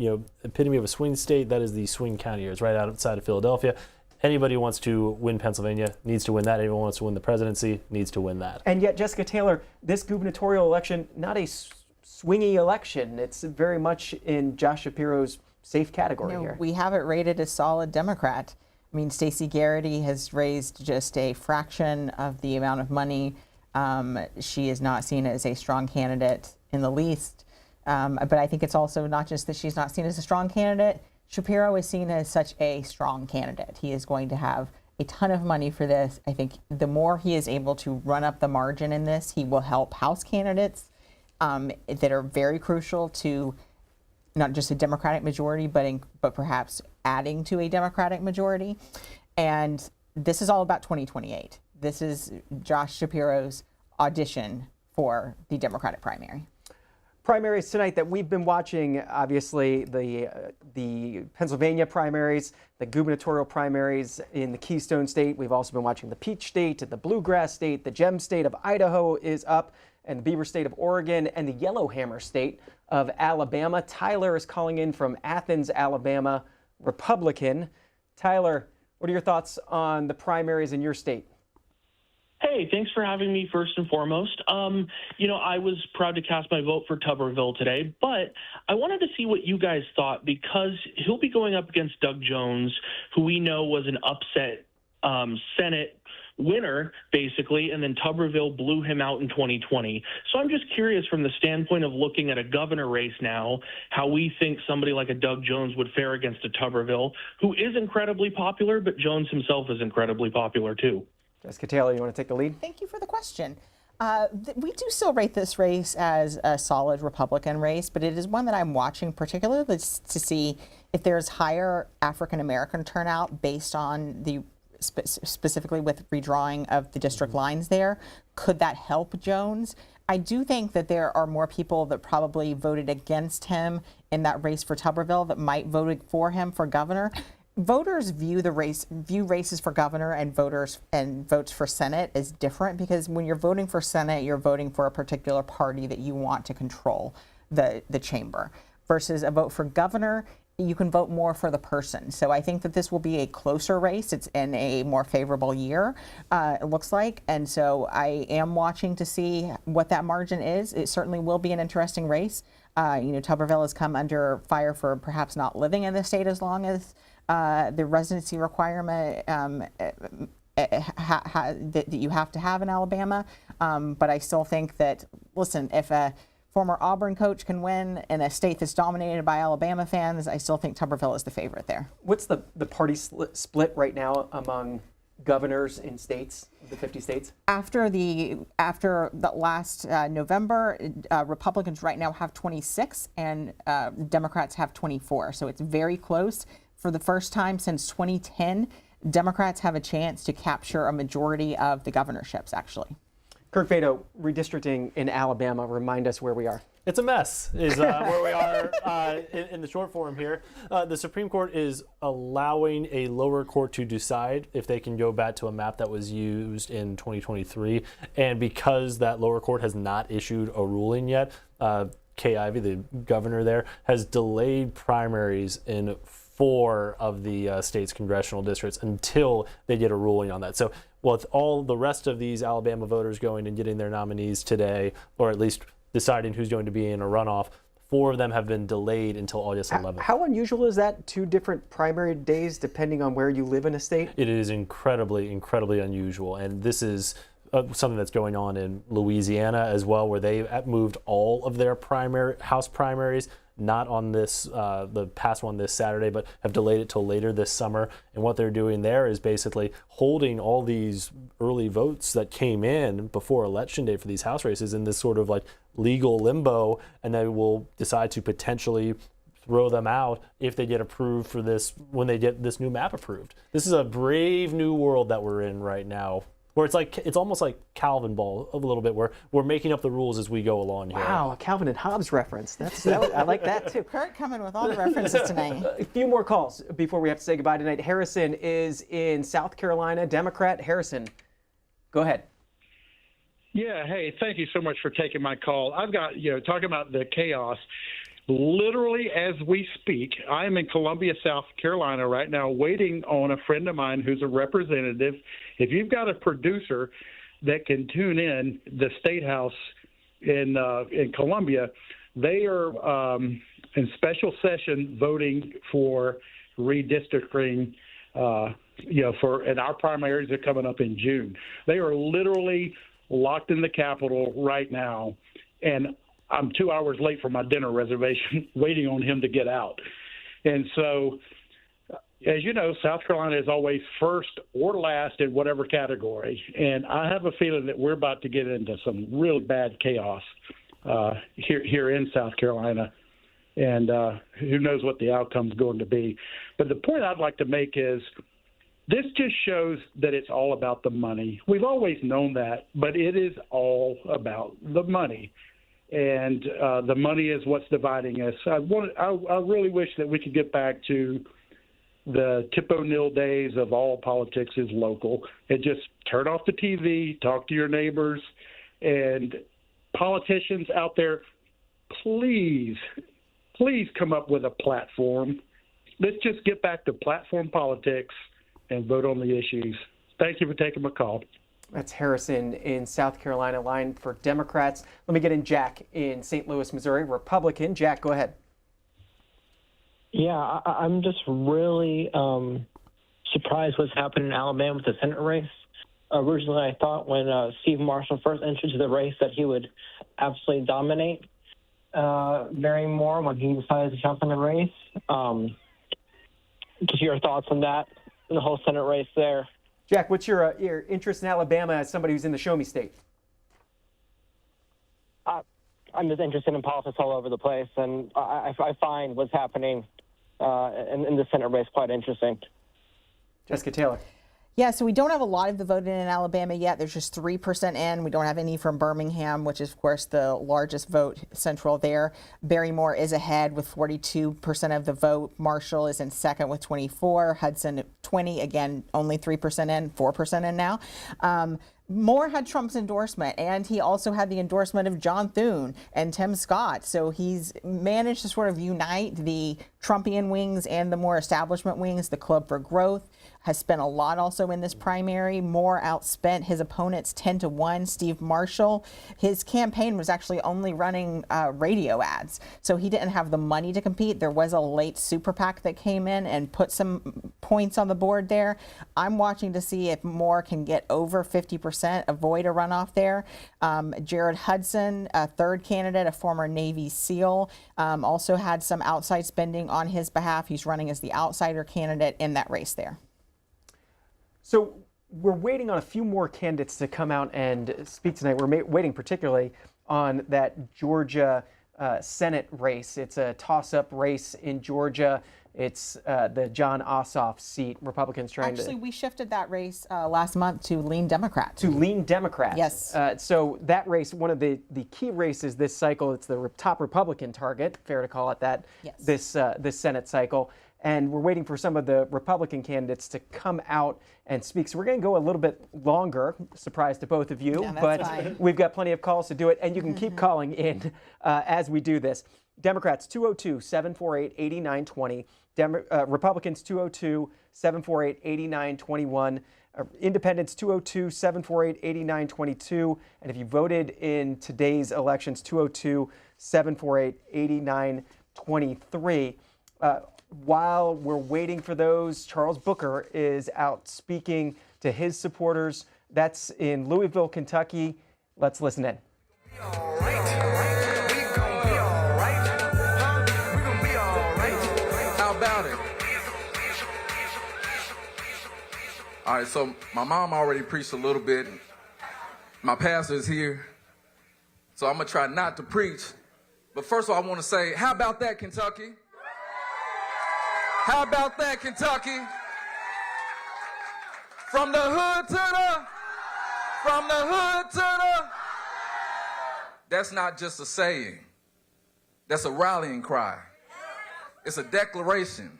epitome of a swing state, that is the swing county. It's right outside of Philadelphia. Anybody who wants to win Pennsylvania needs to win that. Anyone who wants to win the presidency needs to win that.
And yet, Jessica Taylor, this gubernatorial election, not a swingy election. It's very much in Josh Shapiro's safe category here.
We have it rated as solid Democrat. I mean, Stacey Garrity has raised just a fraction of the amount of money. She is not seen as a strong candidate in the least. But I think it's also not just that she's not seen as a strong candidate. Shapiro is seen as such a strong candidate. He is going to have a ton of money for this. I think the more he is able to run up the margin in this, he will help House candidates that are very crucial to not just a Democratic majority, but perhaps adding to a Democratic majority. And this is all about 2028. This is Josh Shapiro's audition for the Democratic primary.
Primaries tonight that we've been watching, obviously the Pennsylvania primaries, the gubernatorial primaries in the Keystone State. We've also been watching the Peach State, the Bluegrass State, the Gem State of Idaho is up, and the Beaver State of Oregon, and the Yellowhammer State of Alabama. Tyler is calling in from Athens, Alabama, Republican. Tyler, what are your thoughts on the primaries in your state?
Hey, thanks for having me first and foremost. I was proud to cast my vote for Tuberville today, but I wanted to see what you guys thought because he'll be going up against Doug Jones, who we know was an upset Senate winner, basically, and then Tuberville blew him out in 2020. So I'm just curious from the standpoint of looking at a governor race now, how we think somebody like a Doug Jones would fare against a Tuberville, who is incredibly popular, but Jones himself is incredibly popular too.
Jessica Taylor, you want to take the lead?
Thank you for the question. We do still rate this race as a solid Republican race, but it is one that I'm watching particularly to see if there's higher African-American turnout based on the specifically with redrawing of the district lines there. Could that help Jones? I do think that there are more people that probably voted against him in that race for Tuberville that might vote for him for governor. Voters view races for governor and votes for Senate as different because when you're voting for Senate, you're voting for a particular party that you want to control the chamber. Versus a vote for governor, you can vote more for the person. So I think that this will be a closer race. It's in a more favorable year, it looks like. And so I am watching to see what that margin is. It certainly will be an interesting race. Tuberville has come under fire for perhaps not living in the state as long as the residency requirement that you have to have in Alabama. But I still think that, listen, if a former Auburn coach can win in a state that's dominated by Alabama fans, I still think Tuberville is the favorite there.
What's the party split right now among governors in states, the 50 states?
After the last November, Republicans right now have 26 and Democrats have 24. So it's very close. For the first time since 2010, Democrats have a chance to capture a majority of the governorships, actually.
Kirk Vado, redistricting in Alabama, remind us where we are.
It's a mess, is where we are in the short form here. The Supreme Court is allowing a lower court to decide if they can go back to a map that was used in 2023. And because that lower court has not issued a ruling yet, Kay Ivey, the governor there, has delayed primaries in 4 of the state's congressional districts until they get a ruling on that. So with all the rest of these Alabama voters going and getting their nominees today, or at least deciding who's going to be in a runoff, 4 of them have been delayed until August 11th.
How unusual is that? 2 different primary days depending on where you live in a state?
It is incredibly, incredibly unusual. And this is something that's going on in Louisiana as well, where they moved all of their House primaries, not on this, the past one this Saturday, but have delayed it till later this summer. And what they're doing there is basically holding all these early votes that came in before election day for these House races in this sort of like legal limbo, and they will decide to potentially throw them out if they get approved for this, when they get this new map approved. This is a brave new world that we're in right now, where it's almost like Calvin Ball a little bit, where we're making up the rules as we go along here.
Wow, a Calvin and Hobbes reference. I like that too.
Kurt coming with all the references tonight.
A few more calls before we have to say goodbye tonight. Harrison is in South Carolina, Democrat. Harrison, go ahead.
Yeah, hey, thank you so much for taking my call. I've got, talking about the chaos. Literally, as we speak, I am in Columbia, South Carolina right now, waiting on a friend of mine who's a representative. If you've got a producer that can tune in the State House in Columbia, they are in special session voting for redistricting. And our primaries are coming up in June. They are literally locked in the Capitol right now, and I'm 2 hours late for my dinner reservation, waiting on him to get out. And so as you know, South Carolina is always first or last in whatever category. And I have a feeling that we're about to get into some really bad chaos here in South Carolina. And who knows what the outcome's going to be. But the point I'd like to make is this just shows that it's all about the money. We've always known that, but it is all about the money. And the money is what's dividing us. I really wish that we could get back to the Tip O'Neill days of all politics is local, and just turn off the TV, talk to your neighbors, and politicians out there, please come up with a platform. Let's just get back to platform politics and vote on the issues. Thank you for taking my call.
That's Harrison in South Carolina, line for Democrats. Let me get in Jack in St. Louis, Missouri, Republican. Jack, go ahead.
Yeah, I'm just really surprised what's happened in Alabama with the Senate race. Originally, I thought when Steve Marshall first entered the race that he would absolutely dominate Barrymore when he decided to jump in the race. Just your thoughts on that, and the whole Senate race there.
Jack, what's your interest in Alabama as somebody who's in the Show Me State?
I'm just interested in politics all over the place, and I find what's happening in the Senate race quite interesting.
Jessica Taylor.
Yeah, so we don't have a lot of the vote in Alabama yet. There's just 3% in. We don't have any from Birmingham, which is, of course, the largest vote central there. Barrymore is ahead with 42% of the vote. Marshall is in second with 24. Hudson, 20. Again, only 3% in, 4% in now. Moore had Trump's endorsement, and he also had the endorsement of John Thune and Tim Scott. So he's managed to sort of unite the Trumpian wings and the more establishment wings. The Club for Growth has spent a lot also in this primary. Moore outspent his opponents 10-1. Steve Marshall, his campaign was actually only running radio ads, so he didn't have the money to compete. There was a late super PAC that came in and put some points on the board there. I'm watching to see if Moore can get over 50%, avoid a runoff there. Jared Hudson, a third candidate, a former Navy SEAL, also had some outside spending on his behalf. He's running as the outsider candidate in that race there.
So we're waiting on a few more candidates to come out and speak tonight. We're waiting particularly on that Georgia Senate race. It's a toss-up race in Georgia. It's the John Ossoff seat. Republicans trying to...
Actually, we shifted that race last month to lean Democrat.
To lean Democrat.
Yes.
So that race, one of the key races this cycle, it's the top Republican target, fair to call it that,
yes.
This Senate cycle. And we're waiting for some of the Republican candidates to come out and speak. So we're going to go a little bit longer, surprise to both of you,
yeah,
but
fine.
We've got plenty of calls to do it, and you can keep calling in as we do this. Democrats, 202-748-8920. Republicans, 202-748-8921. Independents, 202-748-8922. And if you voted in today's elections, 202-748-8923. While we're waiting for those, Charles Booker is out speaking to his supporters. That's in Louisville, Kentucky. Let's listen in.
How about it? All right, so my mom already preached a little bit. My pastor is here, so I'm going to try not to preach. But first of all, I want to say, how about that, Kentucky? How about that, Kentucky? From the hood to the, that's not just a saying. That's a rallying cry. It's a declaration.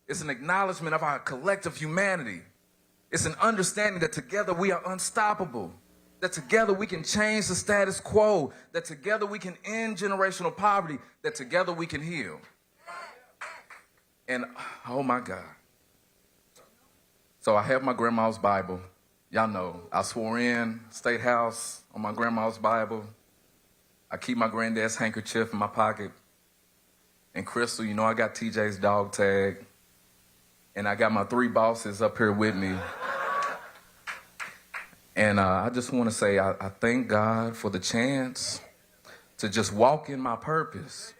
It's an acknowledgement of our collective humanity. It's an understanding that together we are unstoppable, that together we can change the status quo, that together we can end generational poverty, that together we can heal. And, oh my God. So I have my grandma's Bible. Y'all know, I swore in, State House, on my grandma's Bible. I keep my granddad's handkerchief in my pocket. And Crystal, you know I got TJ's dog tag. And I got my 3 bosses up here with me. And I just want to say I thank God for the chance to just walk in my purpose.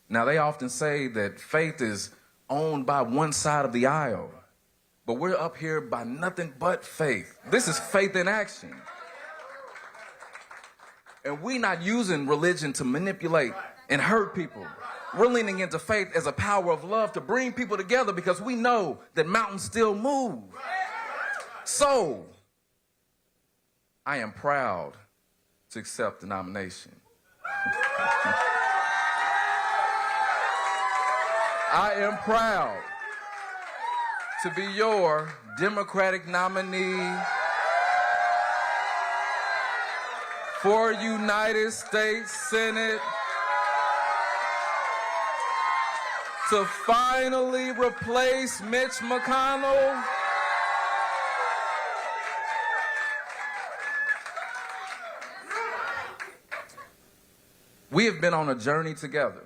Now, they often say that faith is owned by one side of the aisle. But we're up here by nothing but faith. This is faith in action. And we're not using religion to manipulate and hurt people. We're leaning into faith as a power of love to bring people together because we know that mountains still move. So, I am proud to accept the nomination. I am proud to be your Democratic nominee for United States Senate to finally replace Mitch McConnell. We have been on a journey together.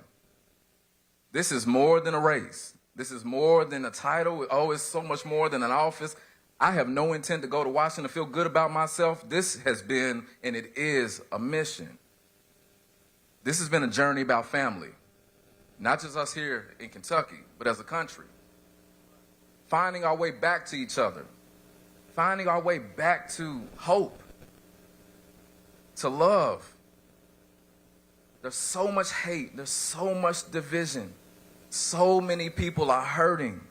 This is more than a race. This is more than a title. Oh, it's so much more than an office. I have no intent to go to Washington to feel good about myself. This has been, and it is, a mission. This has been a journey about family. Not just us here in Kentucky, but as a country. Finding our way back to each other. Finding our way back to hope. To love. There's so much hate. There's so much division. So many people are hurting.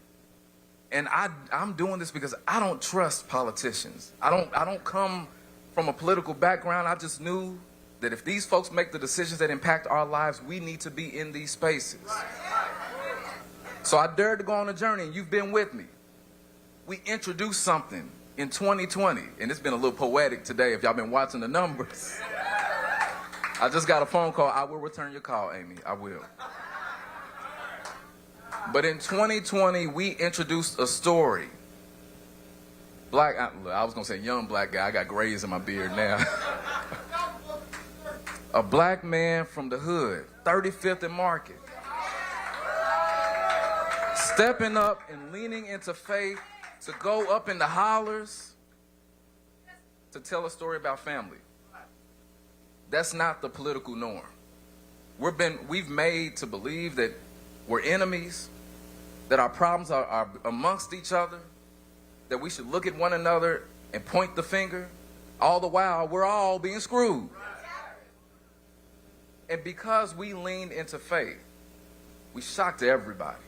And I'm doing this because I don't trust politicians. I don't come from a political background. I just knew that if these folks make the decisions that impact our lives, we need to be in these spaces. So I dared to go on a journey, and you've been with me. We introduced something in 2020, and it's been a little poetic today if y'all been watching the numbers. I just got a phone call. I will return your call, Amy. I will. But in 2020, we introduced a story. I was going to say young black guy. I got grays in my beard now. A black man from the hood, 35th and Market. Stepping up and leaning into faith to go up in the hollers to tell a story about family. That's not the political norm. We've made to believe that we're enemies, that our problems are amongst each other, that we should look at one another and point the finger. All the while, we're all being screwed. And because we leaned into faith, we shocked everybody.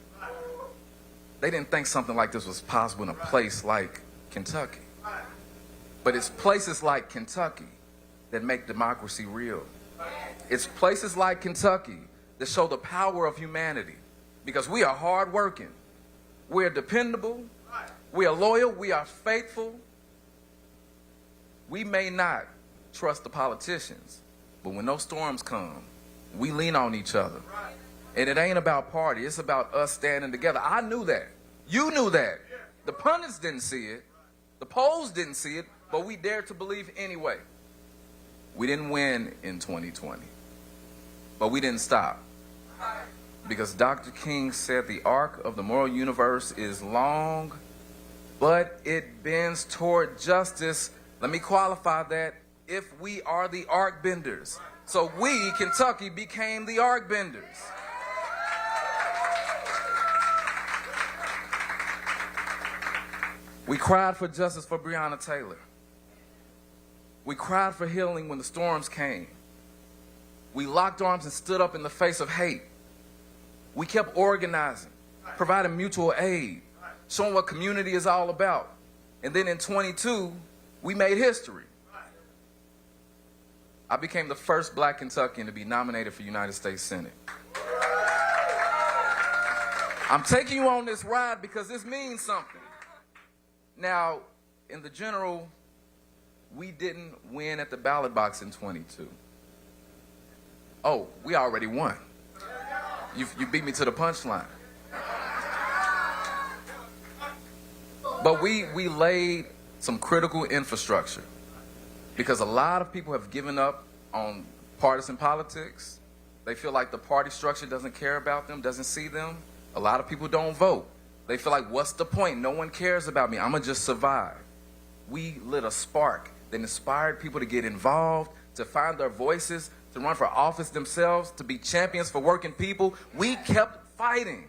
They didn't think something like this was possible in a place like Kentucky. But it's places like Kentucky that make democracy real. It's places like Kentucky that show the power of humanity. Because we are hardworking, we are dependable, we are loyal, we are faithful. We may not trust the politicians, but when those storms come, we lean on each other. And it ain't about party, it's about us standing together. I knew that. You knew that. The pundits didn't see it. The polls didn't see it, but we dared to believe anyway. We didn't win in 2020, but we didn't stop. Because Dr. King said the arc of the moral universe is long, but it bends toward justice. Let me qualify that. If we are the arc benders. So we, Kentucky, became the arc benders. We cried for justice for Breonna Taylor. We cried for healing when the storms came. We locked arms and stood up in the face of hate. We kept organizing, providing mutual aid, showing what community is all about. And then in 22, we made history. I became the first black Kentuckian to be nominated for United States Senate. I'm taking you on this ride because this means something. Now, in the general, we didn't win at the ballot box in 22. Oh, we already won. You beat me to the punchline. But we laid some critical infrastructure because a lot of people have given up on partisan politics. They feel like the party structure doesn't care about them, doesn't see them. A lot of people don't vote. They feel like, what's the point? No one cares about me. I'm going to just survive. We lit a spark that inspired people to get involved, to find their voices, to run for office themselves, to be champions for working people. We kept fighting.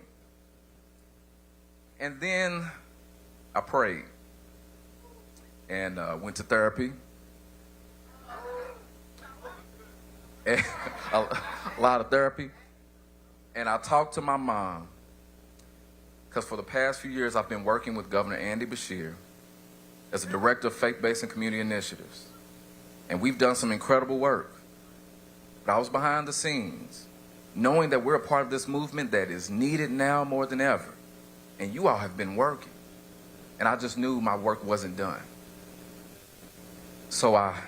And then I prayed and went to therapy. And a lot of therapy. And I talked to my mom, because for the past few years I've been working with Governor Andy Beshear as a director of faith-based and community initiatives. And we've done some incredible work. But I was behind the scenes, knowing that we're a part of this movement that is needed now more than ever. And you all have been working. And I just knew my work wasn't done. So I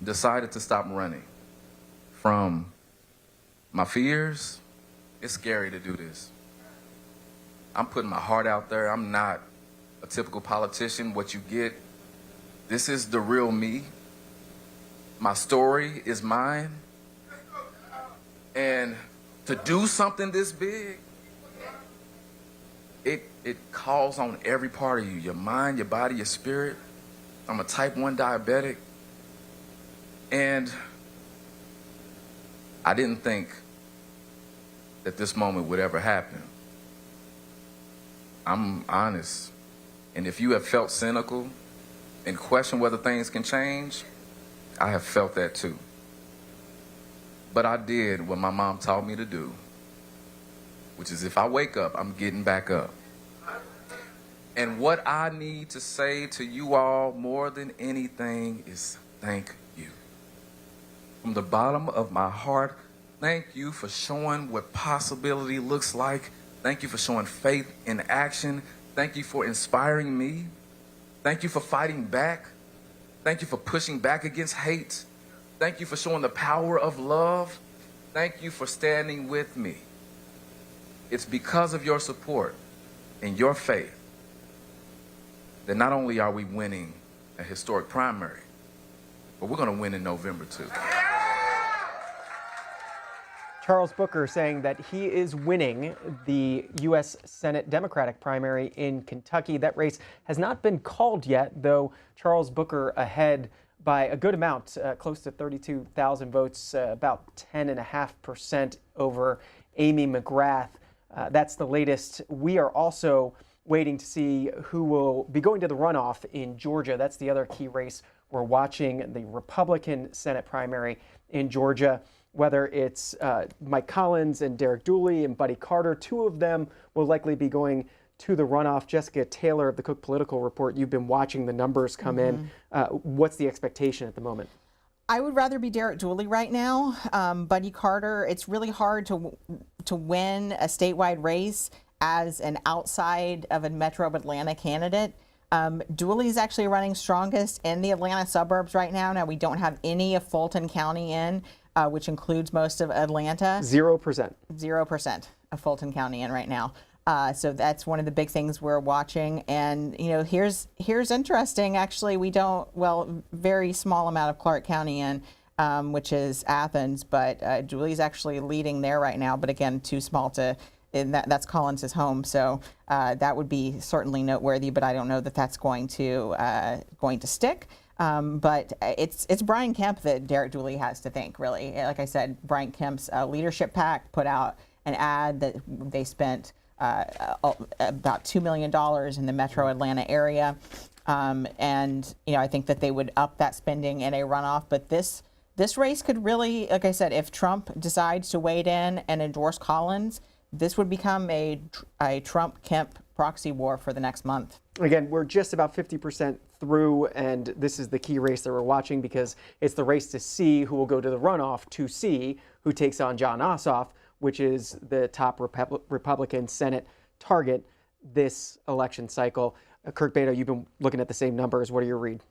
decided to stop running from my fears. It's scary to do this. I'm putting my heart out there. I'm not a typical politician. What you get, this is the real me. My story is mine. And to do something this big, it calls on every part of you, your mind, your body, your spirit. I'm a type 1 diabetic. And I didn't think that this moment would ever happen. I'm honest. And if you have felt cynical and questioned whether things can change, I have felt that too. But I did what my mom taught me to do, which is if I wake up, I'm getting back up. And what I need to say to you all more than anything is thank you. From the bottom of my heart, thank you for showing what possibility looks like. Thank you for showing faith in action. Thank you for inspiring me. Thank you for fighting back. Thank you for pushing back against hate. Thank you for showing the power of love. Thank you for standing with me. It's because of your support and your faith that not only are we winning a historic primary, but we're going to win in November too.
Charles Booker saying that he is winning the U.S. Senate Democratic primary in Kentucky. That race has not been called yet, though Charles Booker ahead by a good amount, close to 32,000 votes, about 10.5% over Amy McGrath. That's the latest. We are also waiting to see who will be going to the runoff in Georgia. That's the other key race we're watching, the Republican Senate primary in Georgia. Whether it's Mike Collins and Derek Dooley and Buddy Carter, two of them will likely be going to the runoff. Jessica Taylor of the Cook Political Report, you've been watching the numbers come in. What's the expectation at the moment?
I would rather be Derek Dooley right now. Buddy Carter, it's really hard to win a statewide race as an outside of a Metro Atlanta candidate. Dooley is actually running strongest in the Atlanta suburbs right now. Now, we don't have any of Fulton County in, which includes most of Atlanta.
0%.
0% of Fulton County in right now. So that's one of the big things we're watching. And, you know, here's interesting. Actually, we don't, well, very small amount of Clark County in, which is Athens, but Dooley's actually leading there right now. But again, too small to, and that's Collins' home. So that would be certainly noteworthy, but I don't know that that's going to stick. But it's Brian Kemp that Derek Dooley has to thank, really. Like I said, Brian Kemp's leadership PAC put out an ad that they spent about $2 million in the Metro Atlanta area. And, you know, I think that they would up that spending in a runoff. But this race could really, like I said, if Trump decides to wade in and endorse Collins, this would become a Trump-Kemp proxy war for the next month.
Again, we're just about 50% through, and this is the key race that we're watching because it's the race to see who will go to the runoff to see who takes on Jon Ossoff, which is the top Republican Senate target this election cycle. Kirk Beto, you've been looking at the same numbers. What are your read?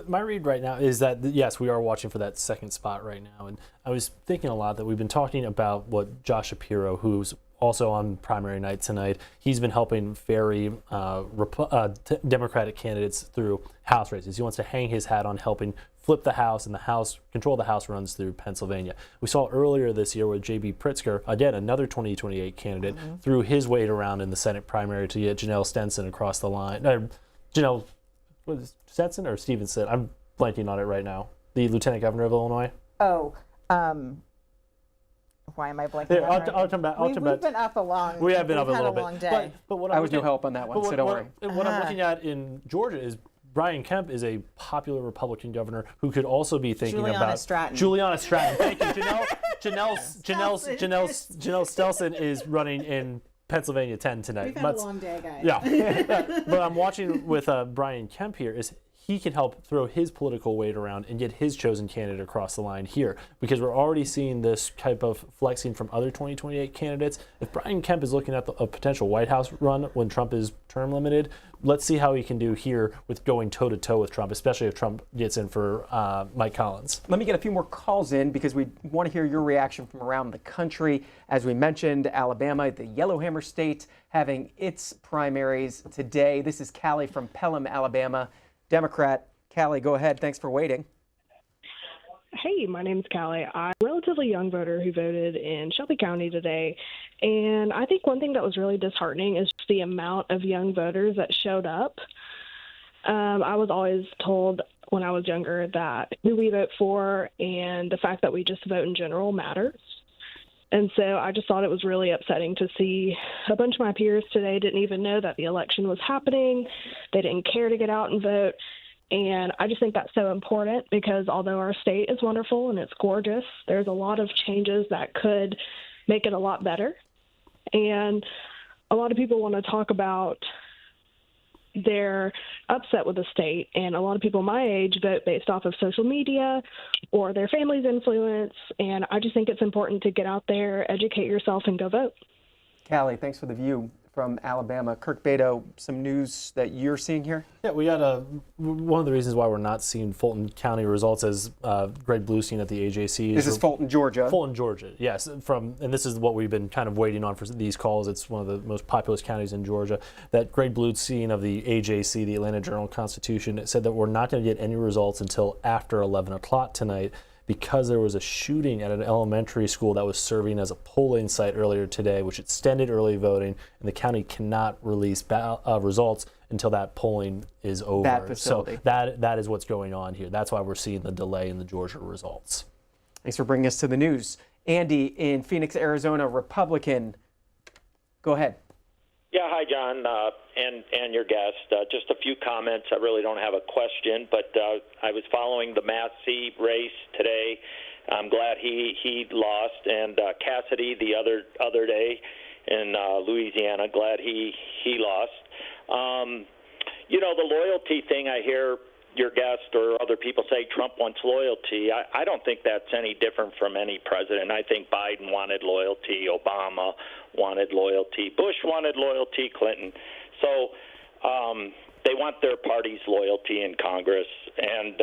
My read right now is that, yes, we are watching for that second spot right now. And I was thinking a lot that we've been talking about what Josh Shapiro, who's also on primary night tonight, he's been helping ferry Democratic candidates through House races. He wants to hang his hat on helping flip the House, and control the House runs through Pennsylvania. We saw earlier this year with J.B. Pritzker, again, another 2028 candidate, threw his weight around in the Senate primary to get Janelle Stenson across the line. Janelle, what is it, Stetson or Stevenson? I'm blanking on it right now. The Lieutenant Governor of Illinois.
Why am I blanking?
Here, I'll come back.
We've been up a long.
We have been up a little
long
bit.
Day.
But what
I was no help on that one, so don't worry.
What I'm looking at in Georgia is Brian Kemp is a popular Republican governor who could also be thinking about Juliana Stratton. Thank you, Janelle Stelson is running in Pennsylvania 10 tonight.
We've had a long day, guys.
Yeah, but I'm watching with Brian Kemp here is he can help throw his political weight around and get his chosen candidate across the line here, because we're already seeing this type of flexing from other 2028 candidates. If Brian Kemp is looking at a potential White House run when Trump is term limited, let's see how he can do here with going toe-to-toe with Trump, especially if Trump gets in for Mike Collins.
Let me get a few more calls in because we want to hear your reaction from around the country. As we mentioned, Alabama, the Yellowhammer State, having its primaries today. This is Callie from Pelham, Alabama. Democrat. Callie, go ahead. Thanks for waiting.
Hey, my name's Callie. I'm a relatively young voter who voted in Shelby County today. And I think one thing that was really disheartening is the amount of young voters that showed up. I was always told when I was younger that who we vote for and the fact that we just vote in general matters. And so I just thought it was really upsetting to see a bunch of my peers today didn't even know that the election was happening. They didn't care to get out and vote. And I just think that's so important because although our state is wonderful and it's gorgeous, there's a lot of changes that could make it a lot better. And a lot of people want to talk about they're upset with the state, and a lot of people my age vote based off of social media or their family's influence, and I just think it's important to get out there, educate yourself, and go vote.
Callie, thanks for the view from Alabama. Kirk Beto, some news that you're seeing here?
Yeah, we got one of the reasons why we're not seeing Fulton County results as Greg Bluestein at the AJC.
This is Fulton, Georgia.
Fulton, Georgia, yes. And this is what we've been kind of waiting on for these calls. It's one of the most populous counties in Georgia. That Greg Bluestein of the AJC, the Atlanta Journal-Constitution, said that we're not going to get any results until after 11 o'clock tonight, because there was a shooting at an elementary school that was serving as a polling site earlier today, which extended early voting, and the county cannot release results until that polling is over.
That facility.
So that is what's going on here. That's why we're seeing the delay in the Georgia results.
Thanks for bringing us to the news. Andy in Phoenix, Arizona, Republican. Go ahead.
Yeah, hi, John, and your guest. Just a few comments. I really don't have a question, but I was following the Massey race today. I'm glad he lost, and Cassidy the other day in Louisiana. Glad he lost. The loyalty thing, I hear your guest or other people say Trump wants loyalty. I don't think that's any different from any president. I think Biden wanted loyalty, Obama wanted loyalty, Bush wanted loyalty, Clinton. So they want their party's loyalty in Congress. And,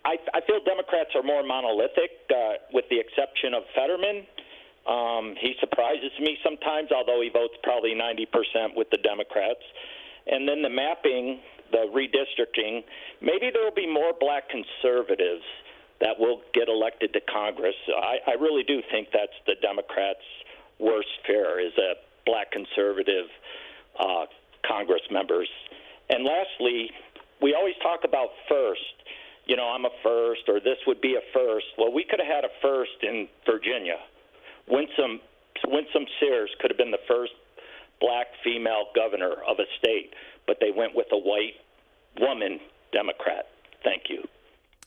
I feel Democrats are more monolithic, with the exception of Fetterman. He surprises me sometimes, although he votes probably 90% with the Democrats. And then the mapping, the redistricting, maybe there will be more black conservatives that will get elected to Congress. I really do think that's the Democrats' worst fear, is that black conservative Congress members. And lastly, we always talk about first. I'm a first, or this would be a first. Well, we could have had a first in Virginia. Winsome Sears could have been the first black female governor of a state, but they went with a white woman Democrat. Thank you.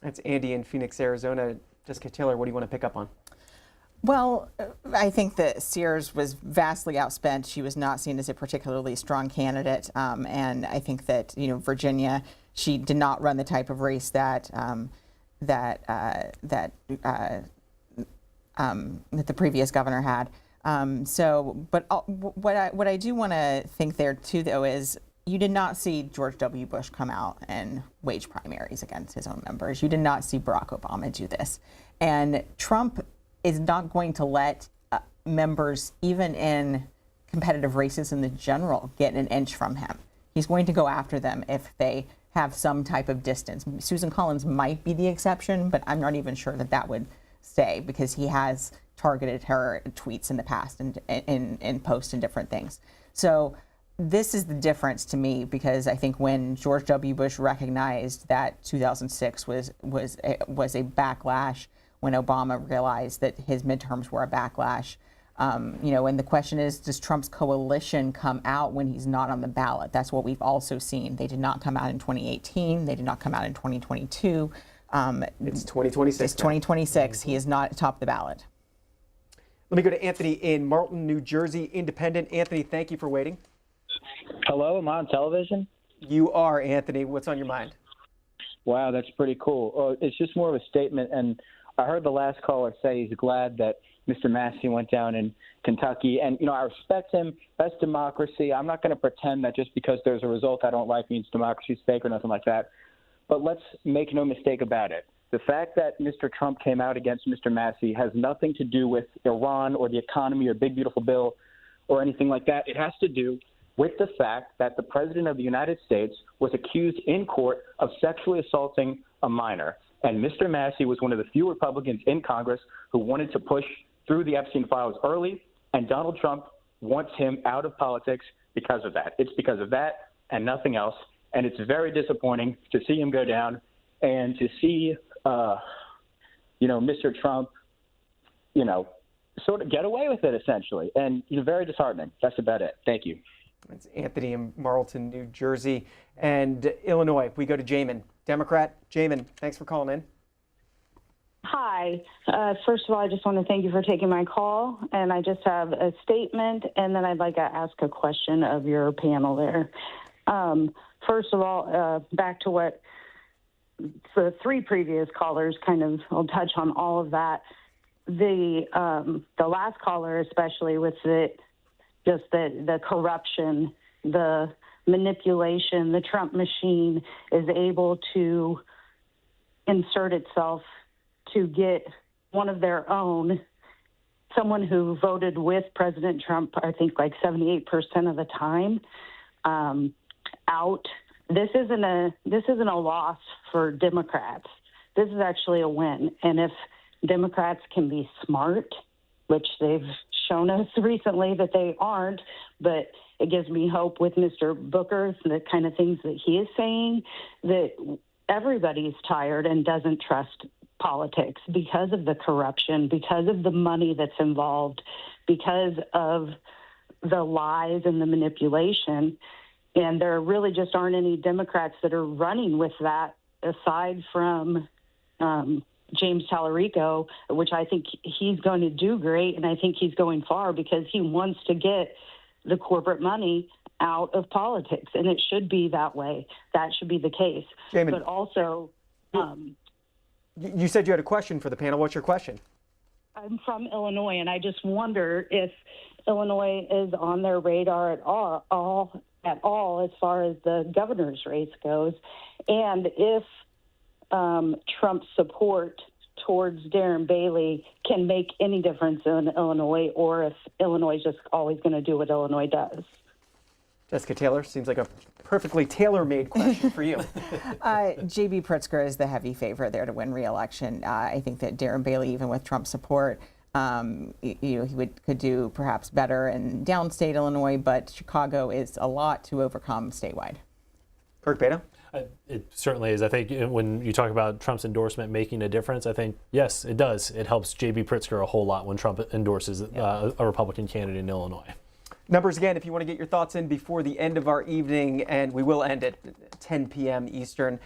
That's Andy in Phoenix, Arizona. Jessica Taylor, what do you want to pick up on?
Well, I think that Sears was vastly outspent. She was not seen as a particularly strong candidate, and I think that Virginia, she did not run the type of race that the previous governor had. But what I do want to think there too, though, is you did not see George W. Bush come out and wage primaries against his own members. You did not see Barack Obama do this, and Trump is not going to let members, even in competitive races in the general, get an inch from him. He's going to go after them if they have some type of distance. Susan Collins might be the exception, but I'm not even sure that would stay, because he has targeted her tweets in the past and in posts and different things. So this is the difference to me, because I think when George W. Bush recognized that 2006 was a backlash, when Obama realized that his midterms were a backlash. And the question is, does Trump's coalition come out when he's not on the ballot? That's what we've also seen. They did not come out in 2018. They did not come out in 2022.
It's 2026.
It's 2026. He is not atop the ballot.
Let me go to Anthony in Marlton, New Jersey, independent. Anthony, thank you for waiting.
Hello, am I on television?
You are, Anthony. What's on your mind?
Wow, that's pretty cool. It's just more of a statement, and I heard the last caller say he's glad that Mr. Massey went down in Kentucky, and I respect him. That's democracy. I'm not going to pretend that just because there's a result I don't like means democracy's fake or nothing like that. But let's make no mistake about it. The fact that Mr. Trump came out against Mr. Massey has nothing to do with Iran or the economy or Big Beautiful Bill or anything like that. It has to do with the fact that the President of the United States was accused in court of sexually assaulting a minor. And Mr. Massey was one of the few Republicans in Congress who wanted to push through the Epstein files early, and Donald Trump wants him out of politics because of that. It's because of that and nothing else. And it's very disappointing to see him go down and to see, Mr. Trump, sort of get away with it, essentially. And very disheartening. That's about it. Thank you.
It's Anthony in Marlton, New Jersey. And Illinois, we go to Jamin, Democrat. Jamin, thanks for calling in.
Hi. First of all, I just want to thank you for taking my call. And I just have a statement, and then I'd like to ask a question of your panel there. First of all, back to what the three previous callers will touch on all of that. The last caller, especially with the corruption, the manipulation, the Trump machine is able to insert itself to get one of their own, someone who voted with President Trump, I think like 78% of the time, out. This isn't a loss for Democrats. This is actually a win. And if Democrats can be smart, which they've shown us recently that they aren't, but it gives me hope with Mr. Booker, the kind of things that he is saying, that everybody's tired and doesn't trust politics because of the corruption, because of the money that's involved, because of the lies and the manipulation. And there really just aren't any Democrats that are running with that aside from James Tallarico, which I think he's going to do great, and I think he's going far because he wants to get the corporate money out of politics, and it should be that way. That should be the case.
Jamin,
but also...
you said you had a question for the panel. What's your question?
I'm from Illinois, and I just wonder if Illinois is on their radar at all as far as the governor's race goes, and if Trump's support towards Darren Bailey can make any difference in Illinois, or if Illinois is just always going to do what Illinois does.
Jessica Taylor, seems like a perfectly tailor-made question for you.
J.B. Pritzker is the heavy favorite there to win re-election. I think that Darren Bailey, even with Trump support, he could do perhaps better in downstate Illinois, but Chicago is a lot to overcome statewide.
Kirk Beda?
It certainly is. I think when you talk about Trump's endorsement making a difference, I think, yes, it does. It helps J.B. Pritzker a whole lot when Trump endorses a Republican candidate in Illinois.
Numbers again, if you want to get your thoughts in before the end of our evening, and we will end at 10 p.m. Eastern.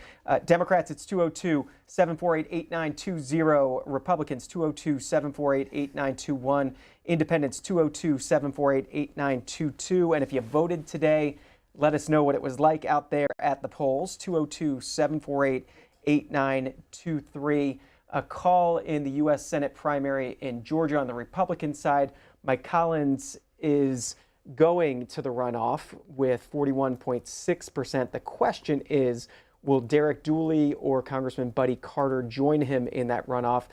Democrats, it's 202-748-8920. Republicans, 202-748-8921. Independents, 202-748-8922. And if you voted today, let us know what it was like out there at the polls. 202-748-8923. A call in the U.S. Senate primary in Georgia on the Republican side. Mike Collins is going to the runoff with 41.6%. The question is, will Derek Dooley or Congressman Buddy Carter join him in that runoff?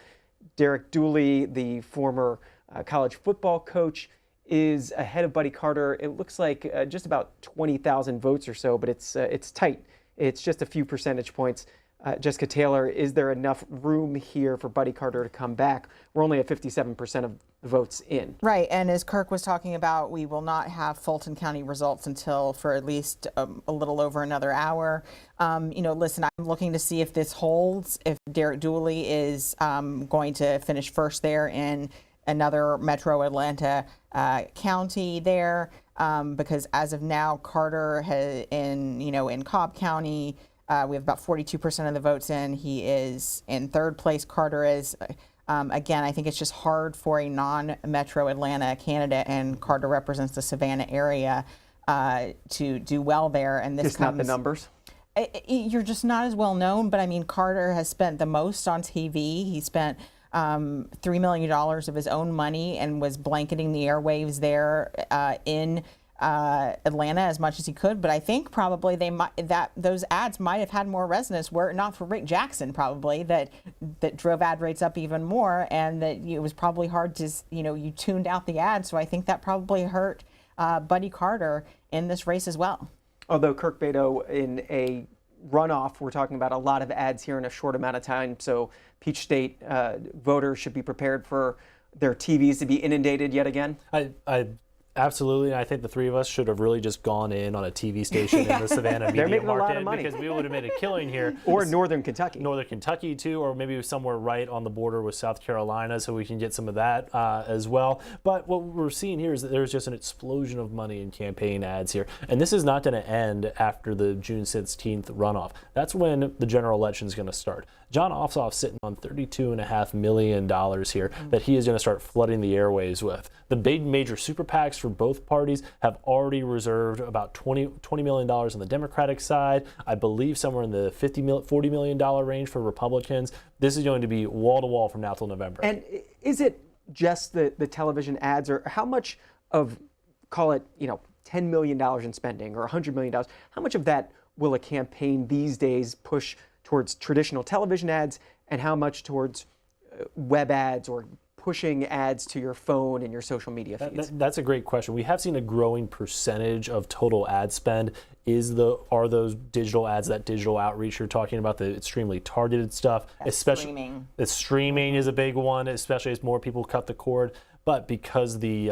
Derek Dooley, the former college football coach, is ahead of Buddy Carter. It looks like just about 20,000 votes or so, but it's tight. It's just a few percentage points. Jessica Taylor, is there enough room here for Buddy Carter to come back? We're only at 57% the votes in.
Right, and as Kirk was talking about, we will not have Fulton County results until for at least a little over another hour. Listen, I'm looking to see if this holds, if Derek Dooley is going to finish first there in another Metro Atlanta county there, because as of now, Carter in Cobb County, we have about 42% of the votes in. He is in third place. Carter is. Again, I think it's just hard for a non-Metro Atlanta candidate, and Carter represents the Savannah area, to do well there. And this
just not the numbers.
You're just not as well known, but I mean, Carter has spent the most on TV. He spent $3 million of his own money and was blanketing the airwaves there in Atlanta as much as he could. But I think probably those ads might have had more resonance were it not for Rick Jackson, probably that drove ad rates up even more, and that it was probably hard to you tuned out the ads. So I think that probably hurt Buddy Carter in this race as well.
Although Kirk Beto in a runoff, we're talking about a lot of ads here in a short amount of time. So Peach State voters should be prepared for their TVs to be inundated yet again.
I absolutely. I think the three of us should have really just gone in on a TV station in the Savannah media
They're making
market,
a lot of money,
because we would have made a killing here.
Or Northern Kentucky.
Northern Kentucky too, or maybe somewhere right on the border with South Carolina, so we can get some of that as well. But what we're seeing here is that there's just an explosion of money in campaign ads here. And this is not going to end after the June 16th runoff. That's when the general election is going to start. John Ossoff's sitting on $32.5 million here that he is going to start flooding the airways with. The big major super PACs for both parties have already reserved about $20 million on the Democratic side. I believe somewhere in the $40 million range for Republicans. This is going to be wall to wall from now till November.
And is it just the television ads, or how much of, call it, $10 million in spending or $100 million, how much of that will a campaign these days push towards traditional television ads, and how much towards web ads or pushing ads to your phone and your social media feeds?
That's a great question. We have seen a growing percentage of total ad spend are those digital ads, that digital outreach you're talking about, the extremely targeted stuff. Especially streaming. The streaming is a big one, especially as more people cut the cord. But because the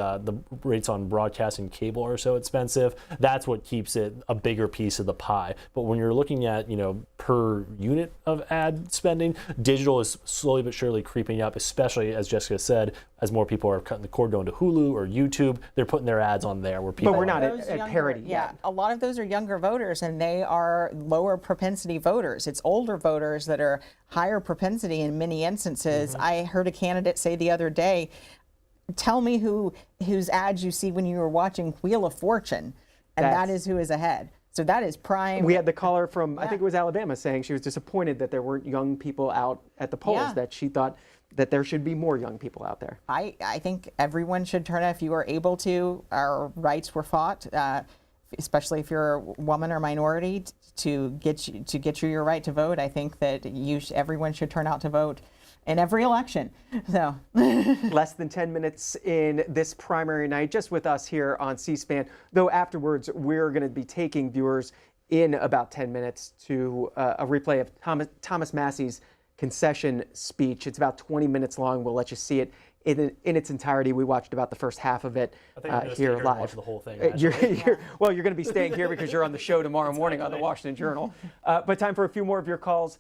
rates on broadcast and cable are so expensive, that's what keeps it a bigger piece of the pie. But when you're looking at, per unit of ad spending, digital is slowly but surely creeping up, especially, as Jessica said, as more people are cutting the cord going to Hulu or YouTube, they're putting their ads on there where people.
But we're not at parity yet.
Yeah, a lot of those are younger voters, and they are lower propensity voters. It's older voters that are higher propensity in many instances. Mm-hmm. I heard a candidate say the other day, tell me whose ads you see when you were watching Wheel of Fortune, and that is who is ahead. So that is prime.
We had the caller from, I think it was Alabama, saying she was disappointed that there weren't young people out at the polls, that she thought that there should be more young people out there.
I think everyone should turn out if you are able to. Our rights were fought, especially if you're a woman or minority, to get you your right to vote. I think that everyone should turn out to vote in every election. So
less than 10 minutes in this primary night, just with us here on C-SPAN, though afterwards we're going to be taking viewers in about 10 minutes to a replay of Thomas Massey's concession speech. It's about 20 minutes long. We'll let you see it in its entirety. We watched about the first half of it here live.
Watch the whole thing.
You're going to be staying here because you're on the show tomorrow morning on the Washington Journal. But time for a few more of your calls.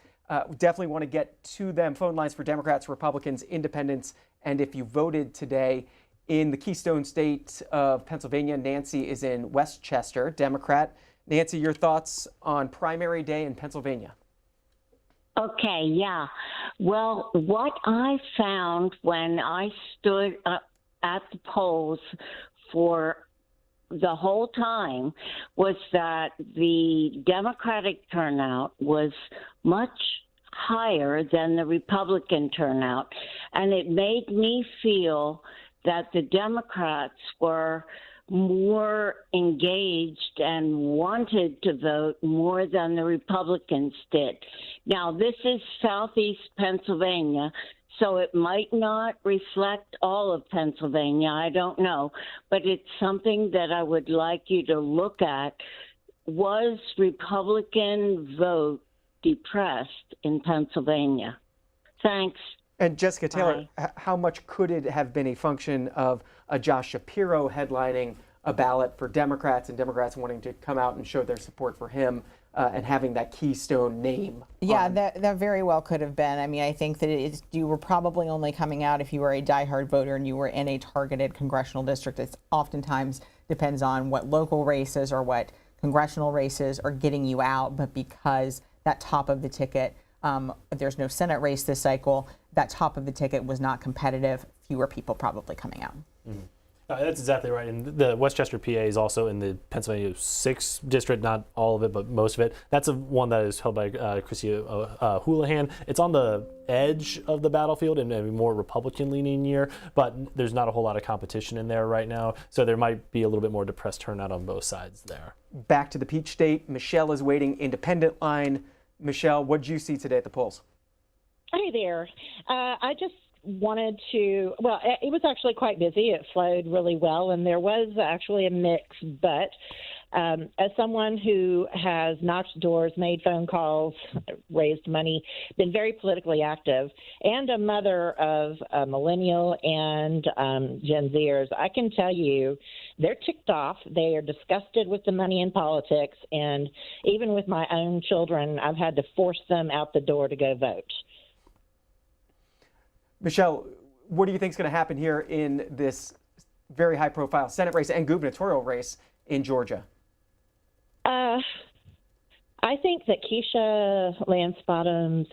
We definitely want to get to them. Phone lines for Democrats, Republicans, Independents, and if you voted today in the Keystone State of Pennsylvania, Nancy is in Westchester, Democrat. Nancy, your thoughts on primary day in Pennsylvania?
Okay, yeah. Well, what I found when I stood at the polls for the whole time was that the Democratic turnout was much higher than the Republican turnout. And it made me feel that the Democrats were more engaged and wanted to vote more than the Republicans did. Now, this is Southeast Pennsylvania, so it might not reflect all of Pennsylvania. I don't know. But it's something that I would like you to look at. Was Republican vote depressed in Pennsylvania? Thanks.
And Jessica Taylor, how much could it have been a function of a Josh Shapiro headlining a ballot for Democrats and Democrats wanting to come out and show their support for him and having that Keystone name?
Yeah, that very well could have been. I mean, I think that you were probably only coming out if you were a diehard voter and you were in a targeted congressional district. It oftentimes depends on what local races or what congressional races are getting you out, but because that top of the ticket, there's no Senate race this cycle, that top of the ticket was not competitive, fewer people probably coming out.
Mm-hmm. That's exactly right. And the Westchester PA is also in the Pennsylvania 6th district, not all of it, but most of it. That's one that is held by Chrissy Houlihan. It's on the edge of the battlefield in a more Republican-leaning year, but there's not a whole lot of competition in there right now, so there might be a little bit more depressed turnout on both sides there. Back
to the Peach State. Michelle is waiting, independent line. Michelle, what did you see today at the polls?
Hi there. I just wanted to, well, it was actually quite busy. It flowed really well, and there was actually a mix. But as someone who has knocked doors, made phone calls, raised money, been very politically active, and a mother of a millennial and Gen Zers, I can tell you they're ticked off. They are disgusted with the money in politics. And even with my own children, I've had to force them out the door to go vote.
Michelle, what do you think is going to happen here in this very high-profile Senate race and gubernatorial race in Georgia?
I think that Keisha Lance Bottoms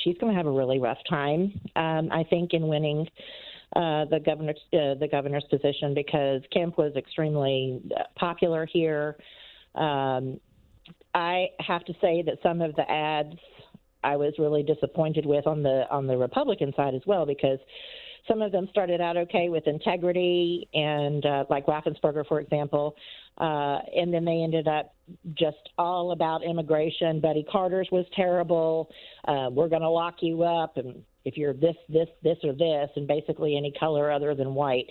she's going to have a really rough time. I think in winning the governor's position, because Kemp was extremely popular here. I have to say that some of the ads I was really disappointed with on the Republican side as well, because some of them started out okay with integrity and like Raffensperger, for example, and then they ended up just all about immigration. Buddy Carter's was terrible. We're going to lock you up, and if you're this, or this, and basically any color other than white.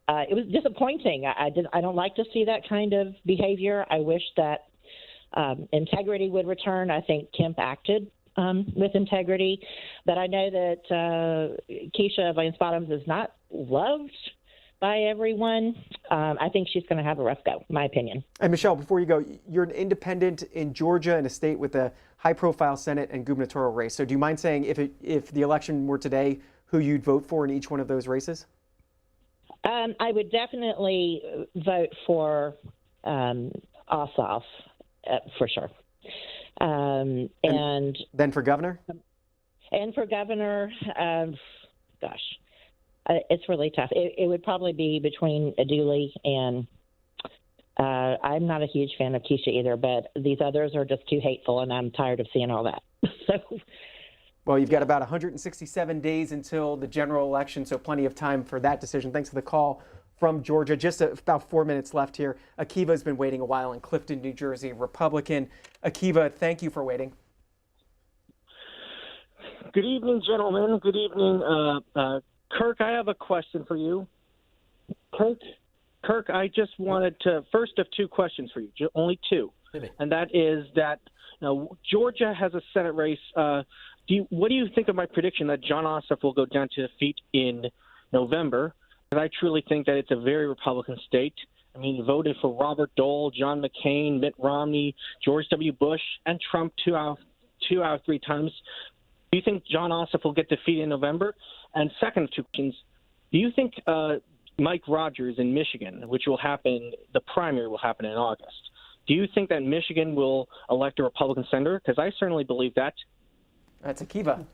It was disappointing. I don't like to see that kind of behavior. I wish that integrity would return. I think Kemp acted with integrity, but I know that Keisha Lance Bottoms is not loved by everyone. I think she's going to have a rough go, in my opinion.
And Michelle, before you go, you're an independent in Georgia, in a state with a high-profile Senate and gubernatorial race. So do you mind saying if the election were today, who you'd vote for in each one of those races?
I would definitely vote for Ossoff, for sure. And
then for governor?
And for governor, it's really tough. It would probably be between Dooley and I'm not a huge fan of Keisha either, but these others are just too hateful, and I'm tired of seeing all that.
Well, you've got about 167 days until the general election, so plenty of time for that decision. Thanks for the call from Georgia. Just about 4 minutes left here. Akiva's been waiting a while in Clifton, New Jersey, Republican. Akiva, thank you for waiting.
Good evening, gentlemen. Good evening. Kirk, I have a question for you. Kirk, I just wanted to, first of two questions for you, only two.
Maybe.
And that is that Georgia has a Senate race. What do you think of my prediction that Jon Ossoff will go down to defeat in November? And I truly think that it's a very Republican state. I mean, voted for Robert Dole, John McCain, Mitt Romney, George W. Bush, and Trump two out of 3 times. Do you think Jon Ossoff will get defeated in November? And second of two questions, do you think Mike Rogers in Michigan, which will happen, the primary will happen in August, do you think that Michigan will elect a Republican senator? Because I certainly believe that.
That's Akiva.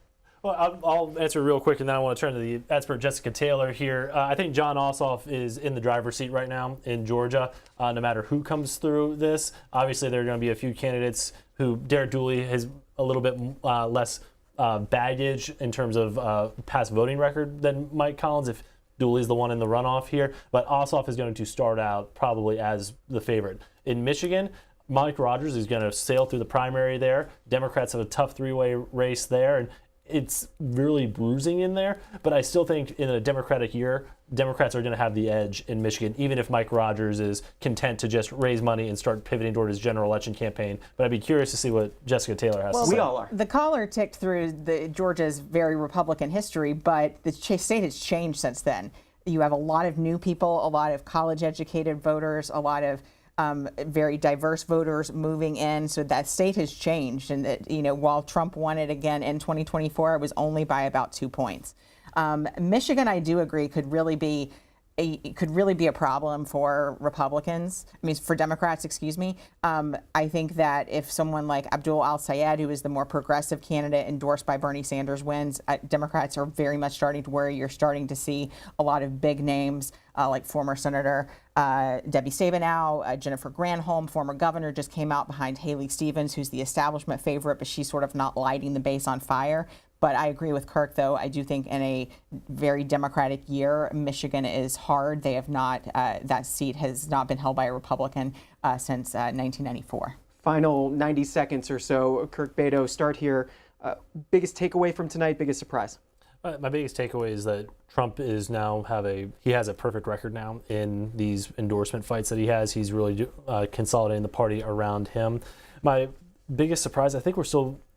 Well, I'll answer real quick, and then I want to turn to the expert Jessica Taylor here. I think Jon Ossoff is in the driver's seat right now in Georgia, no matter who comes through this. Obviously, there are going to be a few candidates who Derek Dooley has a little bit less baggage in terms of past voting record than Mike Collins, if Dooley's the one in the runoff here. But Ossoff is going to start out probably as the favorite. In Michigan, Mike Rogers is going to sail through the primary there. Democrats have a tough 3-way race there. And it's really bruising in there. But I still think in a Democratic year, Democrats are going to have the edge in Michigan, even if Mike Rogers is content to just raise money and start pivoting toward his general election campaign. But I'd be curious to see what Jessica Taylor has to say.
We all are.
The caller ticked through Georgia's very Republican history, but the state has changed since then. You have a lot of new people, a lot of college-educated voters, a lot of very diverse voters moving in. So that state has changed. And that, while Trump won it again in 2024, it was only by about 2 points. Michigan, I do agree, could really be a problem for Republicans. I mean, for Democrats, excuse me. I think that if someone like Abdul Al-Sayed, who is the more progressive candidate endorsed by Bernie Sanders, wins, Democrats are very much starting to worry. You're starting to see a lot of big names like former Senator Debbie Stabenow, Jennifer Granholm, former governor, just came out behind Haley Stevens, who's the establishment favorite, but she's sort of not lighting the base on fire. But I agree with Kirk, though. I do think in a very Democratic year, Michigan is hard. They have not, that seat has not been held by a Republican since 1994.
Final 90 seconds or so. Kirk Beto, start here. Biggest takeaway from tonight, biggest surprise?
My biggest takeaway is that Trump is now he has a perfect record now in these endorsement fights that he has. He's really consolidating the party around him. My biggest surprise, I think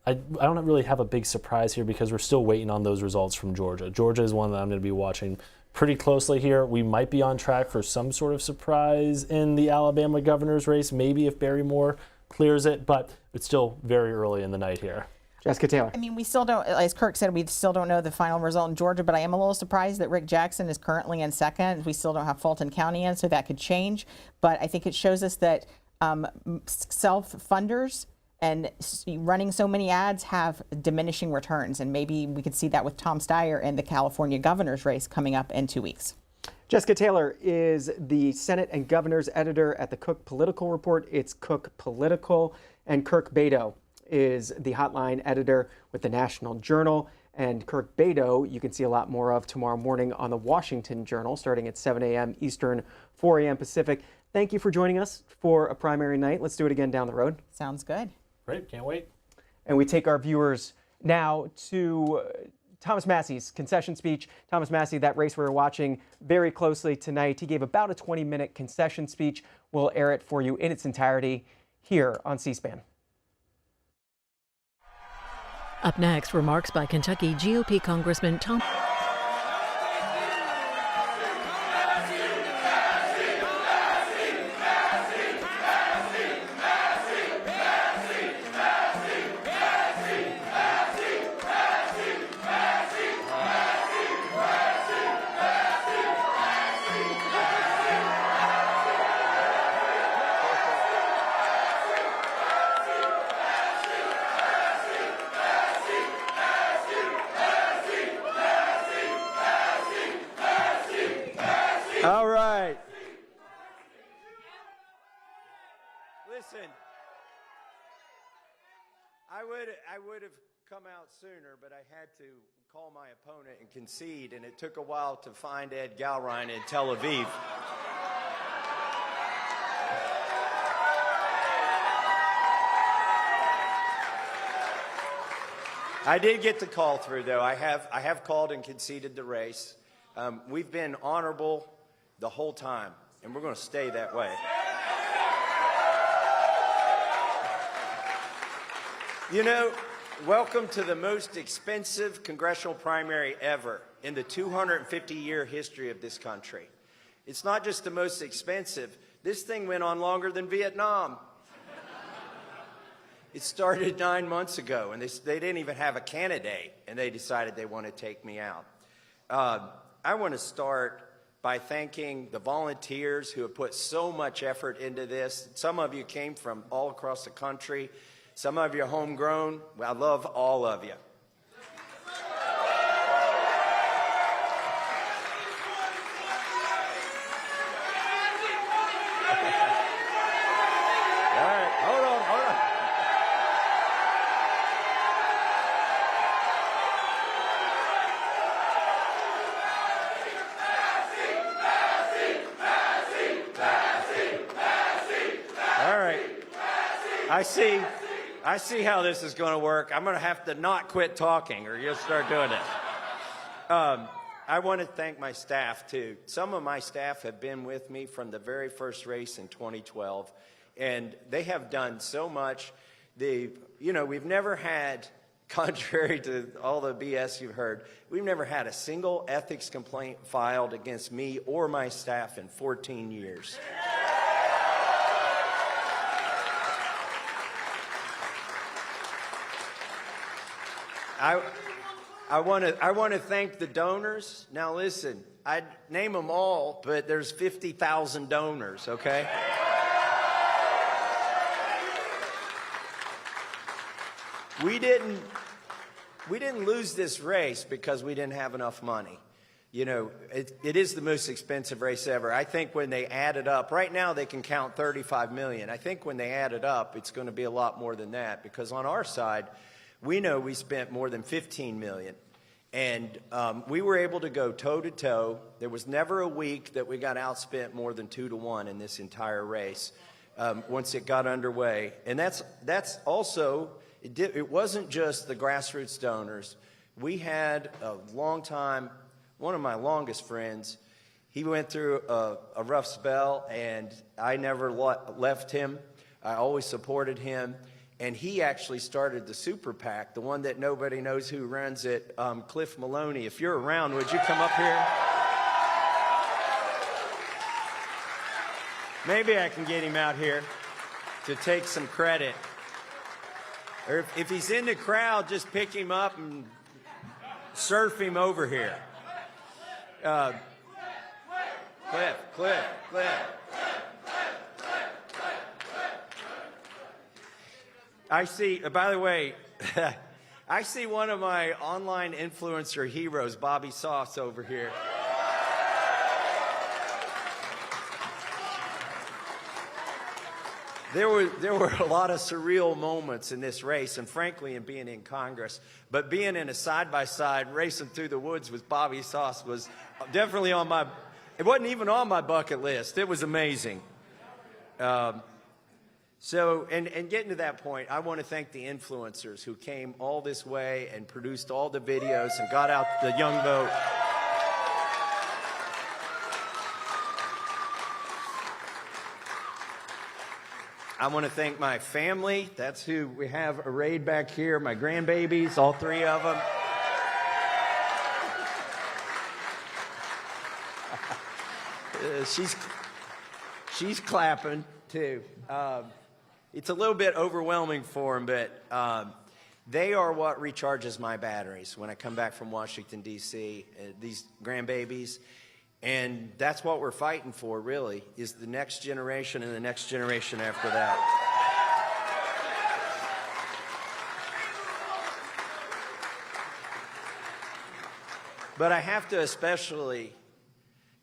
I don't really have a big surprise here because we're still waiting on those results from Georgia. Georgia is one that I'm going to be watching pretty closely here. We might be on track for some sort of surprise in the Alabama governor's race, maybe if Barry Moore clears it, but it's still very early in the night here.
Jessica Taylor.
I mean, we still don't, as Kirk said, we still don't know the final result in Georgia, but I am a little surprised that Rick Jackson is currently in second. We still don't have Fulton County in, so that could change. But I think it shows us that self-funders and running so many ads have diminishing returns. And maybe we could see that with Tom Steyer in the California governor's race coming up in 2 weeks.
Jessica Taylor is the Senate and Governor's editor at the Cook Political Report. It's Cook Political. And Kirk Beto is the hotline editor with the National Journal. And Kirk Beto, you can see a lot more of tomorrow morning on the Washington Journal, starting at 7 a.m. Eastern, 4 a.m. Pacific. Thank you for joining us for a primary night. Let's do it again down the road.
Sounds good.
Great, can't wait.
And we take our viewers now to Thomas Massie's concession speech. Thomas Massie, that race we were watching very closely tonight, he gave about a 20-minute concession speech. We'll air it for you in its entirety here on C-SPAN.
Up next, remarks by Kentucky GOP Congressman Tom.
All right. Listen, I would have come out sooner, but I had to call my opponent and concede, and it took a while to find Ed Galrein in Tel Aviv. I did get the call through, though. I have called and conceded the race. We've been honorable the whole time, and we're going to stay that way. You know, welcome to the most expensive congressional primary ever in the 250-year history of this country. It's not just the most expensive. This thing went on longer than Vietnam. It started 9 months ago, and they didn't even have a candidate, and they decided they want to take me out. I want to start by thanking the volunteers who have put so much effort into this. Some of you came from all across the country. Some of you are homegrown. Well, I love all of you. All right, hold on. I see how this is going to work. I'm going to have to not quit talking or you'll start doing it. I want to thank my staff, too. Some of my staff have been with me from the very first race in 2012, and they have done so much. We've never had, contrary to all the BS you've heard, we've never had a single ethics complaint filed against me or my staff in 14 years. I want to thank the donors. Now listen, I'd name them all, but there's 50,000 donors, okay? We didn't lose this race because we didn't have enough money. You know, it is the most expensive race ever. I think when they add it up, right now they can count 35 million. I think when they add it up, it's going to be a lot more than that, because on our side, we know we spent more than 15 million. And we were able to go toe-to-toe. There was never a week that we got outspent more than 2-1 in this entire race once it got underway. And that's also, it wasn't just the grassroots donors. We had a long time, one of my longest friends, he went through a rough spell, and I never left him. I always supported him. And he actually started the Super PAC, the one that nobody knows who runs it, Cliff Maloney. If you're around, would you come up here? Maybe I can get him out here to take some credit. Or if he's in the crowd, just pick him up and surf him over here. Cliff. I see, by the way, I see one of my online influencer heroes, Bobby Sauce, over here. There were a lot of surreal moments in this race, and frankly, in being in Congress. But being in a side-by-side racing through the woods with Bobby Sauce was definitely it wasn't even on my bucket list. It was amazing. So, and getting to that point, I want to thank the influencers who came all this way and produced all the videos and got out the young vote. I want to thank my family. That's who we have arrayed back here, my grandbabies, all three of them. She's clapping, too. It's a little bit overwhelming for them, but they are what recharges my batteries when I come back from Washington, D.C., these grandbabies. And that's what we're fighting for, really, is the next generation and the next generation after that. But I have to especially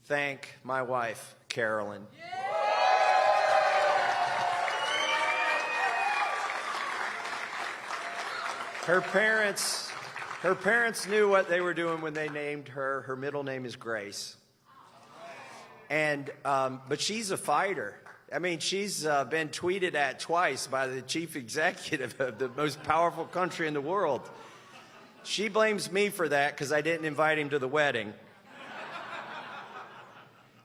thank my wife, Carolyn. Her parents knew what they were doing when they named her. Her middle name is Grace. And, but she's a fighter. I mean, she's been tweeted at twice by the chief executive of the most powerful country in the world. She blames me for that because I didn't invite him to the wedding.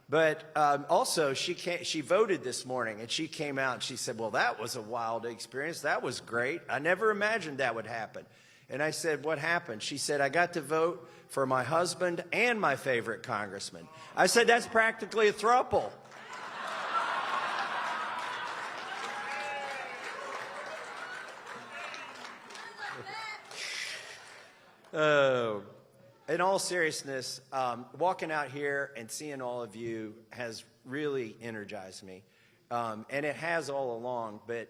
But also, she voted this morning, and she came out and she said, well, that was a wild experience. That was great. I never imagined that would happen. And I said, what happened? She said, I got to vote for my husband and my favorite congressman. I said, that's practically a throuple. Oh. In all seriousness, walking out here and seeing all of you has really energized me. And it has all along. But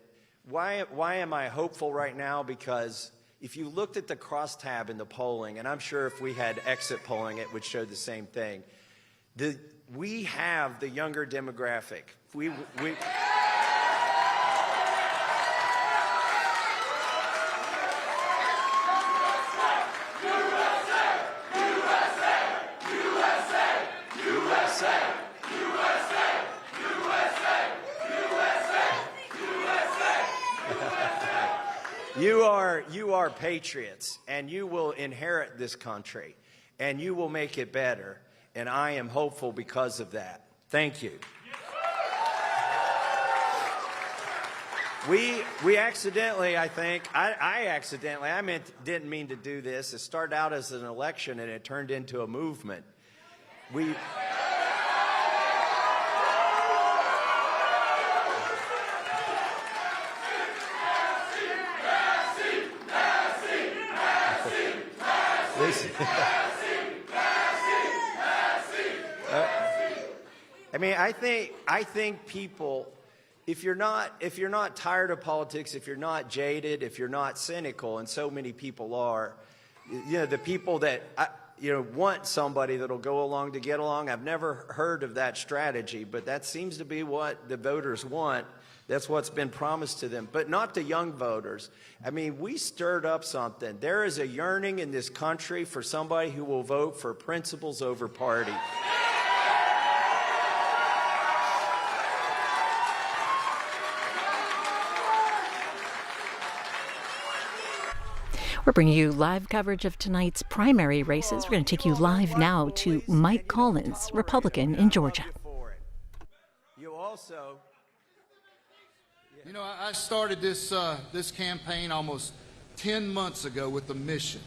why am I hopeful right now? Because if you looked at the crosstab in the polling, and I'm sure if we had exit polling, it would show the same thing. We have the younger demographic. We You are patriots, and you will inherit this country, and you will make it better. And I am hopeful because of that. Thank you. We accidentally, I think, didn't mean to do this. It started out as an election, and it turned into a movement. I think people, if you're not tired of politics, if you're not jaded, if you're not cynical, and so many people are, the people that want somebody that'll go along to get along. I've never heard of that strategy, but that seems to be what the voters want. That's what's been promised to them, but not to young voters. We stirred up something. There is a yearning in this country for somebody who will vote for principles over party.
We're bringing you live coverage of tonight's primary races. We're going to take you live now to Mike Collins, Republican in Georgia.
I started this campaign almost 10 months ago with a mission,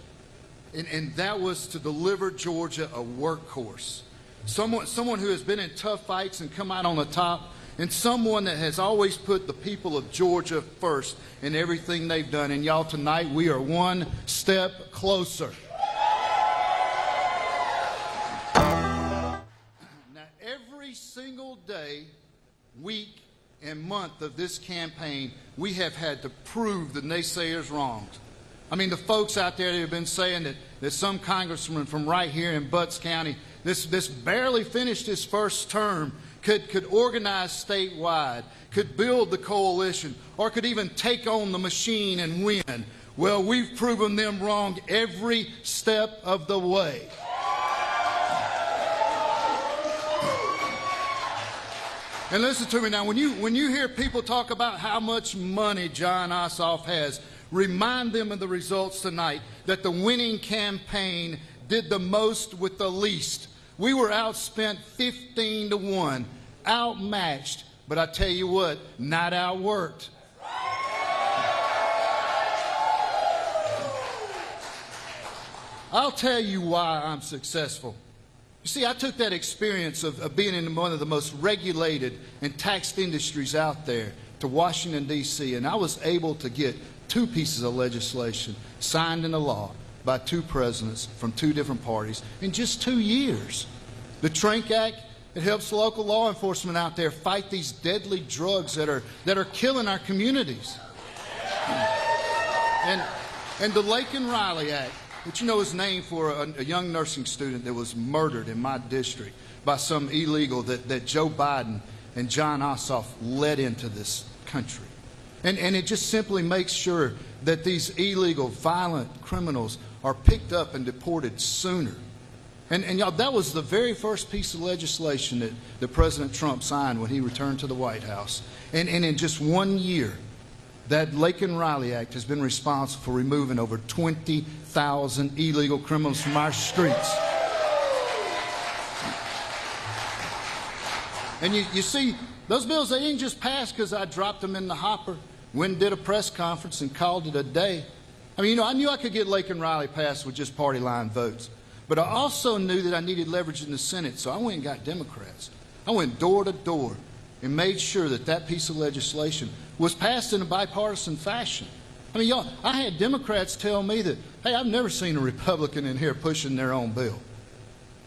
and that was to deliver Georgia a workhorse, someone who has been in tough fights and come out on the top, and someone that has always put the people of Georgia first in everything they've done. And y'all, tonight we are one step closer. Now, every single day, week, and month of this campaign, we have had to prove the naysayers wrong. The folks out there that have been saying that some congressman from right here in Butts County, this barely finished his first term, could organize statewide, could build the coalition, or could even take on the machine and win. Well, we've proven them wrong every step of the way. And listen to me now, when you hear people talk about how much money John Ossoff has, remind them of the results tonight, that the winning campaign did the most with the least. We were outspent 15-1, outmatched, but I tell you what, not outworked. I'll tell you why I'm successful. You see, I took that experience of being in one of the most regulated and taxed industries out there to Washington, D.C., and I was able to get 2 pieces of legislation signed into law by 2 presidents from 2 different parties in just 2 years. The Trink Act, it helps local law enforcement out there fight these deadly drugs that are killing our communities. And the Laken Riley Act, which is named for a young nursing student that was murdered in my district by some illegal that Joe Biden and John Ossoff led into this country. And it just simply makes sure that these illegal, violent criminals are picked up and deported sooner. And y'all, that was the very first piece of legislation that President Trump signed when he returned to the White House. And in just 1 year, that Laken Riley Act has been responsible for removing over 20,000 illegal criminals from our streets. And you see, those bills, they didn't just pass because I dropped them in the hopper, went and did a press conference and called it a day. I knew I could get Laken Riley passed with just party line votes. But I also knew that I needed leverage in the Senate, so I went and got Democrats. I went door to door and made sure that piece of legislation was passed in a bipartisan fashion. Y'all, I had Democrats tell me that, hey, I've never seen a Republican in here pushing their own bill.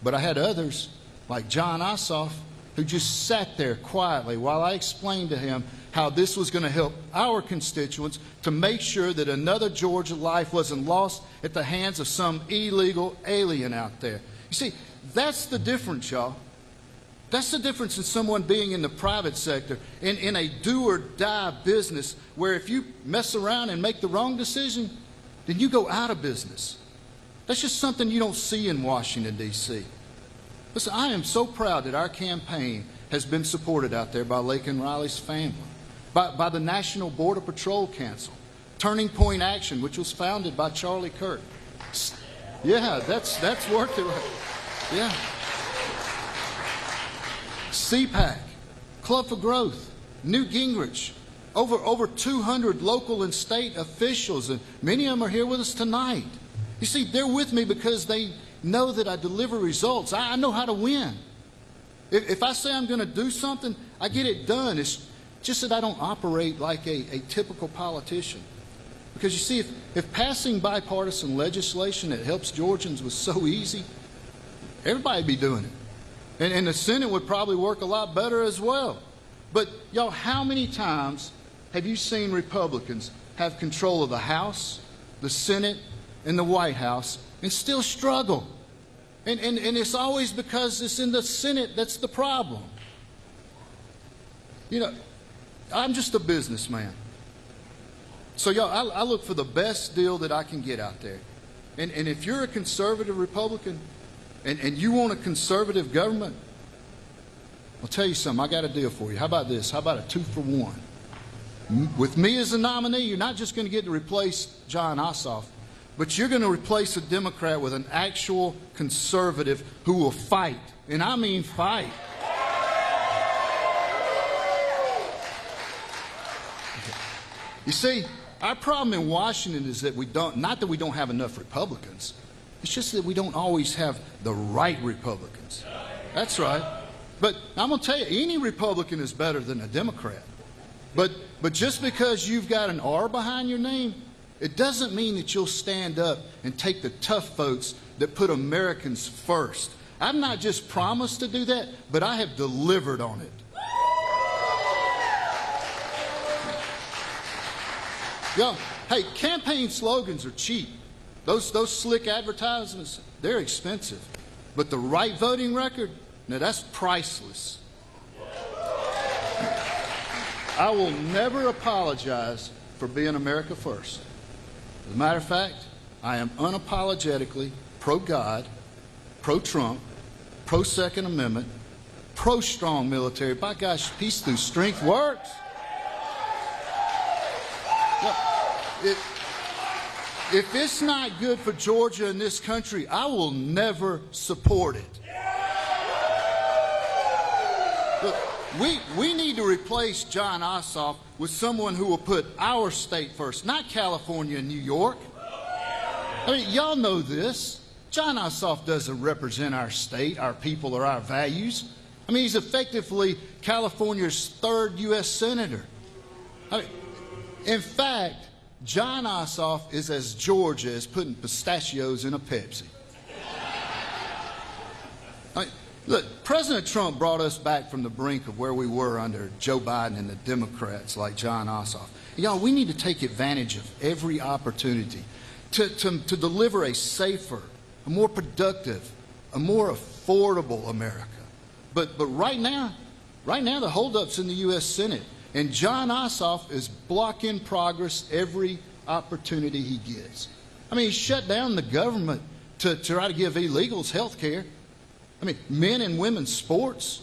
But I had others, like John Ossoff, who just sat there quietly while I explained to him how this was going to help our constituents to make sure that another Georgia life wasn't lost at the hands of some illegal alien out there. You see, that's the difference, y'all. That's the difference in someone being in the private sector, in a do-or-die business where if you mess around and make the wrong decision, then you go out of business. That's just something you don't see in Washington, D.C. Listen, I am so proud that our campaign has been supported out there by Laken Riley's family, by the National Border Patrol Council, Turning Point Action, which was founded by Charlie Kirk. Yeah, that's worth it. Yeah. CPAC, Club for Growth, Newt Gingrich, over 200 local and state officials, and many of them are here with us tonight. You see, they're with me because they know that I deliver results. I know how to win. If I say I'm going to do something, I get it done. It's just that I don't operate like a typical politician. Because you see, if passing bipartisan legislation that helps Georgians was so easy, everybody would be doing it. And the Senate would probably work a lot better as well. But y'all, how many times have you seen Republicans have control of the House, the Senate, and the White House and still struggle? And it's always because it's in the Senate that's the problem. You know, I'm just a businessman. So y'all, I look for the best deal that I can get out there. And if you're a conservative Republican and you want a conservative government, I'll tell you something, I got a deal for you. How about this? How about a 2-for-1? With me as a nominee, you're not just going to get to replace John Ossoff, but you're going to replace a Democrat with an actual conservative who will fight. And I mean fight. You see, our problem in Washington is that not that we don't have enough Republicans, it's just that we don't always have the right Republicans. That's right. But I'm going to tell you, any Republican is better than a Democrat. But just because you've got an R behind your name, it doesn't mean that you'll stand up and take the tough votes that put Americans first. I've not just promised to do that, but I have delivered on it. Yo, hey, campaign slogans are cheap. Those slick advertisements, they're expensive. But the right voting record, now that's priceless. I will never apologize for being America first. As a matter of fact, I am unapologetically pro-God, pro-Trump, pro-Second Amendment, pro-strong military. By gosh, peace through strength works. Look, if it's not good for Georgia and this country, I will never support it. Look, we need to replace John Ossoff with someone who will put our state first, not California and New York. I mean, y'all know this. John Ossoff doesn't represent our state, our people, or our values. I mean, he's effectively California's third U.S. senator. I mean, in fact, John Ossoff is as Georgia as putting pistachios in a Pepsi. I mean, look, President Trump brought us back from the brink of where we were under Joe Biden and the Democrats like John Ossoff. Y'all, we need to take advantage of every opportunity to deliver a safer, a more productive, a more affordable America. But right now the holdup's in the U.S. Senate. And John Ossoff is blocking progress every opportunity he gets. I mean, he shut down the government to try to give illegals health care. I mean, men and women's sports.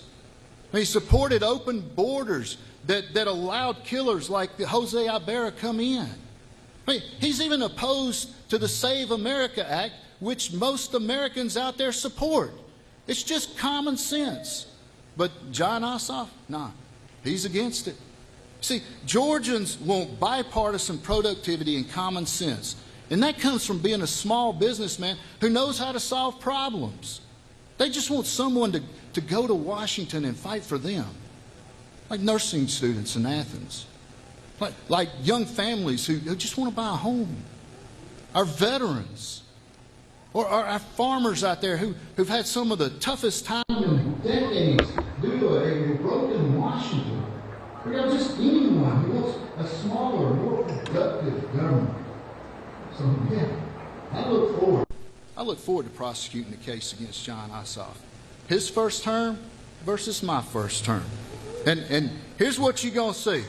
I mean, he supported open borders that allowed killers like Jose Ibarra come in. I mean, he's even opposed to the Save America Act, which most Americans out there support. It's just common sense. But John Ossoff, nah, he's against it. See, Georgians want bipartisan productivity and common sense. And that comes from being a small businessman who knows how to solve problems. They just want someone to go to Washington and fight for them. Like nursing students in Athens. Like young families who just want to buy a home. Our veterans. Or our farmers out there who've had some of the toughest times in decades due to a broken Washington. Or just anyone who wants a smaller, more productive government. So yeah, I look forward to prosecuting the case against John Ossoff. His first term versus my first term. And here's what you're going to see.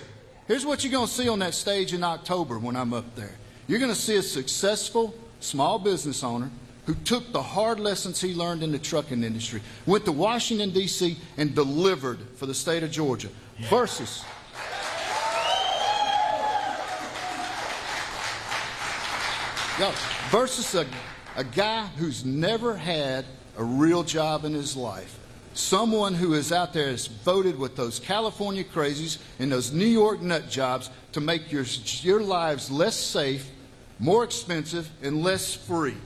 Here's what you're going to see on that stage in October when I'm up there. You're going to see a successful small business owner who took the hard lessons he learned in the trucking industry, went to Washington, D.C., and delivered for the state of Georgia, versus Yo, versus a guy who's never had a real job in his life. Someone who is out there has voted with those California crazies and those New York nut jobs to make your lives less safe, more expensive, and less free.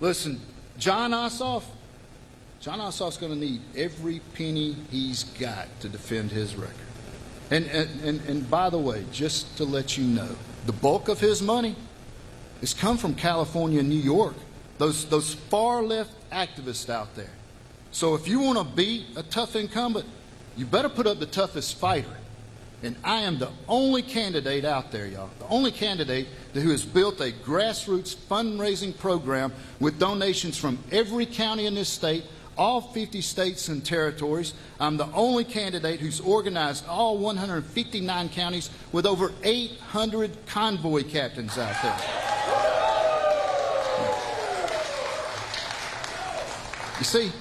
Listen, John Ossoff's going to need every penny he's got to defend his record. And by the way, just to let you know, the bulk of his money has come from California and New York, those far left activists out there. So if you want to beat a tough incumbent, you better put up the toughest fighter. And I am the only candidate out there, y'all, the only candidate who has built a grassroots fundraising program with donations from every county in this state, all 50 states and territories. I'm the only candidate who's organized all 159 counties with over 800 convoy captains out there. You see,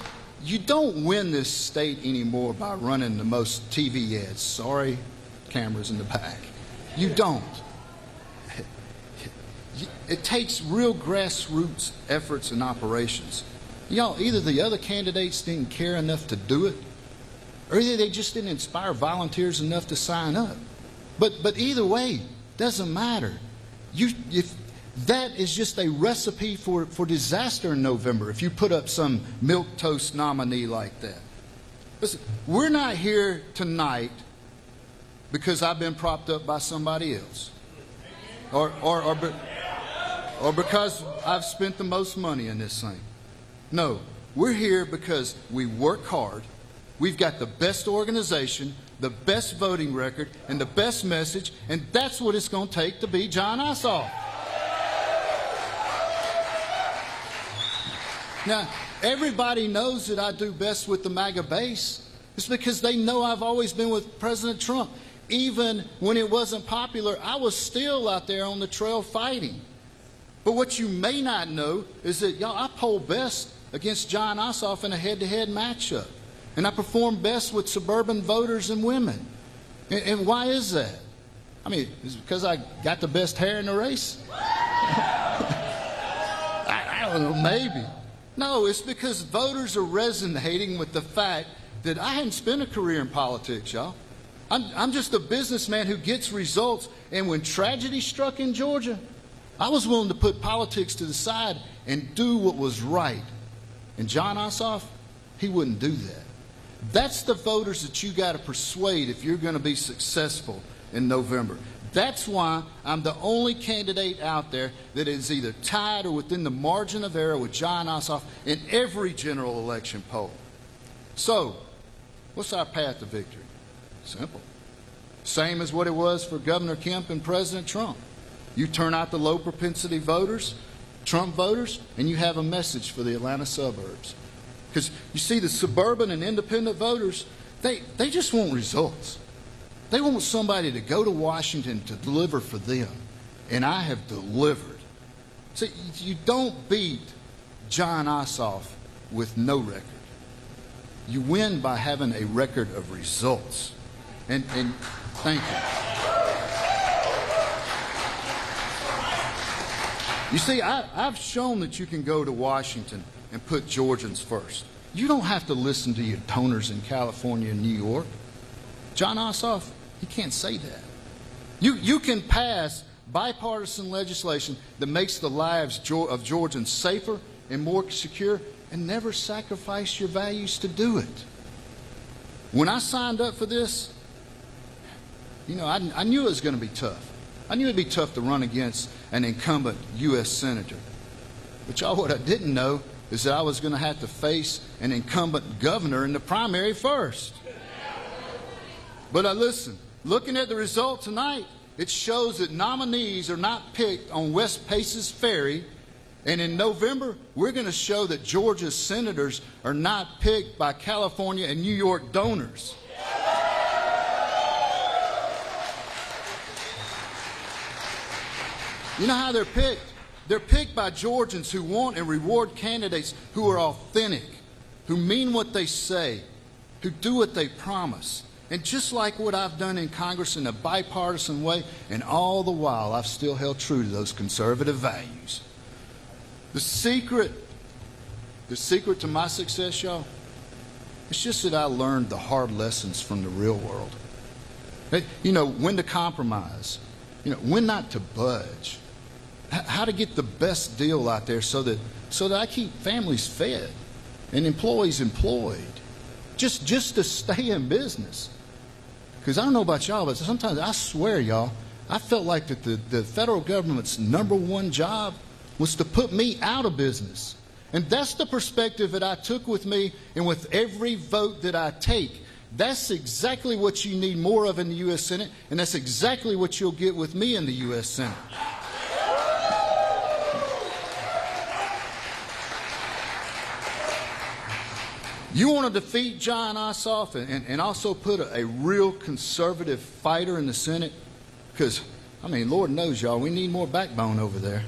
you don't win this state anymore by running the most TV ads. Sorry, cameras in the back. You don't. It takes real grassroots efforts and operations. Y'all, either the other candidates didn't care enough to do it, or either they just didn't inspire volunteers enough to sign up. But either way, doesn't matter. If that is just a recipe for disaster in November, if you put up some milquetoast nominee like that. Listen, we're not here tonight because I've been propped up by somebody else, or because I've spent the most money in this thing. No, we're here because we work hard, we've got the best organization, the best voting record, and the best message, and that's what it's going to take to beat John Ossoff. Now, everybody knows that I do best with the MAGA base. It's because they know I've always been with President Trump. Even when it wasn't popular, I was still out there on the trail fighting. But what you may not know is that, y'all, I polled best against John Ossoff in a head-to-head matchup. And I performed best with suburban voters and women. And why is that? I mean, is it because I got the best hair in the race? I don't know, maybe. No, it's because voters are resonating with the fact that I hadn't spent a career in politics, y'all. I'm just a businessman who gets results. And when tragedy struck in Georgia, I was willing to put politics to the side and do what was right. And John Ossoff, he wouldn't do that. That's the voters that you got to persuade if you're going to be successful in November. That's why I'm the only candidate out there that is either tied or within the margin of error with John Ossoff in every general election poll. So, what's our path to victory? Simple. Same as what it was for Governor Kemp and President Trump. You turn out the low propensity voters, Trump voters, and you have a message for the Atlanta suburbs. Because you see, the suburban and independent voters, they just want results. They want somebody to go to Washington to deliver for them. And I have delivered. See, you don't beat John Ossoff with no record. You win by having a record of results. And thank you. You see, I've shown that you can go to Washington and put Georgians first. You don't have to listen to your donors in California and New York. John Ossoff, he can't say that. You can pass bipartisan legislation that makes the lives of Georgians safer and more secure and never sacrifice your values to do it. When I signed up for this, you know, I knew it was going to be tough. I knew it'd be tough to run against an incumbent U.S. senator. But y'all, what I didn't know is that I was going to have to face an incumbent governor in the primary first. But listen, looking at the result tonight, it shows that nominees are not picked on West Paces Ferry. And in November, we're going to show that Georgia's senators are not picked by California and New York donors. You know how they're picked? They're picked by Georgians who want and reward candidates who are authentic, who mean what they say, who do what they promise. And just like what I've done in Congress in a bipartisan way, and all the while I've still held true to those conservative values. The secret to my success, y'all, it's just that I learned the hard lessons from the real world. You know, when to compromise, you know, when not to budge, how to get the best deal out there so that I keep families fed and employees employed, just to stay in business. Because I don't know about y'all, but sometimes I swear, y'all, I felt like that the federal government's #1 job was to put me out of business. And that's the perspective that I took with me, and with every vote that I take. That's exactly what you need more of in the U.S. Senate, and that's exactly what you'll get with me in the U.S. Senate. You want to defeat John Ossoff and also put a real conservative fighter in the Senate? Because, I mean, Lord knows, y'all, we need more backbone over there.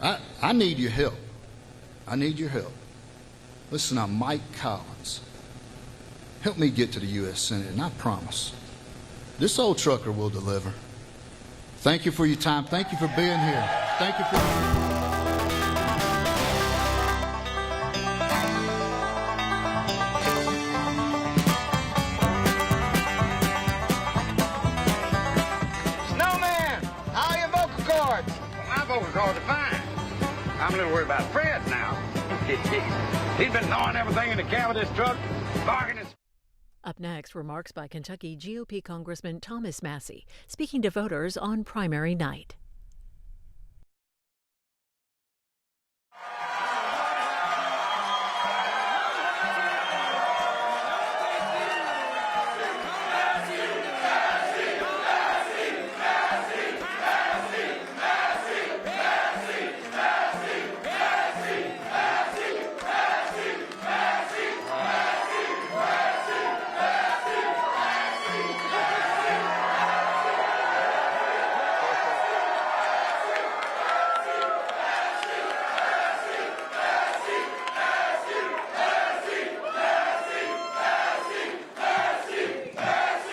I need your help. I need your help. Listen, I'm Mike Collins. Help me get to the U.S. Senate, and I promise, this old trucker will deliver. Thank you for your time. Thank you for being here. Thank you for...
I'm a little worried about Fred now. He's been gnawing everything in the cab of this truck, barking.
Up next, remarks by Kentucky GOP Congressman Thomas Massie, speaking to voters on primary night.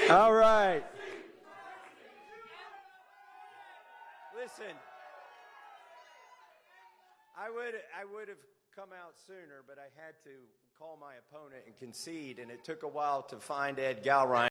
All right.
Listen, I would have come out sooner, but I had to call my opponent and concede, and it took a while to find Ed Galrine.